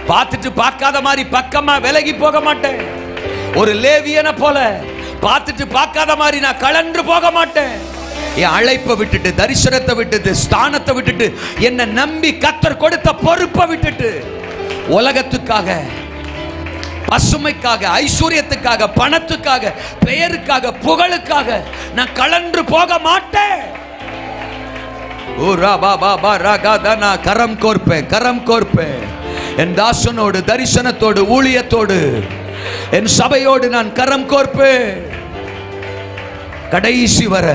பார்த்துட்டு பார்க்காத மாதிரி பக்கமா விலகி போக மாட்டேன். ஒரு லேவியனை போல பார்த்துட்டு பார்க்காத மாதிரி நான் கலன்று போக மாட்டேன். என் அழைப்பை விட்டுட்டு, தரிசனத்தை விட்டுட்டு, ஸ்தானத்தை விட்டுட்டு, என்னை நம்பி கர்த்தர் கொடுத்த பொறுப்பை விட்டுட்டு, உலகத்துக்காக, பசுமைக்காக, ஐஸ்வர்யத்துக்காக, பணத்துக்காக, பெயருக்காக, புகழுக்காக நான் கலன்று போக மாட்டேன். கரம் கோர்ப்பேன், கரம் கோர்ப்பேன். என் தாசனோடு, தரிசனத்தோடு, ஊழியத்தோடு, என் சபையோடு நான் கரம் கோர்ப்பேன். கடைசி வர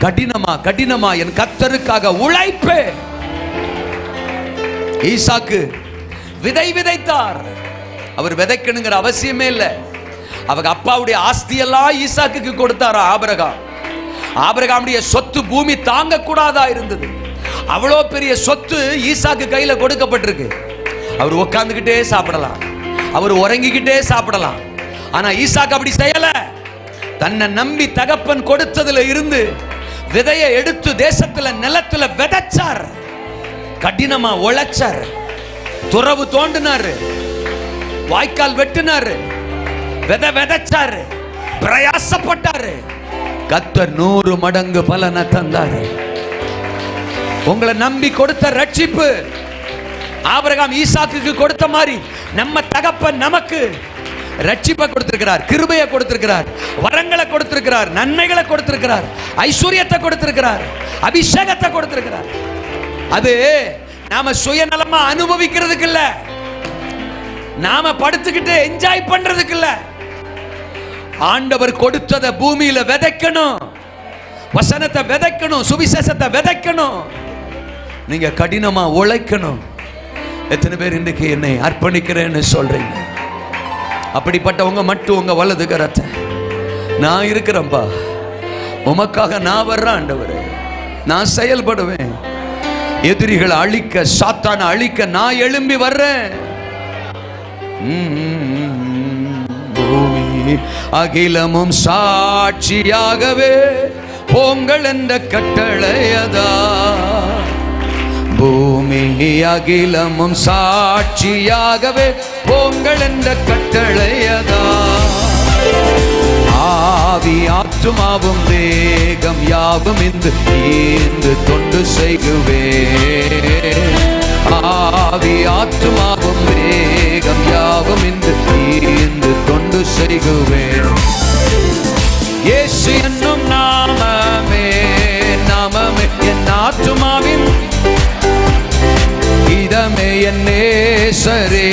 கடினமா கடினமா என் கர்த்தருக்காக உழைப்பேன். ஈசாக்கு விதை விதைத்தார். அவர் விதைக்கணுங்கிற அவசியமே இல்லை. அவங்க அப்பாவுடைய ஆஸ்தியெல்லாம் ஈசாக்குக்கு கொடுத்தாரா ஆபிரகாம். ஆபிரகாமுடைய சொத்து பூமி தாங்க கூடாதா இருந்தது. அவ்வளோ பெரிய சொத்து ஈசாக்கு கையில கொடுக்கப்பட்டிருக்கு. அவர் உட்கார்ந்துகிட்டே சாப்பிடலாம், அவர் உறங்கிக்கிட்டே சாப்பிடலாம். ஆனா ஈசாக்கு அப்படி செய்யல. தன்னை நம்பி தகப்பன் கொடுத்ததுல இருந்து விதையை எடுத்து தேசத்துல நிலத்துல விதைச்சார். கடினமா உழைச்சார், துறவு தோண்டினாரு, வாய்க்கால் வெட்டினாரு, விதை விதைச்சாரு, பிரயாசப்பட்டாரு. கர்த்தர் 100 மடங்கு பலனை தந்தாரு. உங்களை நம்பி கொடுத்த ரட்சிப்பு ஆபிரகாம் ஈசாக்குக்கு கொடுத்த மாதிரி நம்ம தகப்பன் நமக்கு ரட்சிப்பை கொடுத்திருக்கிறார், கிருபையை கொடுத்திருக்கிறார், வரங்களை கொடுத்திருக்கிறார், நன்மைகளை கொடுத்திருக்கிறார், ஐஸ்வர்யத்தை கொடுத்திருக்கிறார், அபிஷேகத்தை கொடுத்திருக்கிறார். அது நாம சுயநலமா அனுபவிக்கிறதுக்கு இல்ல, நாம படுத்துக்கிட்டு என்ஜாய் பண்றதுக்கு இல்ல. ஆண்டவர் கொடுத்ததை பூமியில விதைக்கணும், வசனத்தை விதைக்கணும், சுவிசேஷத்தை விதைக்கணும். நீங்க கடினமா உழைக்கணும். எத்தனை பேர் இன்னைக்கு என்னை அர்ப்பணிக்கிறேன்னு சொல்றீங்க? அப்படிப்பட்டவங்க மட்டும் உங்க வலது கரத்தை, நான் இருக்கிறேன்பா, உமக்காக நான் வர்றேன் ஆண்டவரே, நான் செயல்படுவேன், எதிரிகளை அழிக்க, சாத்தானை அழிக்க நான் எழும்பி வர்றேன். பூமி அகிலமும் சாட்சியாகவே போங்கள் என்ற கட்டளையதா. பூமி அகிலமும் சாட்சியாகவே போங்கள் என்ற கட்டளையதா. ஆவி ஆத்துமாவும் தேகம் யாவும் இந்து தொண்டு செய்குவே. ஆவி ஆத்துமாவும் தேகம் யாவும் இந்து தொண்டு செய்குவே. இயேசு என்னும் நாமமே நாமமே என் ஆத்துமாவின் இதமே என் நேசரேசுவை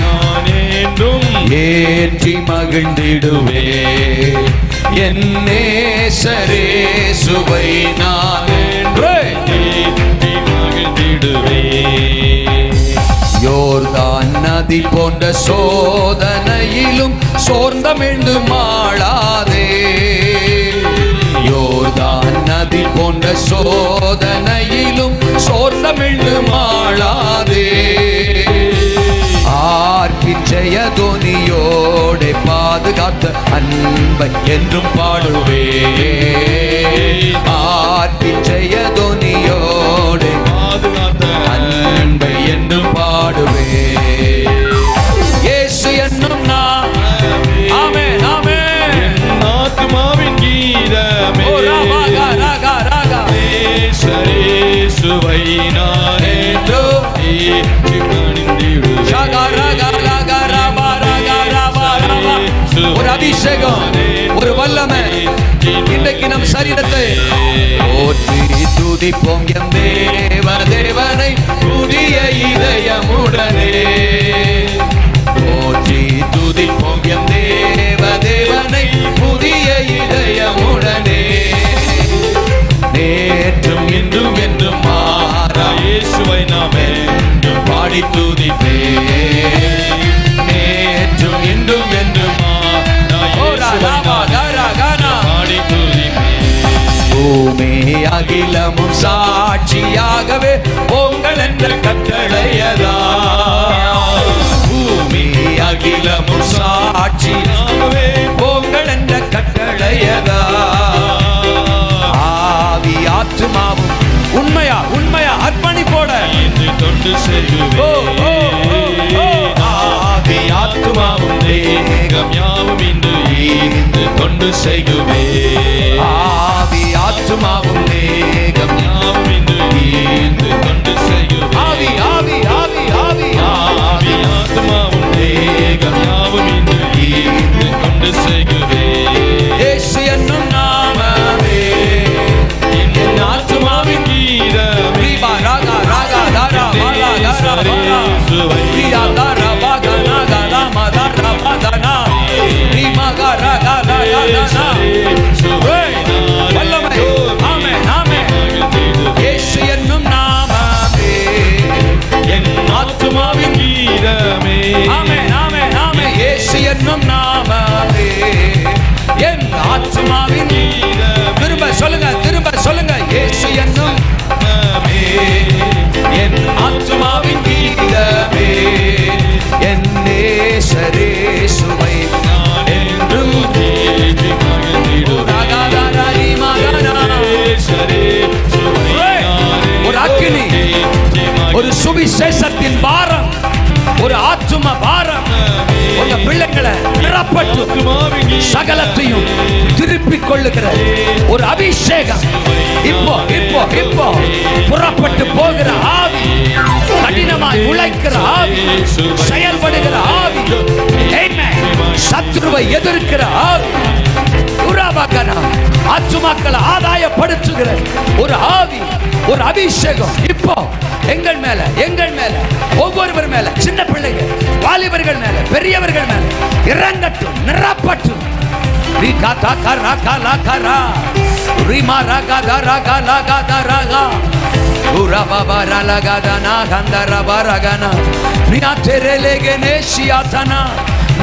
நான் என்றும் ஏற்றி மகிழ்ந்திடுவே. என் நேசரேசுவை நான் ஏற்றி மகிழ்ந்திடுவே. யோர்தான் நதி போன்ற சோதனையிலும் சோர்ந்தமிழ்ந்து மாளாதே. யோர்தான் நதி போன்ற சோதனையிலும் சோர்ந்தமிழ்ந்து மாளாதே. ஆர்ப்பின் ஜெயதொனியோடே பாதுகாத்த அன்பை என்றும் பாடுவே. ஆர்ப்பின் ஜெயதொனியோடே பாதுகாத்த அன்பை என்றும் பாடுவே. இயேசு என்னும் நாமமே ஆமென் ஆமென் ஆத்துமாவின் கீதமே. ஓ ராகா ராகா ராகா நேசரேசுவை நான் என்றும் ஏற்றி மகிழ்ந்திடுவே. ராகா ராகா ராகா ராபா ராகா ராபா ராபா. ஒரு அபிஷேகம், ஒரு வல்லமை இன்றைக்கு நம் சரீரத்தை போற்றி துதிப்போம். எம் தேவனை புதிய இதயமுடனே போற்றி துதிப்போம். எம் தேவனை புதிய இதயமுடனே நேற்றும் இன்றும் என்றும் மாறா இயேசுவை நாம் என்றும் பாடி துதிப்பே. நேற்றும் இன்றும் என்றும் மாறா பாடி துதிப்பே. பூமி அகிலமும் சாட்சியாகவே பொங்கல் என்ற கட்டளையதா. பூமி அகிலமும் சாட்சியாகவே பொங்கல் என்ற கட்டளையதா. ஆவி ஆத்துமாவும் உண்மையா உண்மையா அர்ப்பணிப்போட தொண்டு செய்யுவே. ஆவி ஆத்துமாவும் தேகம் யாவும் இன்று தொண்டு செய்யுவே. ஆவி ஆத்துமாவும் தேகம் யாவும் இன்று தொண்டு செய்யுவே. ஆவி ஆவி ஆவி ஆவி ஆவி ஆத்துமாவும் தேகம் யாவும் இன்று தொண்டு செய்யுவே. இயேசு என்னும் நாமமே என் ஆத்துமாவின் கீதமே. ராகா ராகா தாரா மாலா தாரா மாலா பிரியா தாரா பாகா நாகா லாமா தாரா பாதனா ரீமாகா ராகா ராகா தானா. வல்லமை ஆமென் ஆமென். இயேசு என்னும் நாமமே என் ஆத்துமாவின் கீதமே. ஆமென் ஆமென் ஆமென். இயேசு என்னும் நாமமே என் ஆத்துமாவின் கீதமே. திரும்ப சொல்லுங்க திரும்ப சொல்லுங்க. இயேசு என்னும் நாமமே என் ஆத்துமாவின் கீதமே. என் நேசரேசுவை நான் என்றும் ஏற்றி மகிழ்ந்திடுவேன். ஒரு அக்கினி, ஒரு சுவிசேஷத்தின் பாரம், ஒரு ஆத்தும பாரம் உங்க பிள்ளைகளை நிரப்பட்டு சகலத்தையும் திருப்பிக் கொள்ளுகிற ஒரு அபிஷேகம் இப்போ இப்போ இப்போ புறப்பட்டு போகிற ஆவி, கடினமாய் உழைக்கிற ஆவி, செயல்படுகிற ஆவி, சத்ருவை எதிர்க்கிற ஆவி, ஆத்துமாக்களை ஆதாயப்படுத்துகிற ஒரு ஆவி, ஒரு அபிஷேகம் இப்போ எங்கள் மேல, எங்கள் மேல, ஒவ்வொருவர் மேல, சின்ன பிள்ளைங்க, வாலிபர்கள் மேல, பெரியவர்கள் மேல இறங்கட்டும், நிரப்பட்டும்.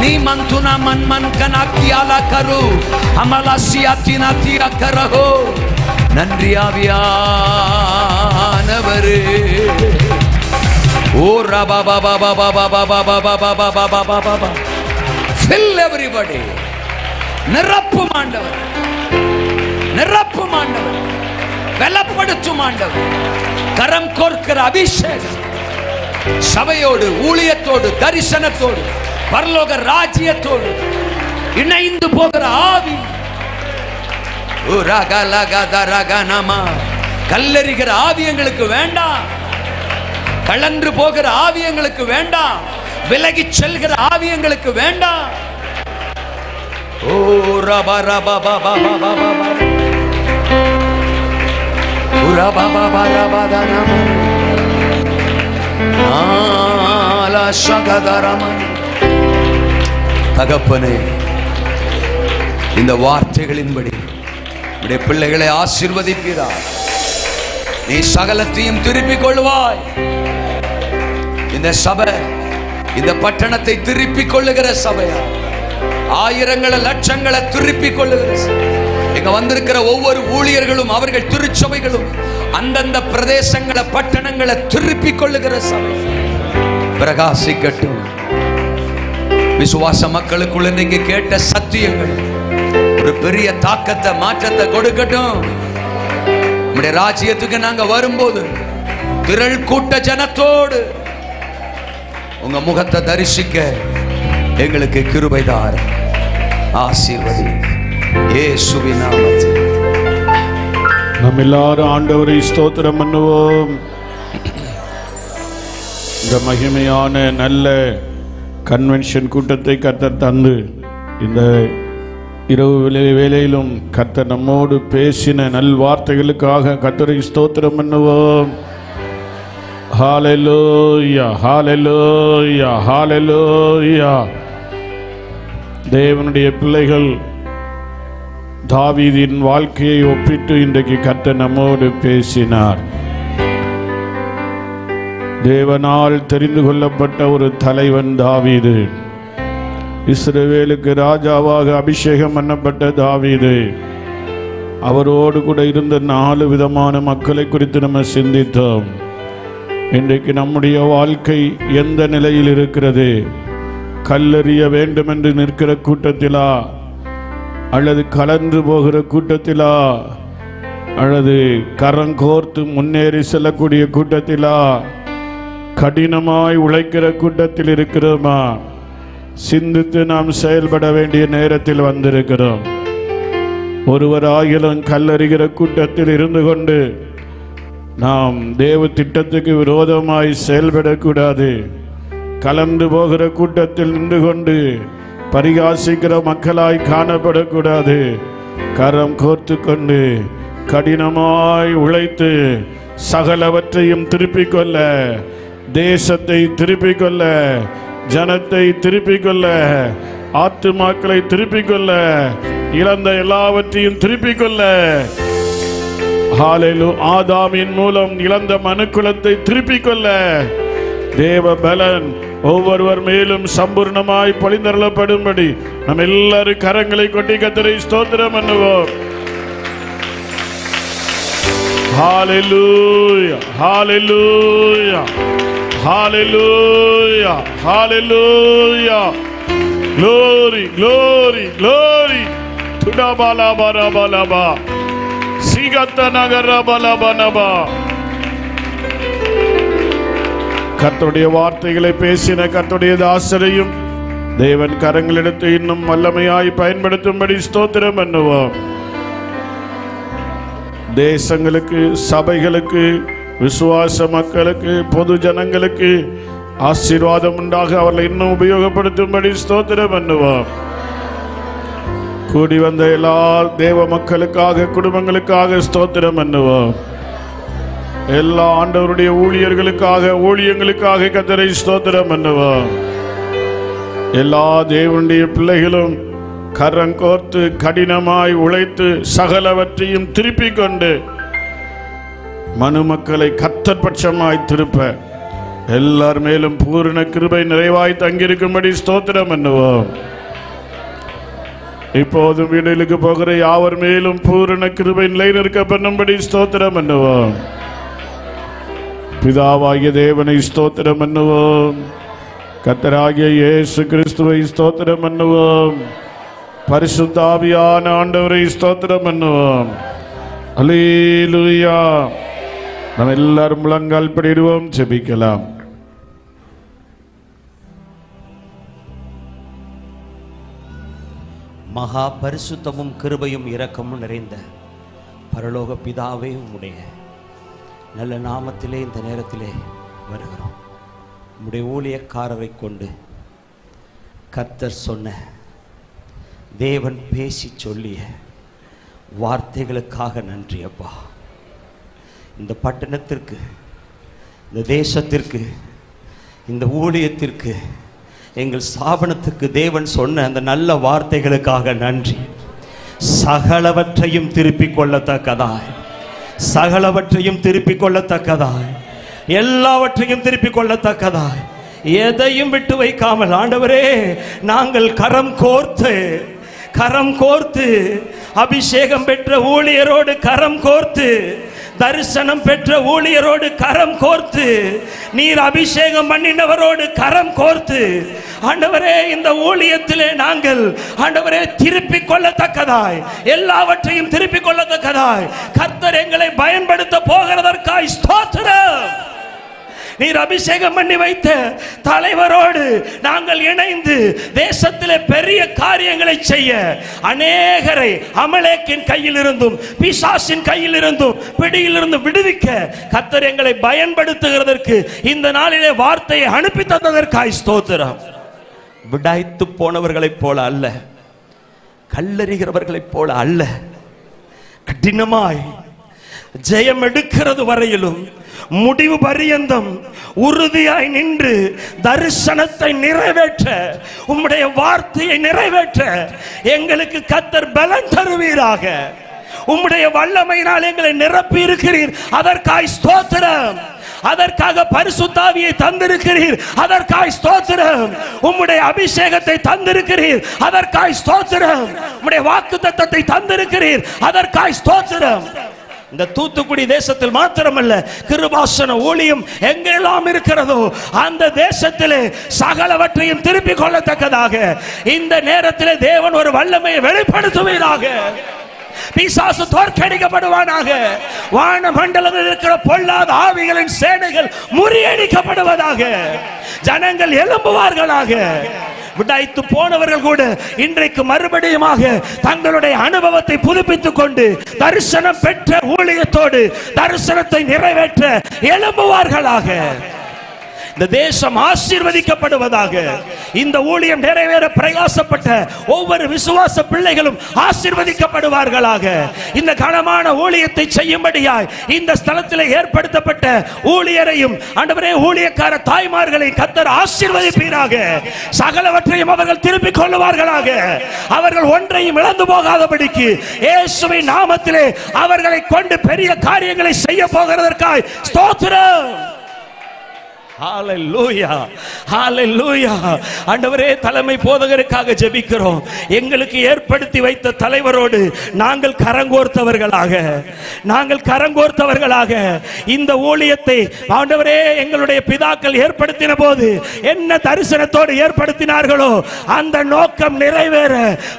நீ மந்துனா மன்மன் கனாக்கியாலா கரு அமலாசியாத்தினா தியா கரஹோ. நன்றி ஆவியானவரே. ஓ ரபா பாபா பாபா பாபா பாபா பாபா பாபா பாபா. fill everybody. நிரப்பும் ஆண்டவர், நிரப்பும் ஆண்டவர், பலப்படுத்தும் ஆண்டவர். கரம் கோர்க்கிற அபிஷேகம் சபையோடு, ஊழியத்தோடு, தரிசனத்தோடு, பரலோக ராஜ்யத்தோடு இணைந்து போகிற ஆவி, கல்லறிகிற ஆவி எங்களுக்கு வேண்டாம். கலன்று போகிற ஆவி எங்களுக்கு வேண்டாம். விலகி செல்கிற ஆவி எங்களுக்கு வேண்டாம். ஓ ரபா ரபா பாபா பாபா பாபா ரபா பாபா ரபா தானம் ஆலா ஷகதரமன். தகப்பனே, இந்த வார்த்தைகளின்படி உடைய பிள்ளைகளை ஆசீர்வதிப்பீராய். நீ சகலத்தையும் திருப்பிக் கொள்வாய். இந்த சபை இந்த பட்டணத்தை திருப்பிக் கொள்ளுகிற சபையா, ஆயிரங்களை லட்சங்களை திருப்பிக் கொள்ளுகிற சபை. இங்க வந்திருக்கிற ஒவ்வொரு ஊழியர்களும் அவர்கள் திருச்சபைகளும் அந்தந்த பிரதேசங்களை பட்டணங்களை திருப்பிக் கொள்ளுகிற சபை பிரகாசிக்கட்டும். விசுவாச மக்களுக்குள்ள நீங்க கேட்ட சத்தியங்கள் ஒரு பெரிய தாக்கத்தை, மாற்றத்தை கொடுக்கட்டும். நம்முடைய ராஜ்யத்துக்கு நாங்க வரும்போது திரள் கூட்ட ஜனத்தோடு உங்க முகத்தை தரிசிக்க எங்களுக்கு கிருபை தாரும். ஆசீர்வதி இயேசுவின் நாமத்தில். நம்ம எல்லாரும் ஆண்டவரை ஸ்தோத்திரம் பண்ணுவோம். இந்த மகிமையான நல்ல கன்வென்ஷன் கூட்டத்தை கர்த்தர் தந்து இந்த இரவு வேளையிலும் கர்த்தர் நம்மோடு பேசின நல் வார்த்தைகளுக்காக கர்த்தரை ஸ்தோத்திரம் பண்ணுவோம். ஹல்லேலூயா, ஹல்லேலூயா, ஹல்லேலூயா. தேவனுடைய பிள்ளைகள் தாவீதின் வாழ்க்கையை ஒப்பிட்டு இன்றைக்கு கர்த்தர் நம்மோடு பேசினார். தேவனால் தெரிந்து கொள்ளப்பட்ட ஒரு தலைவன் தாவீது. இஸ்ரவேலுக்கு ராஜாவாக அபிஷேகம் பண்ணப்பட்ட தாவீது. அவரோடு கூட இருந்த 4 விதமான மக்களை குறித்து நம்ம சிந்தித்தோம். இன்றைக்கு நம்முடைய வாழ்க்கை எந்த நிலையில் இருக்கிறது? கல்லறிய வேண்டும் என்று நிற்கிற கூட்டத்திலா, அல்லது கலந்து போகிற கூட்டத்திலா, அல்லது கரங்கோர்த்து முன்னேறி செல்லக்கூடிய கூட்டத்திலா, கடினமாய் உழைக்கிற கூட்டத்தில் இருக்கிறோமா? சிந்தித்து நாம் செயல்பட வேண்டிய நேரத்தில் வந்திருக்கிறோம். ஒருவராகிலும் கல்லறிகிற கூட்டத்தில் இருந்து கொண்டு நாம் தேவ திட்டத்துக்கு விரோதமாய் செயல்படக்கூடாது. கலந்து போகிற கூட்டத்தில் நின்று கொண்டு பரிகாசிக்கிற மக்களாய் காணப்படக்கூடாது. கரம் கோர்த்து கொண்டு கடினமாய் உழைத்து சகலவற்றையும் திருப்பிக் கொள்ள, தேசத்தை திருப்பிக் கொள்ள, ஜனத்தை திருப்பிக் கொள்ள, ஆத்துமாக்களை திருப்பிக் கொள்ள, இழந்த எல்லாவற்றையும் திருப்பிக் கொள்ள, ஆதாமின் மூலம் இழந்த மனுக்குலத்தை திருப்பிக் கொள்ள தேவ பலன் ஒவ்வொருவர் மேலும் சம்பூர்ணமாய் பொழிந்தருளப்படும்படி நம்ம எல்லாரும் கரங்களை கொட்டி கர்த்தரை ஸ்தோத்திரம் பண்ணுவோம். ஹல்லேலூயா, ஹல்லேலூயா, ஹல்லேலூயா, ஹல்லேலூயா. Glory, glory, glory. Tudabala barabalaba. Sigata nagarabalaba. கர்த்தருடைய வார்த்தைகளை பேசின கர்த்தருடைய தாசரையும் தேவன் கரங்களெடுத்து இன்னும் வல்லமையாய் பயன்படுத்தும்படி ஸ்தோத்திரம் பண்ணுவோம். தேசங்களுக்கு, சபைகளுக்கு, விசுவாச மக்களுக்கு, பொது ஜனங்களுக்கு ஆசீர்வாதம் உண்டாக அவர்களை இன்னும் உபயோகப்படுத்தும்படி ஸ்தோத்திரம் பண்ணுவோம். கூடி வந்த எல்லா தேவ மக்களுக்காக, குடும்பங்களுக்காக ஸ்தோத்திரம் பண்ணுவோம். எல்லா ஆண்டவருடைய ஊழியர்களுக்காக, ஊழியங்களுக்காக கர்த்தரை ஸ்தோத்திரம் பண்ணுவோம். எல்லா தேவனுடைய பிள்ளைகளும் கரங்கோர்த்து கடினமாய் உழைத்து சகலவற்றையும் திருப்பிக் கொண்டு மனுமக்களை கர்த்தர் பட்சமாய் திருப்ப எல்லார் மேலும் பூரண கிருபை நிறைவாய் தங்கியிருக்கும்படி ஸ்தோத்திரம் பண்ணுவோம். இப்போதும் வீடுகளுக்கு போகிற யாவர் மேலும் பூரண கிருபை நிலை நிற்க பண்ணும்படி ஸ்தோத்திரம் பண்ணுவோம். பிதாவாகிய தேவனை ஸ்தோத்திரம் பண்ணுவோம். கர்த்தராகிய இயேசு கிறிஸ்துவை ஸ்தோத்திரம் பண்ணுவோம். பரிசுத்த ஆவியான ஆண்டவரை ஸ்தோத்திரம் பண்ணுவோம். அல்லேலூயா. நாம் எல்லாரும் முழங்கால் படிடுவோம், ஜெபிக்கலாம். மகா பரிசுத்தமும் கிருபையும் இரக்கமும் நிறைந்த பரலோக பிதாவே, உம்முடைய நல்ல நாமத்திலே இந்த நேரத்திலே வருகிறோம். உம்முடைய ஊழியக்காரரை கொண்டு கர்த்தர் சொன்ன, தேவன் பேசி சொல்லிய வார்த்தைகளுக்காக நன்றி அப்பா. இந்த பட்டணத்திற்கு, இந்த தேசத்திற்கு, இந்த ஊழியத்திற்கு, எங்கள் ஸ்தாபனத்துக்கு தேவன் சொன்ன அந்த நல்ல வார்த்தைகளுக்காக நன்றி. சகலவற்றையும் திருப்பிக் கொள்ளத்தக்கதாய், சகலவற்றையும் திருப்பிக் கொள்ளத்தக்கதாய், எல்லாவற்றையும் திருப்பிக் கொள்ளத்தக்கதாய், எதையும் விட்டு வைக்காமல் ஆண்டவரே, நாங்கள் கரம் கோர்த்து அபிஷேகம் பெற்ற ஊழியரோடு கரம் கோர்த்து, தரிசனம் பெற்ற ஊழியரோடு கரம் கோர்த்து, நீர் அபிஷேகம் பண்ணினவரோடு கரம் கோர்த்து ஆண்டவரே, இந்த ஊழியத்திலே நாங்கள் ஆண்டவரே திருப்பிக் கொள்ளத்தக்கதாய், எல்லாவற்றையும் திருப்பிக் கொள்ளத்தக்கதாய் கர்த்தர் எங்களை பயன்படுத்த போகிறதற்காய் ஸ்தோத்திரம். நீர் அபிஷேகம் பண்ணி வைத்த தலைவரோடு நாங்கள் இணைந்து தேசத்திலே பெரிய காரியங்களை செய்ய, அநேகரை அமலேக்கின் கையில் இருந்தும் பிசாசின் கையில் இருந்தும் பிடியிலிருந்து விடுவிக்க கர்த்தர் எங்களை பயன்படுத்துகிறதற்கு இந்த நாளிலே வார்த்தையை அனுப்பி தந்ததற்காய் ஸ்தோத்திரம். விடாய்த்து போனவர்களைப் போல அல்ல, கல்லறிகிறவர்களைப் போல அல்ல, கடினமாய் ஜெயம் எடுக்கிறது வரையிலும் முடிவு பரியந்தம் உறுதியாய் நின்று தரிசனத்தை நிறைவேற்ற, உம்முடைய வார்த்தையை நிறைவேற்ற எங்களுக்கு கர்த்தர் பலன் தருவீராக. உம்முடைய வல்லமையினால் எங்களை நிரப்பி இருக்கிறீர், அதற்காய் ஸ்தோத்திரம். அதற்காக பரிசுத்த ஆவியை தந்திருக்கிறீர், அதற்காய் ஸ்தோத்திரம். உம்முடைய அபிஷேகத்தை தந்திருக்கிறீர், அதற்காய் ஸ்தோத்திரம். உம்முடைய வாக்குத்தத்தத்தை தந்திருக்கிறீர், அதற்காய் ஸ்தோத்திரம். இந்த தூத்துக்குடி தேசத்தில் மாத்திரமல்ல, கிருபாசன ஊழியம் எங்கெல்லாம் இருக்கிறதோ அந்த தேசத்திலே சகலவற்றையும் திருப்பிக் கொள்ளத்தக்கதாக இந்த நேரத்திலே தேவன் ஒரு வல்லமையை வெளிப்படுத்துவீராக. பிசாசு தோற்கடிக்கப்படுவானாக. வான மண்டலத்தில் இருக்கிற பொல்லாத ஆவிகளின் சேனைகள் முறியடிக்கப்படுவதாக. ஜனங்கள் எழும்புவார்களாக. விடாய்த்து போனவர்கள் கூட இன்றைக்கு மறுபடியுமாக தங்களுடைய அனுபவத்தை புதுப்பித்துக் கொண்டு தரிசனம் பெற்ற ஊழியத்தோடு தரிசனத்தை நிறைவேற்ற எழும்புவார்களாக. இந்த தேசம் ஆசீர்வதிக்கப்படுவதாக. இந்த ஊழியம் நிறைவேற பிரயாசப்பட்ட ஒவ்வொரு விசுவாச பிள்ளைகளும் ஆசீர்வதிக்கப்படுவார்களாக. இந்த கனமான ஊழியத்தை செய்யும்படியாய் இந்த ஸ்தலத்தில் ஏற்படுத்தப்பட்ட ஊழியரையும் ஆண்டவரே, ஊழியக்கார தாய்மார்களை கர்த்தர் ஆசீர்வதிப்பீராக. சகலவற்றையும் அவர்கள் திருப்பிக் கொள்ளுவார்களாக. அவர்கள் ஒன்றையும் இழந்து போகாதபடிக்கு இயேசுவின் நாமத்திலே அவர்களை கொண்டு பெரிய காரியங்களை செய்ய போகிறதற்காய் ஸ்தோத்திரம். ஹalleluya, ஹalleluya. ஆண்டவரே, தலைமை போதகருக்காக ஜெபிக்கிறோம். எங்களுக்கு ஏற்படுத்தி வைத்த தலைவரோடு நாங்கள் கரங்கோர்த்தவர்களாக இந்த ஊழியத்தை ஆண்டவரே, எங்களுடைய பிதாக்கள் ஏற்படுத்தின போது என்ன தரிசனத்தோடு ஏற்படுத்தினார்களோ அந்த நோக்கம் நிறைவேற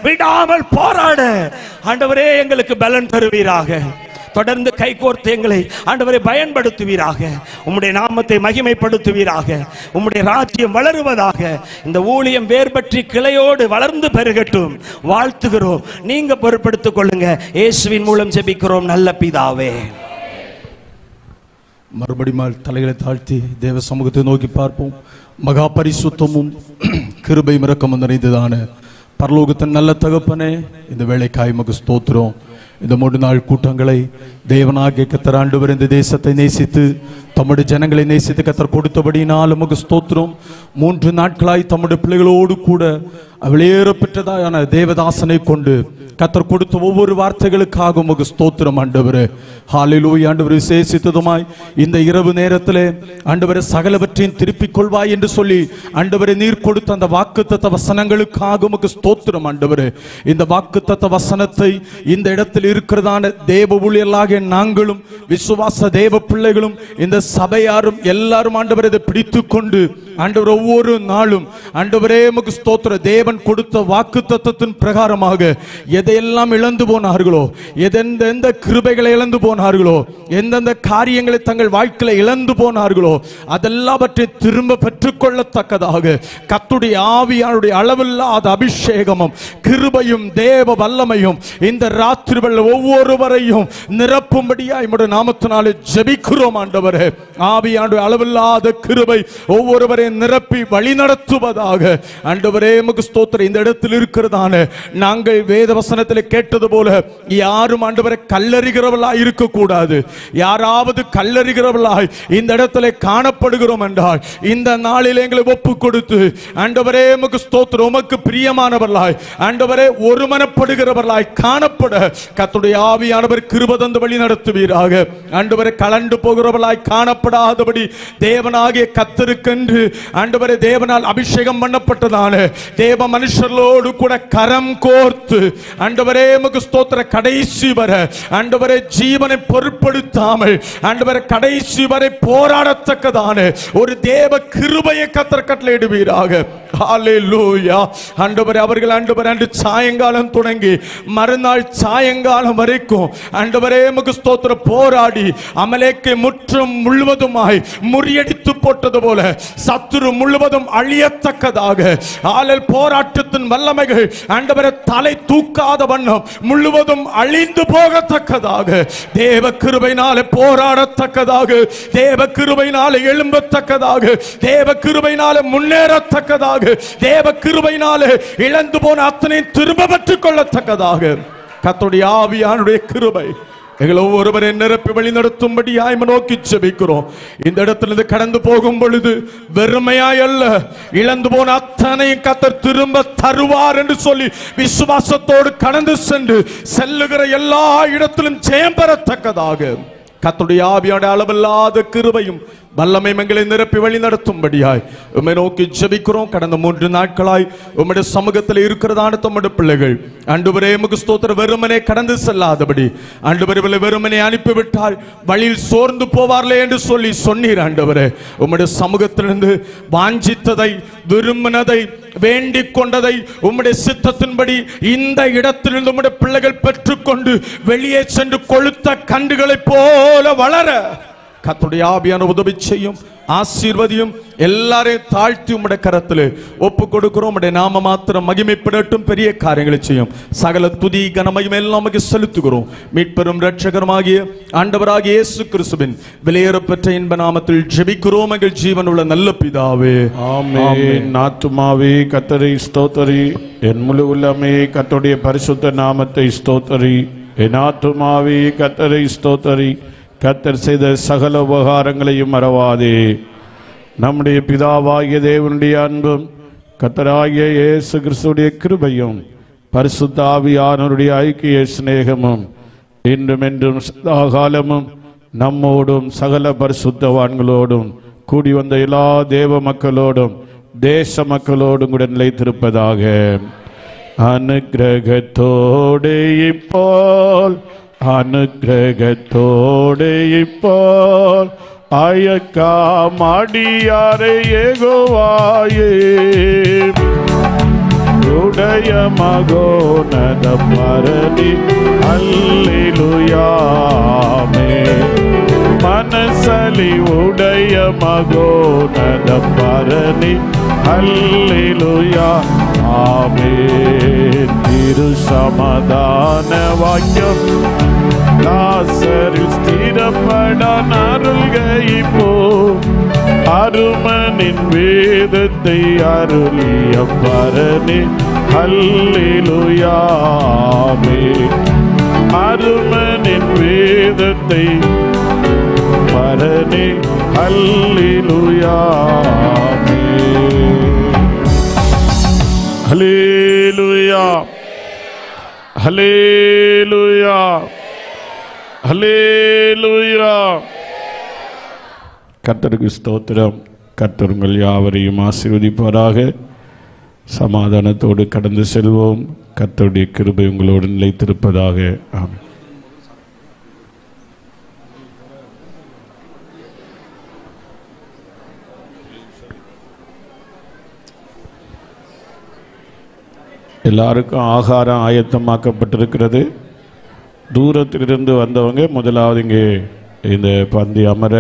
விடாமல் போராட ஆண்டவரே எங்களுக்கு பலன் தருவீராக. தொடர்ந்து கைகோர்த்து எங்களை ஆண்டவரை பயன்படுத்துவீராக. உம்முடைய நாமத்தை மகிமைப்படுத்துவீராக. உம்முடைய ராஜ்யம் வளருவதாக. இந்த ஊழியம் வேர்பற்றி கிளையோடு வளர்ந்து பெருகட்டும். வாழ்த்துகிறோம். நீங்க பொறுப்படுத்திக் கொள்ளுங்க. இயேசுவின் மூலம் ஜெபிக்கிறோம் நல்ல பிதாவே. மறுபடியும் தலைகளை தாழ்த்தி தேவ சமூகத்தை நோக்கி பார்ப்போம். மகா பரிசுத்தமும் கிருபையும் இரக்கமும் நிறைந்ததான பரலோகத்தின் நல்ல தகப்பனே, இந்த வேளைக்காய் உமக்கு ஸ்தோத்திரம். இந்த 3 நாள் கூட்டங்களை தேவனாகிய கர்த்தர் ஆண்டவர் இந்த தேசத்தை நேசித்து தம்முடைய ஜனங்களை நேசித்து கர்த்தர் கொடுத்தபடியினால் உமக்கு ஸ்தோத்திரம். 3 நாட்களாய் தம்முடைய பிள்ளைகளோடு கூட வெளியேறப்பெற்றதான தேவதாசனை கொண்டு கர்த்தர் கொடுத்த ஒவ்வொரு வார்த்தைகளுக்காக உமக்கு ஸ்தோத்திரம் ஆண்டவரே. ஹalleluya ஆண்டவரே. விசேஷித்ததுமாய் இந்த இரவு நேரத்திலே ஆண்டவரே, சகலவற்றையும் திருப்பிக் கொள்வாய் என்று சொல்லி ஆண்டவரே நீர் கொடுத்த அந்த வாக்குத்தத்த வசனங்களுக்காக உமக்கு ஸ்தோத்திரம் ஆண்டவரே. இந்த வாக்குத்தத்த வசனத்தை இந்த இடத்தில் இருக்கிறதான தேவ ஊழியர்களாகிய நாங்களும் விசுவாச தேவ பிள்ளைகளும் இந்த சபையாரும் எல்லாரும் ஆண்டவரே இதை பிடித்துக் கொண்டு ஆண்டவர் ஒவ்வொரு நாளும் ஆண்டவரே உமக்கு ஸ்தோத்திரம், தேவன் கொடுத்த வாக்குத்தத்தத்தின் பிரகாரமாக எதையெல்லாம் இழந்து போனார்களோ, எந்தெந்த கிருபைகளை இழந்து போனார்களோ, எந்தெந்த காரியங்களை தங்கள் வாழ்க்கையில இழந்து போனார்களோ அதெல்லாவற்றை திரும்ப பெற்றுக்கொள்ளத்தக்கதாக கர்த்தருடைய ஆவியானுடைய அளவில்லாத அபிஷேகமும் கிருபையும் தேவ வல்லமையும் இந்த ராத்திரி வேளை ஒவ்வொருவரையும் நிரப்பும்படியாய் உம்முடைய நாமத்தினாலே ஜெபிக்கிறோம் ஆண்டவரே. ஆவியானுடைய அளவில்லாத கிருபை ஒவ்வொருவரையும் நிரப்பி வழி நடத்துவதாக ஆண்டவரே உமக்கு ஸ்தோத்திரம். இந்த இடத்தில் இருக்கிறதான நாங்கள் வேத வசனத்தில் கேட்டது போல யாரும் ஆண்டவரை கல்லறிகிறவர்களாய் இருக்கக்கூடாது. யாராவது கல்லறிகிறவர்களாய் இந்த இடத்துல காணப்படுகிறோம் என்றால் இந்த நாளில் எங்களை ஒப்பு கொடுத்து ஆண்டவரே உமக்கு ஸ்தோத்திரம், உமக்கு பிரியமானவர்களாய் ஆண்டவரே ஒருமனப்படுகிறவர்களாய் காணப்பட கர்த்தருடைய ஆவியானவர் கிருபை தந்து வழி நடத்துவீராக. ஆண்டவரே கலண்டு போகிறவர்களாய் காணப்படாதபடி தேவனாகிய கர்த்தருக்கென்று ஆண்டவரே தேவனால் அபிஷேகம் பண்ணப்பட்டதான தேவ மனுஷர்களோடு கூட கரம் கோர்த்து ஆண்டவரே உமக்கு ஸ்தோத்திர கடைசி வர ஆண்டவரே ஜீவனை பொருட்படுத்தாமல் ஆண்டவரே கடைசி வரை போராடத்தக்கதான ஒரு தேவ கிருபையை கர்த்தர் கட்டளையிடுவீராக. ஹல்லேலூயா. ஆண்டவரே அவர்கள் ஆண்டவரே அன்று சாயங்காலம் தொடங்கி மறுநாள் சாயங்காலம் வரைக்கும் ஆண்டவரே உமக்கு ஸ்தோத்திர போராடி அமலேக்கை முற்றும் முழுவதுமாய் முறியடித்து போட்டது போல சத்துரு முழுவதும் அழியத்தக்கதாக ஆளல் போராட்டத்தின் வல்லமைகள் ஆண்டவரே தலை தூக்காத வண்ணம் முழுவதும் அழிந்து போகத்தக்கதாக தேவ கிருபையினாலே போராடத்தக்கதாக தேவ கிருபையினாலே எழும்பத்தக்கதாக தேவ கிருபையினாலே முன்னேறத்தக்கதாக தேவ கிருபையினாலே இழந்து போன அத்தனை திரும்ப பெற்றுக் கொள்ளத்தக்கதாக கர்த்தருடைய ஆவியானுடைய கிருபை எங்களை ஒவ்வொருவரை நிரப்பி வழி நடத்தும்படியாய் நோக்கி ஜெபிக்கிறோம். இந்த இடத்திலிருந்து கடந்து போகும் பொழுது வெறுமையாய் அல்ல, இழந்து போன அத்தனையும் கர்த்தர் திரும்ப தருவார் என்று சொல்லி விசுவாசத்தோடு கடந்து சென்று செல்லுகிற எல்லா இடத்திலும் ஜெயம் பெறத்தக்கதாக கர்த்தருடைய ஆவியானுடைய அளவில்லாத கிருபையும் வல்லமை எங்களை நிரப்பி வழி நடத்தும்படியாய் உம்மை நோக்கி ஜெபிக்கிறோம். கடந்த 3 நாட்களாய் உம்முடைய சமூகத்தில் இருக்கிறதான தம்முடைய பிள்ளைகள் ஆண்டவரே உமக்கு ஸ்தோத்திரம் வெறுமனே கடந்து செல்லாதபடி ஆண்டவரே வெறுமனே அனுப்பிவிட்டால் வழியில் சோர்ந்து போவார்களே என்று சொல்லி சொன்னீர். ஆண்டவரே உம்முடைய சமூகத்திலிருந்து வாஞ்சித்ததை விரும்பினதை வேண்டிக் கொண்டதை உம்முடைய சித்தத்தின்படி இந்த இடத்திலிருந்து உம்முடைய பிள்ளைகள் பெற்றுக்கொண்டு வெளியே சென்று கொளுத்த கண்டுகளைப் போல வளர கர்த்தருடைய ஆவியான உதவி செய்யும், ஆசீர்வதியும். எல்லாரையும் தாழ்த்தி உம்முடைய கரத்தில் ஒப்பு கொடுக்கிறோம். உம்முடைய நாம மாத்திரம் மகிமைப்படட்டும், பெரிய காரியங்களை செய்யும். சகல துதி கனமகிமை எல்லாம் நமக்கு செலுத்துகிறோம். மீட்பெரும் இரட்சகருமாகிய ஆண்டவராகிய இயேசு கிறிஸ்துவின் விலையேறப்பெற்ற இன்ப நாமத்தில் ஜெபிக்கிறோம் எங்கள் ஜீவன் உள்ள நல்ல பிதாவே, ஆமென். ஆத்துமாவே கர்த்தரை ஸ்தோத்தரி, என் முழு உள்ளமே கர்த்தருடைய பரிசுத்த நாமத்தை ஸ்தோத்தரி. என் ஆத்துமாவே கர்த்தரை ஸ்தோத்தரி, கர்த்தர் செய்த சகல உபகாரங்களையும் மறவாதே. நம்முடைய பிதாவாகிய தேவனுடைய அன்பும் கர்த்தராகிய இயேசு கிறிஸ்துடைய கிருபையும் பரிசுத்த ஆவியானவருடைய ஐக்கிய சிநேகமும் இன்றும் என்றும் சதாகாலமும் நம்மோடும் சகல பரிசுத்தவான்களோடும் கூடி வந்த எல்லா தேவ மக்களோடும் தேச மக்களோடும் கூட நிலைத்திருப்பதாக. அனுக்கிரகத்தோடு இப்போல் அனுக்கிரகத்தோடு இப்போல் அயக்காமடியாரை யெகோவாயே உடைய மகோனத பரணி அல்லேலூயாமே. மனசலி உடைய மகோனத பரணி அல்லேலூயா ஆமென். திரு சமாதான வாக்கியம் லாசரில் ஸ்திரப்பட அருள்கைப்போ அருமனின் வேதத்தை அருளிய பரணி அல்லேலூயா ஆமென். அருமனின் வேதத்தை பரணி அல்லேலூயா ஆமென். ஹல்லேலூயா ஹல்லேலூயா ஹல்லேலூயா. கர்த்தருக்கு ஸ்தோத்திரம். கர்த்தர் உங்கள் யாவரையும் ஆசீர்வதிப்பாராக. சமாதானத்தோடு கடந்து செல்வோம். கர்த்தருடைய கிருபை உங்களோடு நிலைத்திருப்பதாக. ஆமென். எல்லாருக்கும் ஆகாரம் ஆயத்தமாக்கப்பட்டிருக்கிறது. தூரத்திலிருந்து வந்தவங்க முதலாவது இங்கே இந்த பந்தி அமர